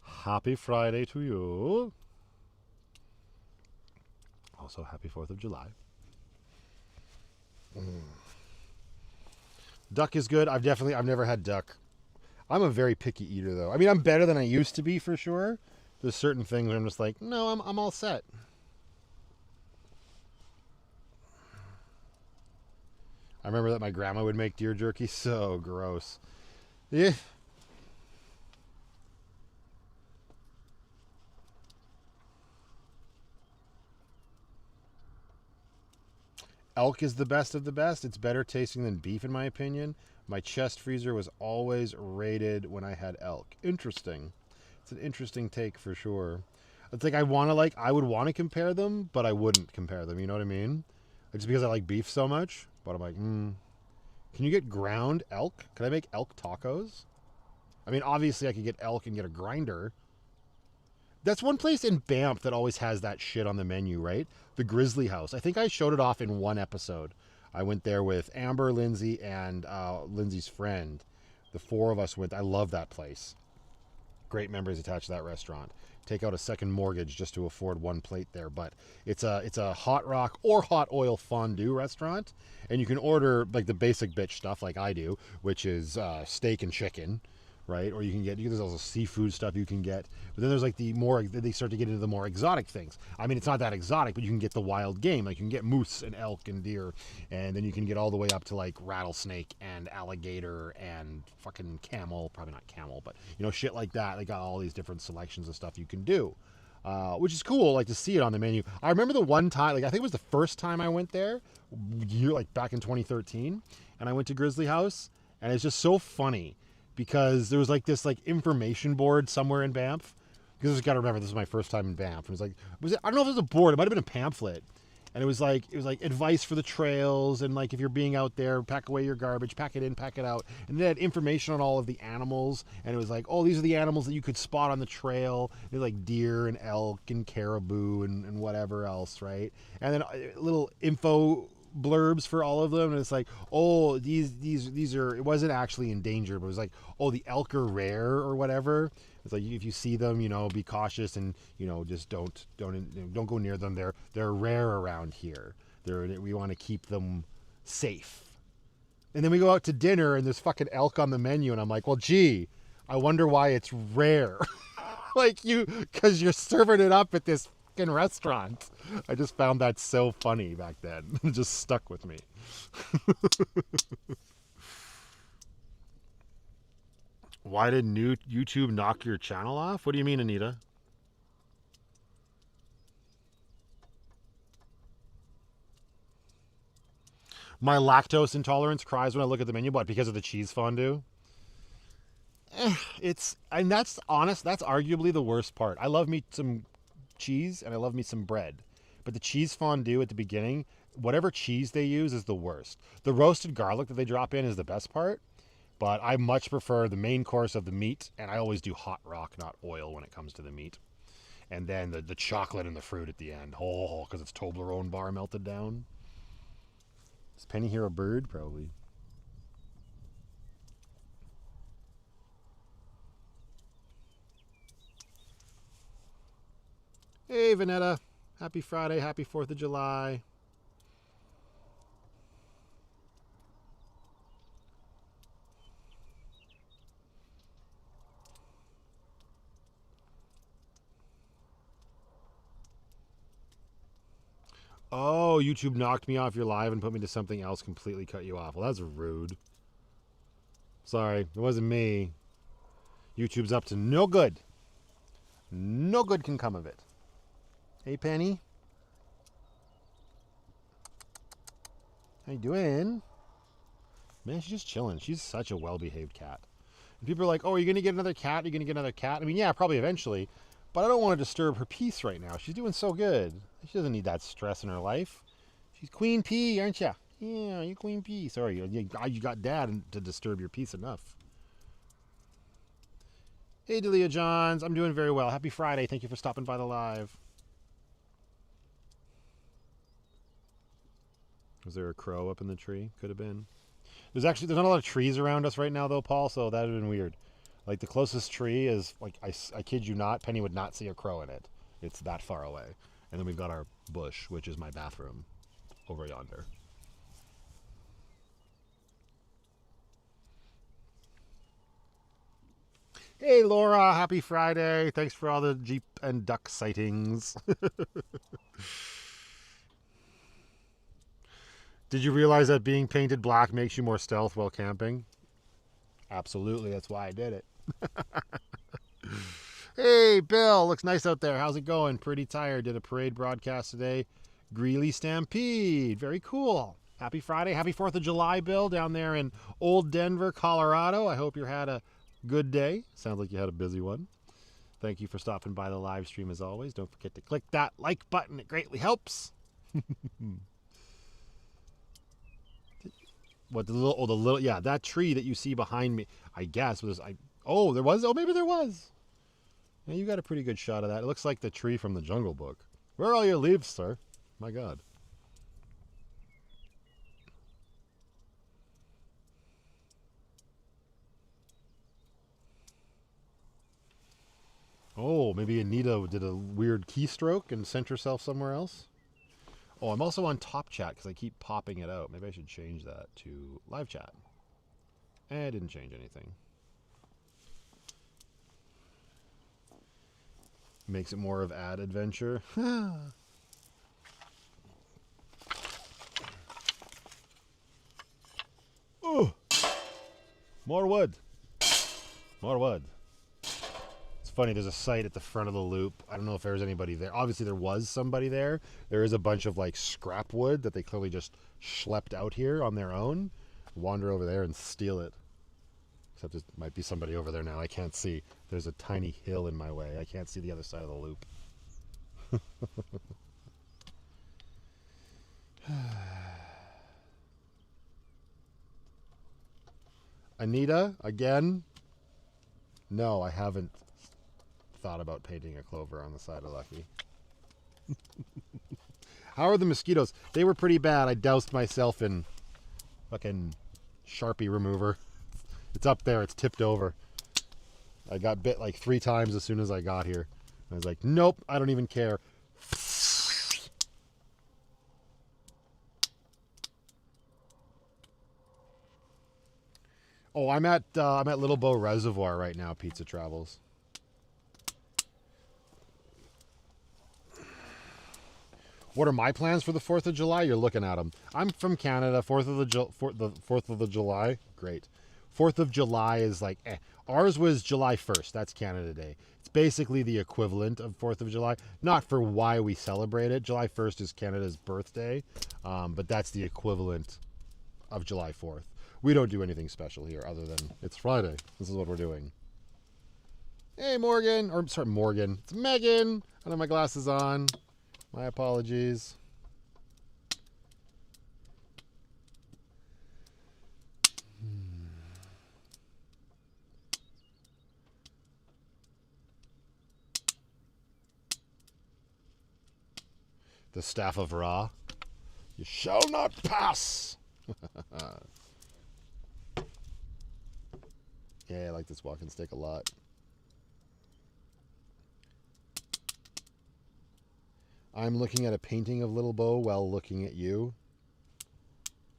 Happy Friday to you. Also, happy 4th of July. Duck is good. I've never had duck. I'm a very picky eater, though. I mean, I'm better than I used to be, for sure. There's certain things where I'm just like, no, I'm all set. I remember that my grandma would make deer jerky. So gross. Yeah. Elk is the best of the best. It's better tasting than beef, in my opinion. My chest freezer was always raided when I had elk. Interesting. It's an interesting take for sure. It's like I would want to compare them, but I wouldn't compare them. You know what I mean? Just because I like beef so much. But I'm like, can you get ground elk? Can I make elk tacos? I mean, obviously I could get elk and get a grinder. That's one place in Banff that always has that shit on the menu, right? The Grizzly House. I think I showed it off in one episode. I went there with Amber, Lindsay, and Lindsay's friend. The four of us went. I love that place. Great memories attached to that restaurant. Take out a second mortgage just to afford one plate there. But it's a hot rock or hot oil fondue restaurant. And you can order like the basic bitch stuff like I do, which is steak and chicken. Right? Or there's also seafood stuff you can get. But then there's like they start to get into the more exotic things. I mean, it's not that exotic, but you can get the wild game. Like you can get moose and elk and deer. And then you can get all the way up to like rattlesnake and alligator and fucking camel. Probably not camel, but shit like that. They got all these different selections of stuff you can do. Which is cool, like to see it on the menu. I remember the one time, like I think it was the first time I went there, like back in 2013, and I went to Grizzly House, and it's just so funny. Because there was like this like information board somewhere in Banff. Because I just got to remember, this was my first time in Banff. It was like, I don't know if it was a board. It might have been a pamphlet. And it was like advice for the trails. And like, if you're being out there, pack away your garbage, pack it in, pack it out. And they had information on all of the animals. And it was like, oh, these are the animals that you could spot on the trail. They're like deer and elk and caribou and whatever else, right? And then little info blurbs for all of them, and it's like, oh, these are, it wasn't actually endangered, but it was like, oh, the elk are rare or whatever. It's like, if you see them, be cautious and just don't go near them. They're rare around here. We want to keep them safe. And then we go out to dinner and there's fucking elk on the menu, and I'm like, well, gee, I wonder why it's rare. Like because you're serving it up at this restaurant. I just found that so funny back then. It just stuck with me. Why did YouTube knock your channel off? What do you mean, Anita? My lactose intolerance cries when I look at the menu, but because of the cheese fondue. That's arguably the worst part. I love me some cheese and I love me some bread, but the cheese fondue at the beginning, whatever cheese they use is the worst. The roasted garlic that they drop in is the best part, but I much prefer the main course of the meat, and I always do hot rock, not oil, when it comes to the meat. And then the chocolate and the fruit at the end. Oh, because it's Toblerone bar melted down. Is Penny here a bird? Probably. Hey, Vanetta. Happy Friday. Happy 4th of July. Oh, YouTube knocked me off your live and put me to something else, completely cut you off. Well, that's rude. Sorry, it wasn't me. YouTube's up to no good. No good can come of it. Hey, Penny. How you doing? Man, she's just chilling. She's such a well-behaved cat. And people are like, oh, are you going to get another cat? Are you going to get another cat? I mean, yeah, probably eventually. But I don't want to disturb her peace right now. She's doing so good. She doesn't need that stress in her life. She's Queen P, aren't you? Yeah, you Queen P. Sorry, you got Dad to disturb your peace enough. Hey, Delia Johns. I'm doing very well. Happy Friday. Thank you for stopping by the live. Was there a crow up in the tree? Could have been. There's not a lot of trees around us right now, though, Paul, so that would have been weird. Like, the closest tree is, like, I kid you not, Penny would not see a crow in it. It's that far away. And then we've got our bush, which is my bathroom, over yonder. Hey, Laura. Happy Friday. Thanks for all the Jeep and duck sightings. Did you realize that being painted black makes you more stealth while camping? Absolutely. That's why I did it. Hey, Bill. Looks nice out there. How's it going? Pretty tired. Did a parade broadcast today. Greeley Stampede. Very cool. Happy Friday. Happy 4th of July, Bill, down there in Old Denver, Colorado. I hope you had a good day. Sounds like you had a busy one. Thank you for stopping by the live stream as always. Don't forget to click that like button. It greatly helps. What, the little, yeah, that tree that you see behind me, I guess was, there was, maybe there was. Yeah, you got a pretty good shot of that. It looks like the tree from the Jungle Book. Where are all your leaves, sir? My God. Oh, maybe Anita did a weird keystroke and sent herself somewhere else. Oh, I'm also on Top Chat because I keep popping it out. Maybe I should change that to live chat. I didn't change anything. Makes it more of ad adventure. Oh, more wood. More wood. It's funny, there's a site at the front of the loop. I don't know if there's anybody there. Obviously, there was somebody there. There is a bunch of, like, scrap wood that they clearly just schlepped out here on their own. Wander over there and steal it. Except there might be somebody over there now. I can't see. There's a tiny hill in my way. I can't see the other side of the loop. Anita, again? No, I haven't thought about painting a clover on the side of Lucky. How are the mosquitoes? They were pretty bad. I doused myself in fucking Sharpie remover. It's up there. It's tipped over. I got bit like 3 times as soon as I got here. I was like, nope, I don't even care. Oh, I'm at Little Bow Reservoir right now, Pizza Travels. What are my plans for the 4th of July? You're looking at them. I'm from Canada. 4th of the July, great. 4th of July is like, Ours was July 1st. That's Canada Day. It's basically the equivalent of 4th of July. Not for why we celebrate it. July 1st is Canada's birthday, but that's the equivalent of July 4th. We don't do anything special here other than it's Friday. This is what we're doing. Hey, Morgan. Or, sorry, Morgan. It's Megan. I don't have my glasses on. My apologies. The staff of Ra. You shall not pass. Yeah, I like this walking stick a lot. I'm looking at a painting of Little Bo while looking at you.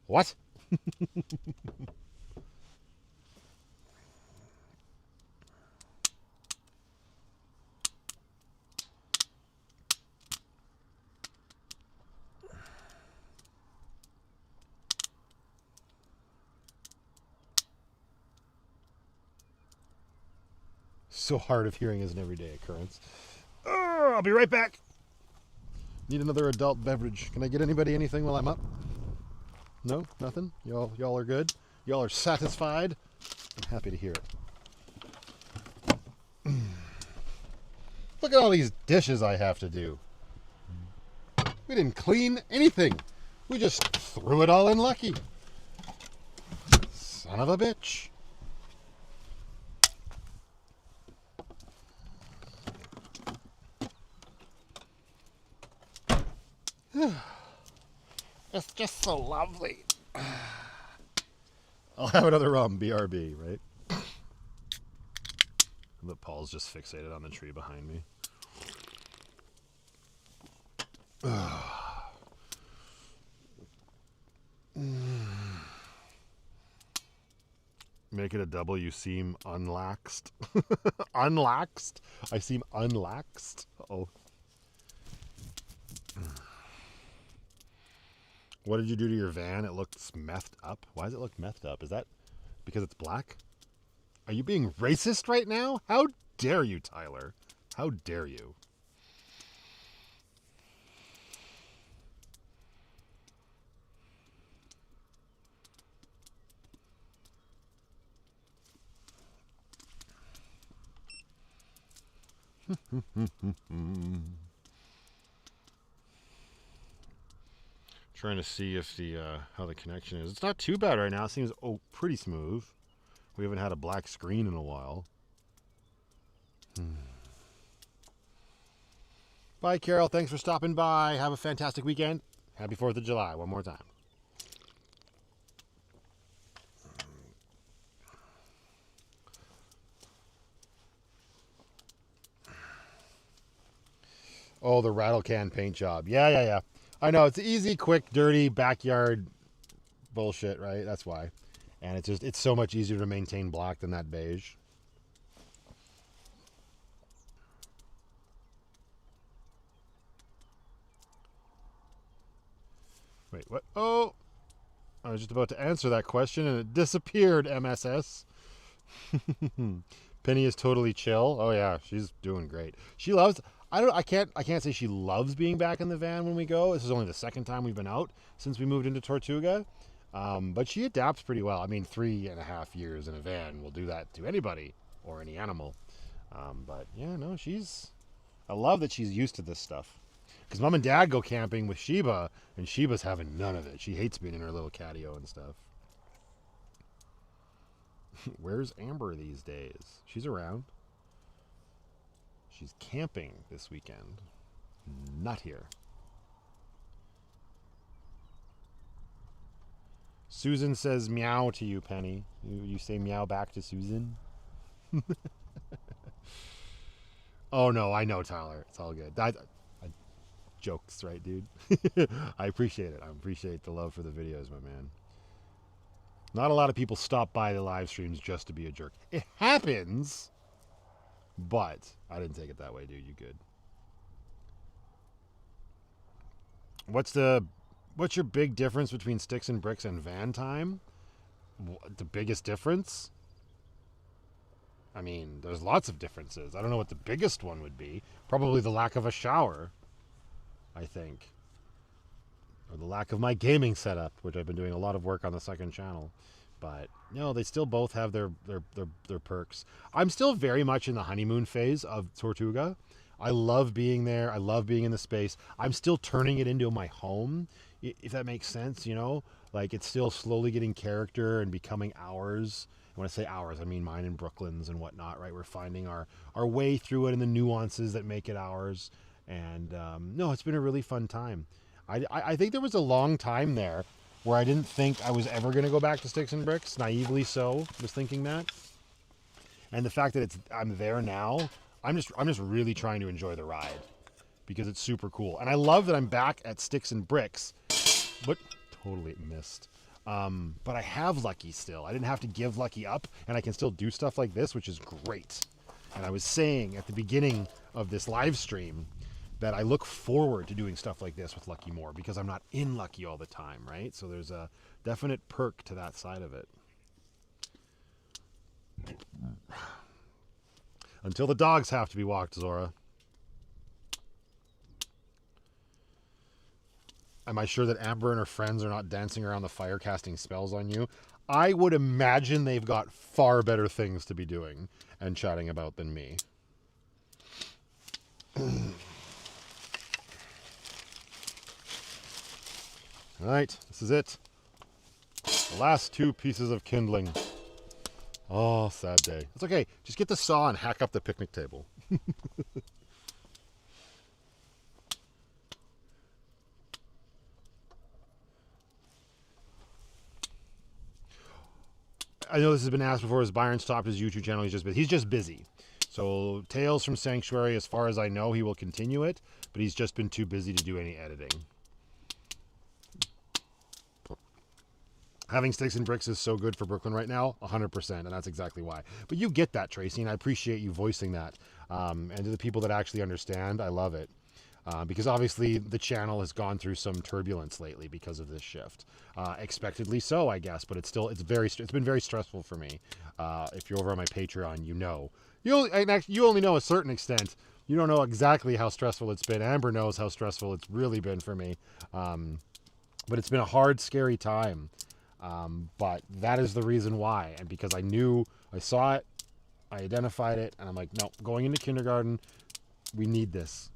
What? So hard of hearing is an everyday occurrence. I'll be right back. Need another adult beverage. Can I get anybody anything while I'm up? No? Nothing? Y'all are good? Y'all are satisfied? I'm happy to hear it. Look at all these dishes I have to do. We didn't clean anything. We just threw it all in Lucky. Son of a bitch. It's just so lovely. I'll have another rum, BRB, right? But Paul's just fixated on the tree behind me. Make it a double, you seem unlaxed. Unlaxed? I seem unlaxed? Uh-oh. What did you do to your van? It looks methed up. Why does it look methed up? Is that because it's black? Are you being racist right now? How dare you, Tyler? How dare you? Trying to see if the how the connection is. It's not too bad right now. It seems pretty smooth. We haven't had a black screen in a while. Bye, Carol. Thanks for stopping by. Have a fantastic weekend. Happy 4th of July one more time. Oh, the rattle can paint job. Yeah. I know. It's easy, quick, dirty, backyard bullshit, right? That's why. And it's so much easier to maintain black than that beige. Wait, what? Oh! I was just about to answer that question and it disappeared, MSS. Penny is totally chill. Oh yeah, she's doing great. She loves... I can't say she loves being back in the van when we go. This is only the second time we've been out since we moved into Tortuga. But she adapts pretty well. I mean, 3.5 years in a van will do that to anybody or any animal. But yeah, no, I love that she's used to this stuff. Because Mom and Dad go camping with Sheba, and Sheba's having none of it. She hates being in her little catio and stuff. Where's Amber these days? She's around. She's camping this weekend. Not here. Susan says meow to you, Penny. You say meow back to Susan? Oh, no, I know, Tyler. It's all good. Jokes, right, dude? I appreciate it. I appreciate the love for the videos, my man. Not a lot of people stop by the live streams just to be a jerk. It happens, but I didn't take it that way, dude. You good. What's your big difference between Sticks and Bricks and van time? The biggest difference? I mean, there's lots of differences. I don't know what the biggest one would be. Probably the lack of a shower, I think. Or the lack of my gaming setup, which I've been doing a lot of work on the second channel. But, no, they still both have their perks. I'm still very much in the honeymoon phase of Tortuga. I love being there. I love being in the space. I'm still turning it into my home, if that makes sense, you know? Like, it's still slowly getting character and becoming ours. When I say ours, I mean mine and Brooklyn's and whatnot, right? We're finding our way through it and the nuances that make it ours. And, no, it's been a really fun time. I think there was a long time there where I didn't think I was ever going to go back to Sticks and Bricks. Naively so, was thinking that. And the fact that I'm there now, I'm just really trying to enjoy the ride because it's super cool. And I love that I'm back at Sticks and Bricks, but totally missed. But I have Lucky still. I didn't have to give Lucky up, and I can still do stuff like this, which is great. And I was saying at the beginning of this live stream that I look forward to doing stuff like this with Lucky more because I'm not in Lucky all the time, right? So there's a definite perk to that side of it. Until the dogs have to be walked, Zora. Am I sure that Amber and her friends are not dancing around the fire casting spells on you? I would imagine they've got far better things to be doing and chatting about than me. All right, this is it. The last 2 pieces of kindling. Oh, sad day. It's okay. Just get the saw and hack up the picnic table. I know this has been asked before. Has Byron stopped his YouTube channel? He's just busy. So Tales from Sanctuary, as far as I know, he will continue it, but he's just been too busy to do any editing. Having sticks and bricks is so good for Brooklyn right now, 100%, and that's exactly why. But you get that, Tracy, and I appreciate you voicing that. And to the people that actually understand, I love it. Because obviously the channel has gone through some turbulence lately because of this shift. Expectedly so, I guess, but it's been very stressful for me. If you're over on my Patreon, you know. You only know a certain extent. You don't know exactly how stressful it's been. Amber knows how stressful it's really been for me. But it's been a hard, scary time. But that is the reason why. And because I saw it, I identified it, and I'm like, no, going into kindergarten, we need this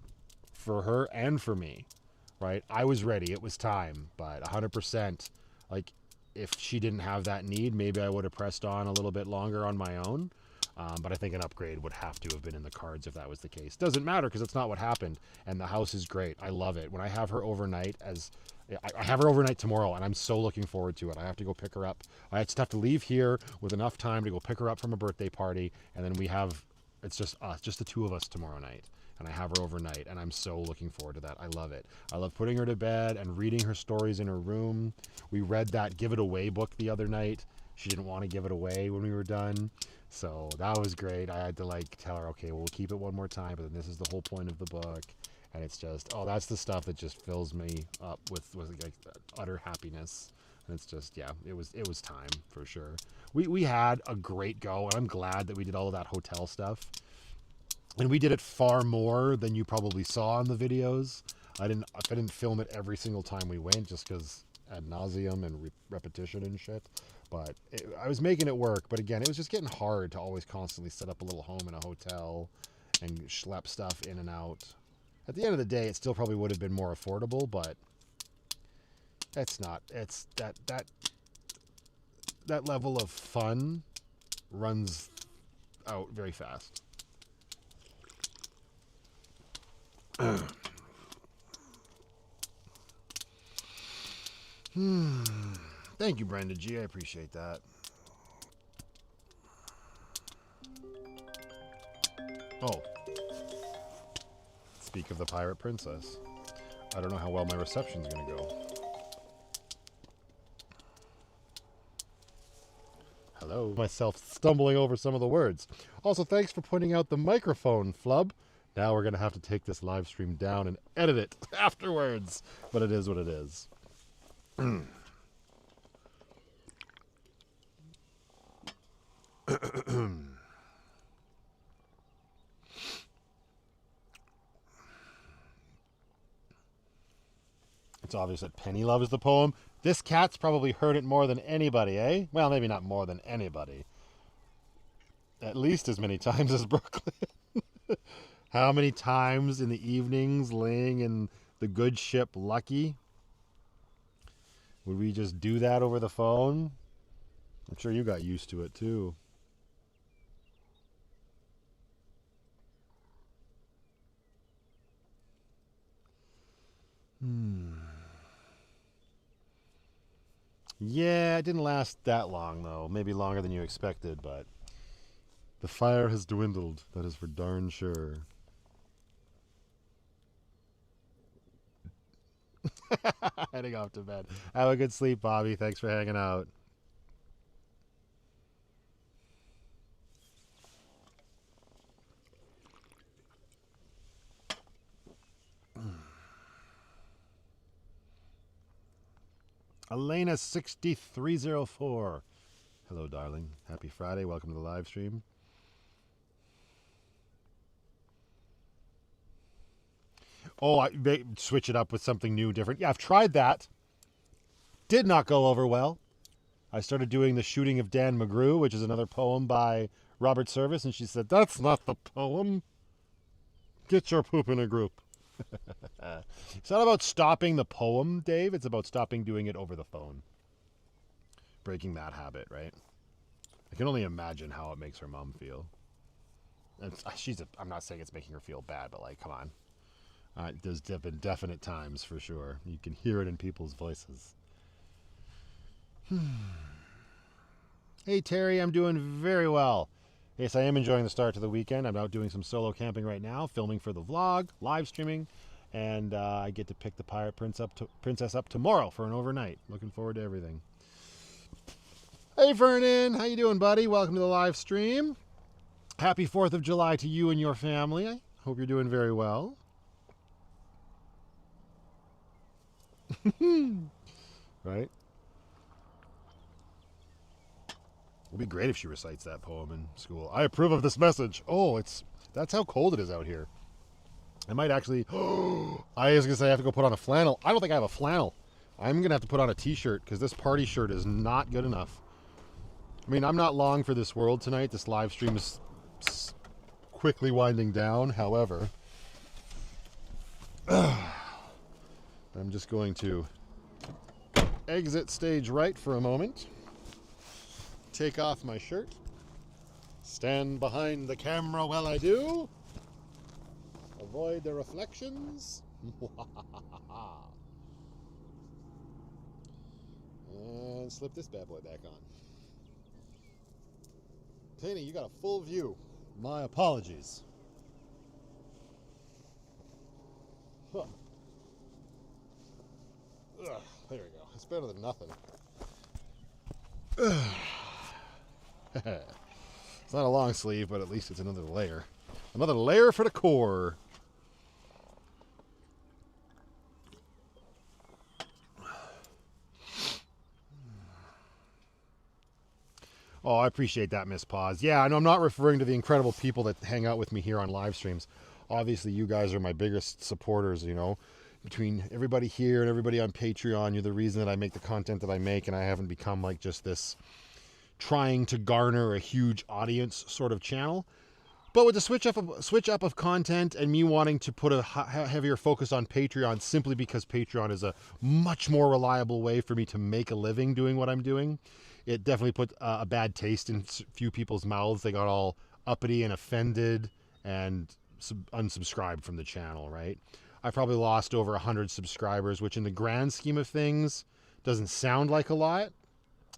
for her and for me, right? I was ready. It was time, but 100%, like, if she didn't have that need, maybe I would have pressed on a little bit longer on my own. But I think an upgrade would have to have been in the cards if that was the case. Doesn't matter because it's not what happened. And the house is great. I love it. When I have her overnight, I have her overnight tomorrow, and I'm so looking forward to it. I have to go pick her up. I just have to leave here with enough time to go pick her up from a birthday party, and then it's just us, just the two of us tomorrow night. And I have her overnight, and I'm so looking forward to that. I love it. I love putting her to bed and reading her stories in her room. We read that Give It Away book the other night. She didn't want to give it away when we were done. So that was great. I had to tell her, okay, we'll keep it one more time, but then this is the whole point of the book. And it's just, that's the stuff that just fills me up with utter happiness. And it's just, yeah, it was time for sure. We had a great go, and I'm glad that we did all of that hotel stuff. And we did it far more than you probably saw in the videos. I didn't film it every single time we went just because ad nauseum and repetition and shit. But I was making it work. But again, it was just getting hard to always constantly set up a little home in a hotel and schlep stuff in and out. At the end of the day, it still probably would have been more affordable, but it's not. It's that level of fun runs out very fast. Thank you, Brenda G. I appreciate that. Oh. Speak of the Pirate Princess. I don't know how well my reception's going to go. Hello. Myself stumbling over some of the words. Also, thanks for pointing out the microphone, Flub. Now we're going to have to take this live stream down and edit it afterwards. But it is what it is. It's obvious that Penny loves the poem. This cat's probably heard it more than anybody, eh? Well, maybe not more than anybody. At least as many times as Brooklyn. How many times in the evenings laying in the good ship Lucky? Would we just do that over the phone? I'm sure you got used to it too. Yeah, it didn't last that long, though. Maybe longer than you expected, but the fire has dwindled. That is for darn sure. Heading off to bed. Have a good sleep, Bobby. Thanks for hanging out. Elena 6304. Hello, darling. Happy Friday. Welcome to the live stream. Oh, I switch it up with something new, different. Yeah, I've tried that. Did not go over well. I started doing The Shooting of Dan McGrew, which is another poem by Robert Service, and she said, "That's not the poem. Get your poop in a group." It's not about stopping the poem, Dave. It's about stopping doing it over the phone. Breaking that habit, right? I can only imagine how it makes her mom feel. I'm not saying it's making her feel bad, but come on. There's been definite times for sure. You can hear it in people's voices. Hey Terry, I'm doing very well. Yes, I am enjoying the start to the weekend. I'm out doing some solo camping right now, filming for the vlog, live streaming, and I get to pick the pirate princess up tomorrow for an overnight. Looking forward to everything. Hey Vernon, how you doing, buddy? Welcome to the live stream. Happy 4th of July to you and your family. I hope you're doing very well. Right? It'd be great if she recites that poem in school. I approve of this message. Oh, that's how cold it is out here. I might actually... I was going to say I have to go put on a flannel. I don't think I have a flannel. I'm going to have to put on a t-shirt because this party shirt is not good enough. I mean, I'm not long for this world tonight. This live stream is quickly winding down. However, I'm just going to exit stage right for a moment. Take off my shirt. Stand behind the camera while I do. Avoid the reflections. And slip this bad boy back on. Taney, you got a full view. My apologies. Huh. Ugh, there we go. It's better than nothing. It's not a long sleeve, but at least it's another layer. Another layer for the core. Oh, I appreciate that, Miss Paz. Yeah, and I'm not referring to the incredible people that hang out with me here on live streams. Obviously, you guys are my biggest supporters, you know. Between everybody here and everybody on Patreon, you're the reason that I make the content that I make, and I haven't become like just this trying to garner a huge audience sort of channel. But with the switch up of content and me wanting to put a heavier focus on Patreon simply because Patreon is a much more reliable way for me to make a living doing what I'm doing, it definitely put a bad taste in a few people's mouths. They got all uppity and offended and unsubscribed from the channel, right? I probably lost over 100 subscribers, which in the grand scheme of things doesn't sound like a lot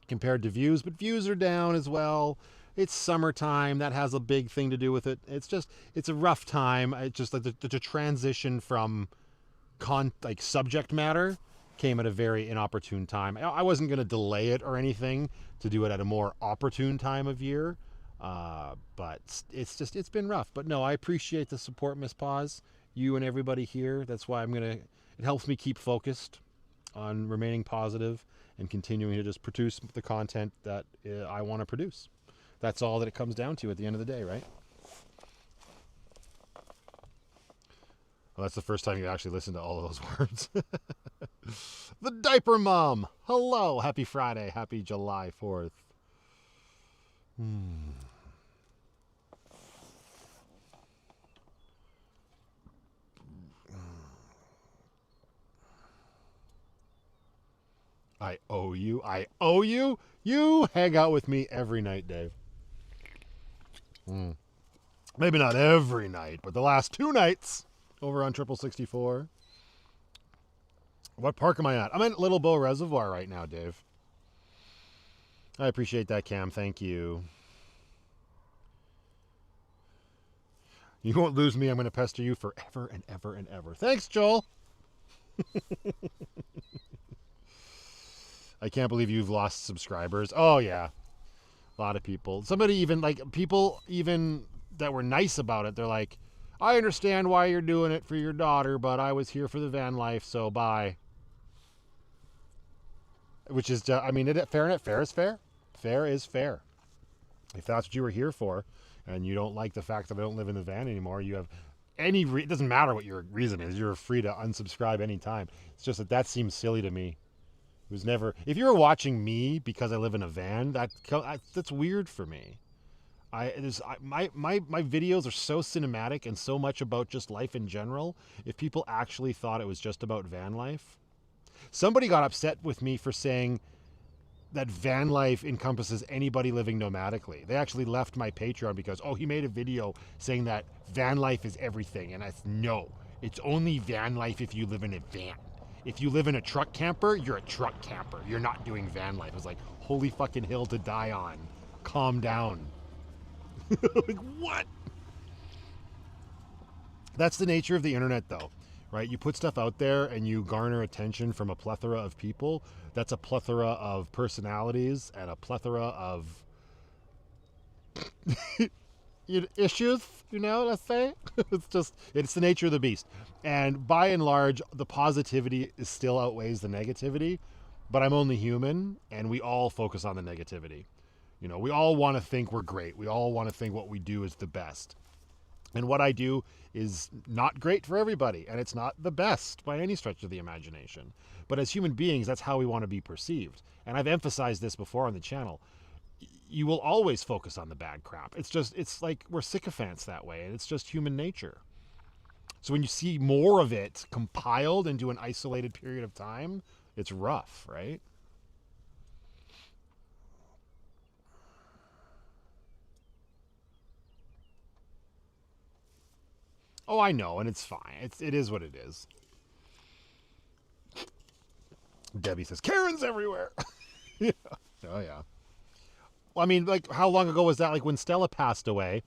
compared to views, but views are down as well. It's summertime. That has a big thing to do with it. It's a rough time. It's just like the transition from subject matter came at a very inopportune time. I wasn't going to delay it or anything to do it at a more opportune time of year. But it's been rough. But no, I appreciate the support, Miss Paz. You and everybody here. That's why it helps me keep focused on remaining positive and continuing to just produce the content that I want to produce. That's all that it comes down to at the end of the day, right? Well, that's the first time you actually listened to all of those words. The Diaper Mom. Hello. Happy Friday. Happy July 4th. I owe you. I owe you. You hang out with me every night, Dave. Maybe not every night, but the last 2 nights over on 64. What park am I at? I'm at Little Bow Reservoir right now, Dave. I appreciate that, Cam. Thank you. You won't lose me. I'm going to pester you forever and ever and ever. Thanks, Joel. I can't believe you've lost subscribers. Oh, yeah. A lot of people. People even that were nice about it, they're like, I understand why you're doing it for your daughter, but I was here for the van life, so bye. Which is, fair is fair. Fair is fair. If that's what you were here for, and you don't like the fact that I don't live in the van anymore, you have it doesn't matter what your reason is. You're free to unsubscribe anytime. It's just that seems silly to me. It was never... If you were watching me because I live in a van, that's weird for me. My videos are so cinematic and so much about just life in general. If people actually thought it was just about van life... Somebody got upset with me for saying that van life encompasses anybody living nomadically. They actually left my Patreon because, he made a video saying that van life is everything. And no, it's only van life if you live in a van. If you live in a truck camper, you're a truck camper. You're not doing van life. I was like, holy fucking hill to die on. Calm down. Like, what? That's the nature of the internet, though, right? You put stuff out there and you garner attention from a plethora of people. That's a plethora of personalities and a plethora of issues, let's say. It's the nature of the beast. And by and large, the positivity still outweighs the negativity, but I'm only human, and we all focus on the negativity. We all want to think we're great. We all want to think what we do is the best. And what I do is not great for everybody, and it's not the best by any stretch of the imagination. But as human beings, that's how we want to be perceived. And I've emphasized this before on the channel. You will always focus on the bad crap. It's like we're sycophants that way, and it's just human nature. So when you see more of it compiled into an isolated period of time, it's rough, right? Oh, I know, and it's fine. It is what it is. Debbie says, Karen's everywhere. Yeah. Oh, yeah. Well, I mean, like, how long ago was that? Like, when Stella passed away,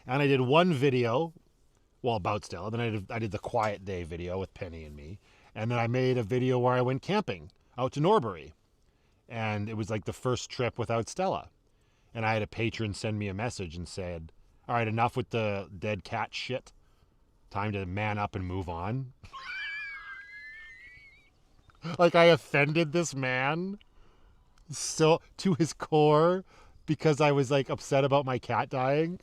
and I did one video, about Stella. Then I did the Quiet Day video with Penny and me. And then I made a video where I went camping out to Norbury. And it was like the first trip without Stella. And I had a patron send me a message and said, all right, enough with the dead cat shit. Time to man up and move on. Like, I offended this man so to his core because I was like upset about my cat dying.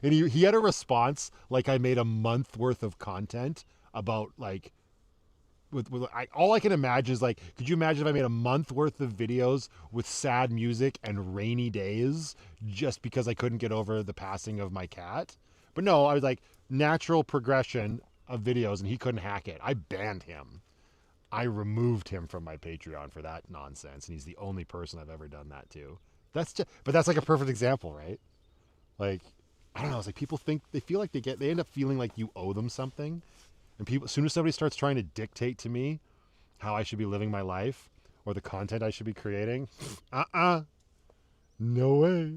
And he had a response like I made a month worth of content about like all I can imagine is like, could you imagine if I made a month worth of videos with sad music and rainy days just because I couldn't get over the passing of my cat? But no, I was like, natural progression of videos, and he couldn't hack it. I banned him. I removed him from my Patreon for that nonsense, and he's the only person I've ever done that to. But that's like a perfect example, right? Like, I don't know. It's like people feel like they end up feeling like you owe them something. And people, as soon as somebody starts trying to dictate to me how I should be living my life or the content I should be creating, no way.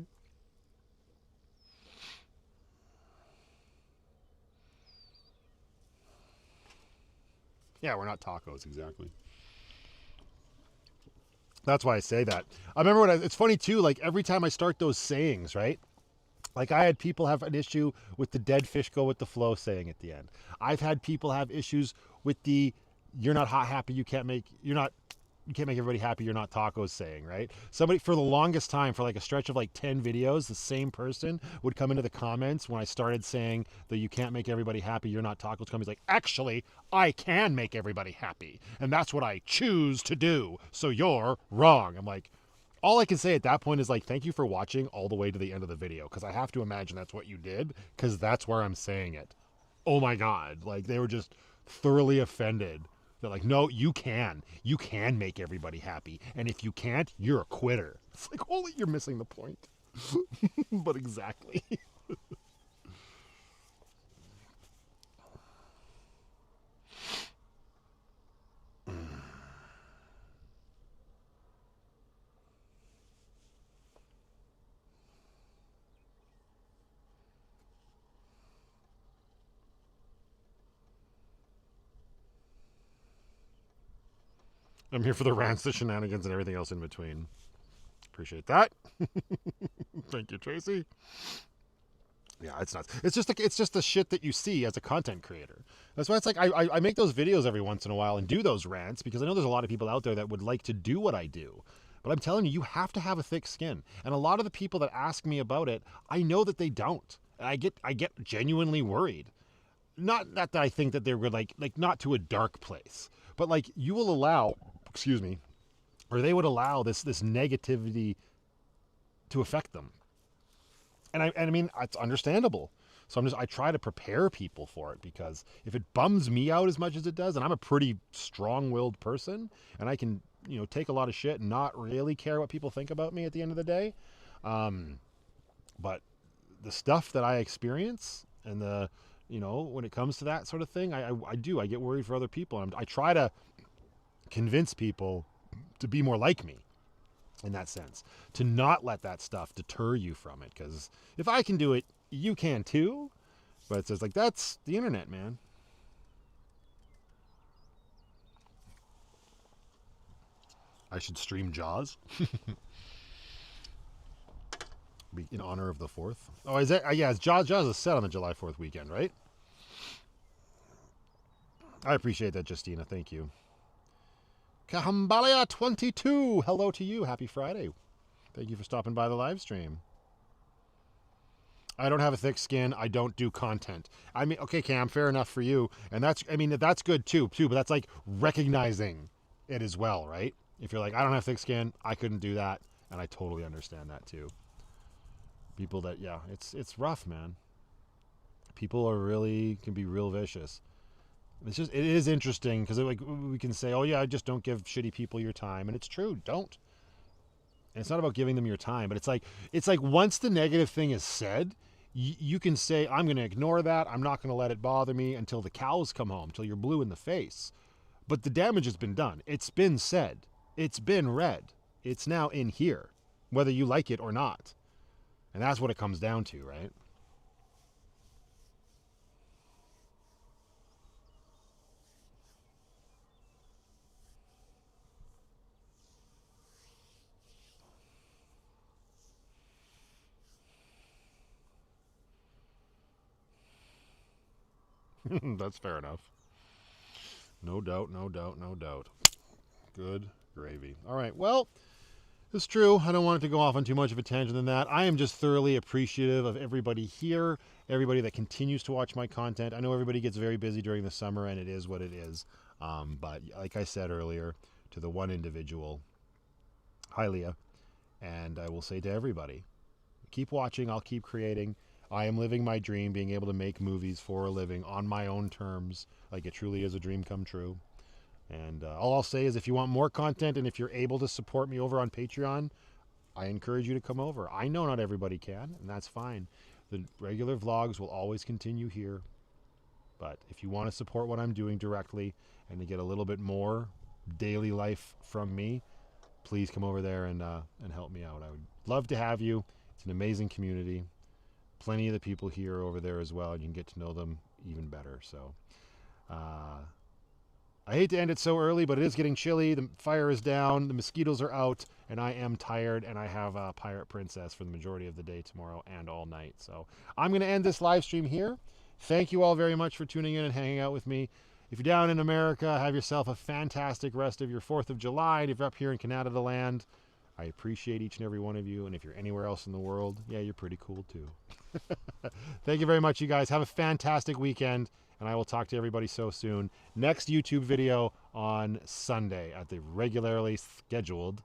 Yeah, we're not tacos, exactly. That's why I say that. I remember it's funny too, like every time I start those sayings, right? Like I had people have an issue with the dead fish go with the flow saying at the end. I've had people have issues with the you're not hot happy, you can't make everybody happy, you're not tacos saying, right? Somebody for the longest time, for like a stretch of like 10 videos, the same person would come into the comments when I started saying that you can't make everybody happy, you're not tacos. He's like, actually, I can make everybody happy. And that's what I choose to do. So you're wrong. I'm like, all I can say at that point is like, thank you for watching all the way to the end of the video. Because I have to imagine that's what you did. Because that's where I'm saying it. Oh my God. Like they were just thoroughly offended. They're like, no, you can. You can make everybody happy. And if you can't, you're a quitter. It's like, holy, you're missing the point. But exactly. I'm here for the rants, the shenanigans, and everything else in between. Appreciate that. Thank you, Tracy. Yeah, it's nuts. It's just the shit that you see as a content creator. That's why it's like I make those videos every once in a while and do those rants because I know there's a lot of people out there that would like to do what I do. But I'm telling you, you have to have a thick skin. And a lot of the people that ask me about it, I know that they don't. And I get genuinely worried. Not that I think that they're like not to a dark place, but like you will allow, excuse me, or they would allow this negativity to affect them. And I mean, it's understandable. So I try to prepare people for it because if it bums me out as much as it does, and I'm a pretty strong-willed person and I can, take a lot of shit and not really care what people think about me at the end of the day. But the stuff that I experience and when it comes to that sort of thing, I get worried for other people. I try to convince people to be more like me. in that sense. To not let that stuff deter you from it. Because if I can do it, you can too. But it's just like, that's the internet, man. I should stream Jaws. Be in honor of the 4th. Oh, is that? Yeah, it's Jaws is set on the July 4th weekend, right? I appreciate that, Justina. Thank you. Kahambalia22. Hello to you. Happy Friday. Thank you for stopping by the live stream. I don't have a thick skin. I don't do content. I mean, okay, Cam, fair enough for you. And that's good too, but that's like recognizing it as well, right? If you're like, I don't have thick skin, I couldn't do that. And I totally understand that too. People that, yeah, it's rough, man. People can be real vicious. It is interesting because like we can say, oh yeah, I just don't give shitty people your time, and it's true, don't. And it's not about giving them your time, but it's like once the negative thing is said, you can say, I'm going to ignore that. I'm not going to let it bother me until the cows come home, until you're blue in the face. But the damage has been done. It's been said. It's been read. It's now in here, whether you like it or not. And that's what it comes down to, right? That's fair enough. No doubt, no doubt, no doubt. Good gravy. All right, well, it's true. I don't want it to go off on too much of a tangent than that. I am just thoroughly appreciative of everybody here, everybody that continues to watch my content. I know everybody gets very busy during the summer, and it is what it is. But like I said earlier, to the one individual, hi, Leah, and I will say to everybody, keep watching. I'll keep creating. I am living my dream, being able to make movies for a living on my own terms. Like, it truly is a dream come true. And all I'll say is if you want more content and if you're able to support me over on Patreon, I encourage you to come over. I know not everybody can, and that's fine. The regular vlogs will always continue here. But if you want to support what I'm doing directly and to get a little bit more daily life from me, please come over there and help me out. I would love to have you. It's an amazing community. Plenty of the people here over there as well, and you can get to know them even better. So I hate to end it so early, but it is getting chilly. The fire is down, the mosquitoes are out, and I am tired, and I have a Pirate Princess for the majority of the day tomorrow and all night. So I'm going to end this live stream here. Thank you all very much for tuning in and hanging out with me. If you're down in America, have yourself a fantastic rest of your 4th of July. And if you're up here in Canada land, I appreciate each and every one of you. And if you're anywhere else in the world, yeah, you're pretty cool too. Thank you very much, you guys. Have a fantastic weekend, and I will talk to everybody so soon. Next YouTube video on Sunday at the regularly scheduled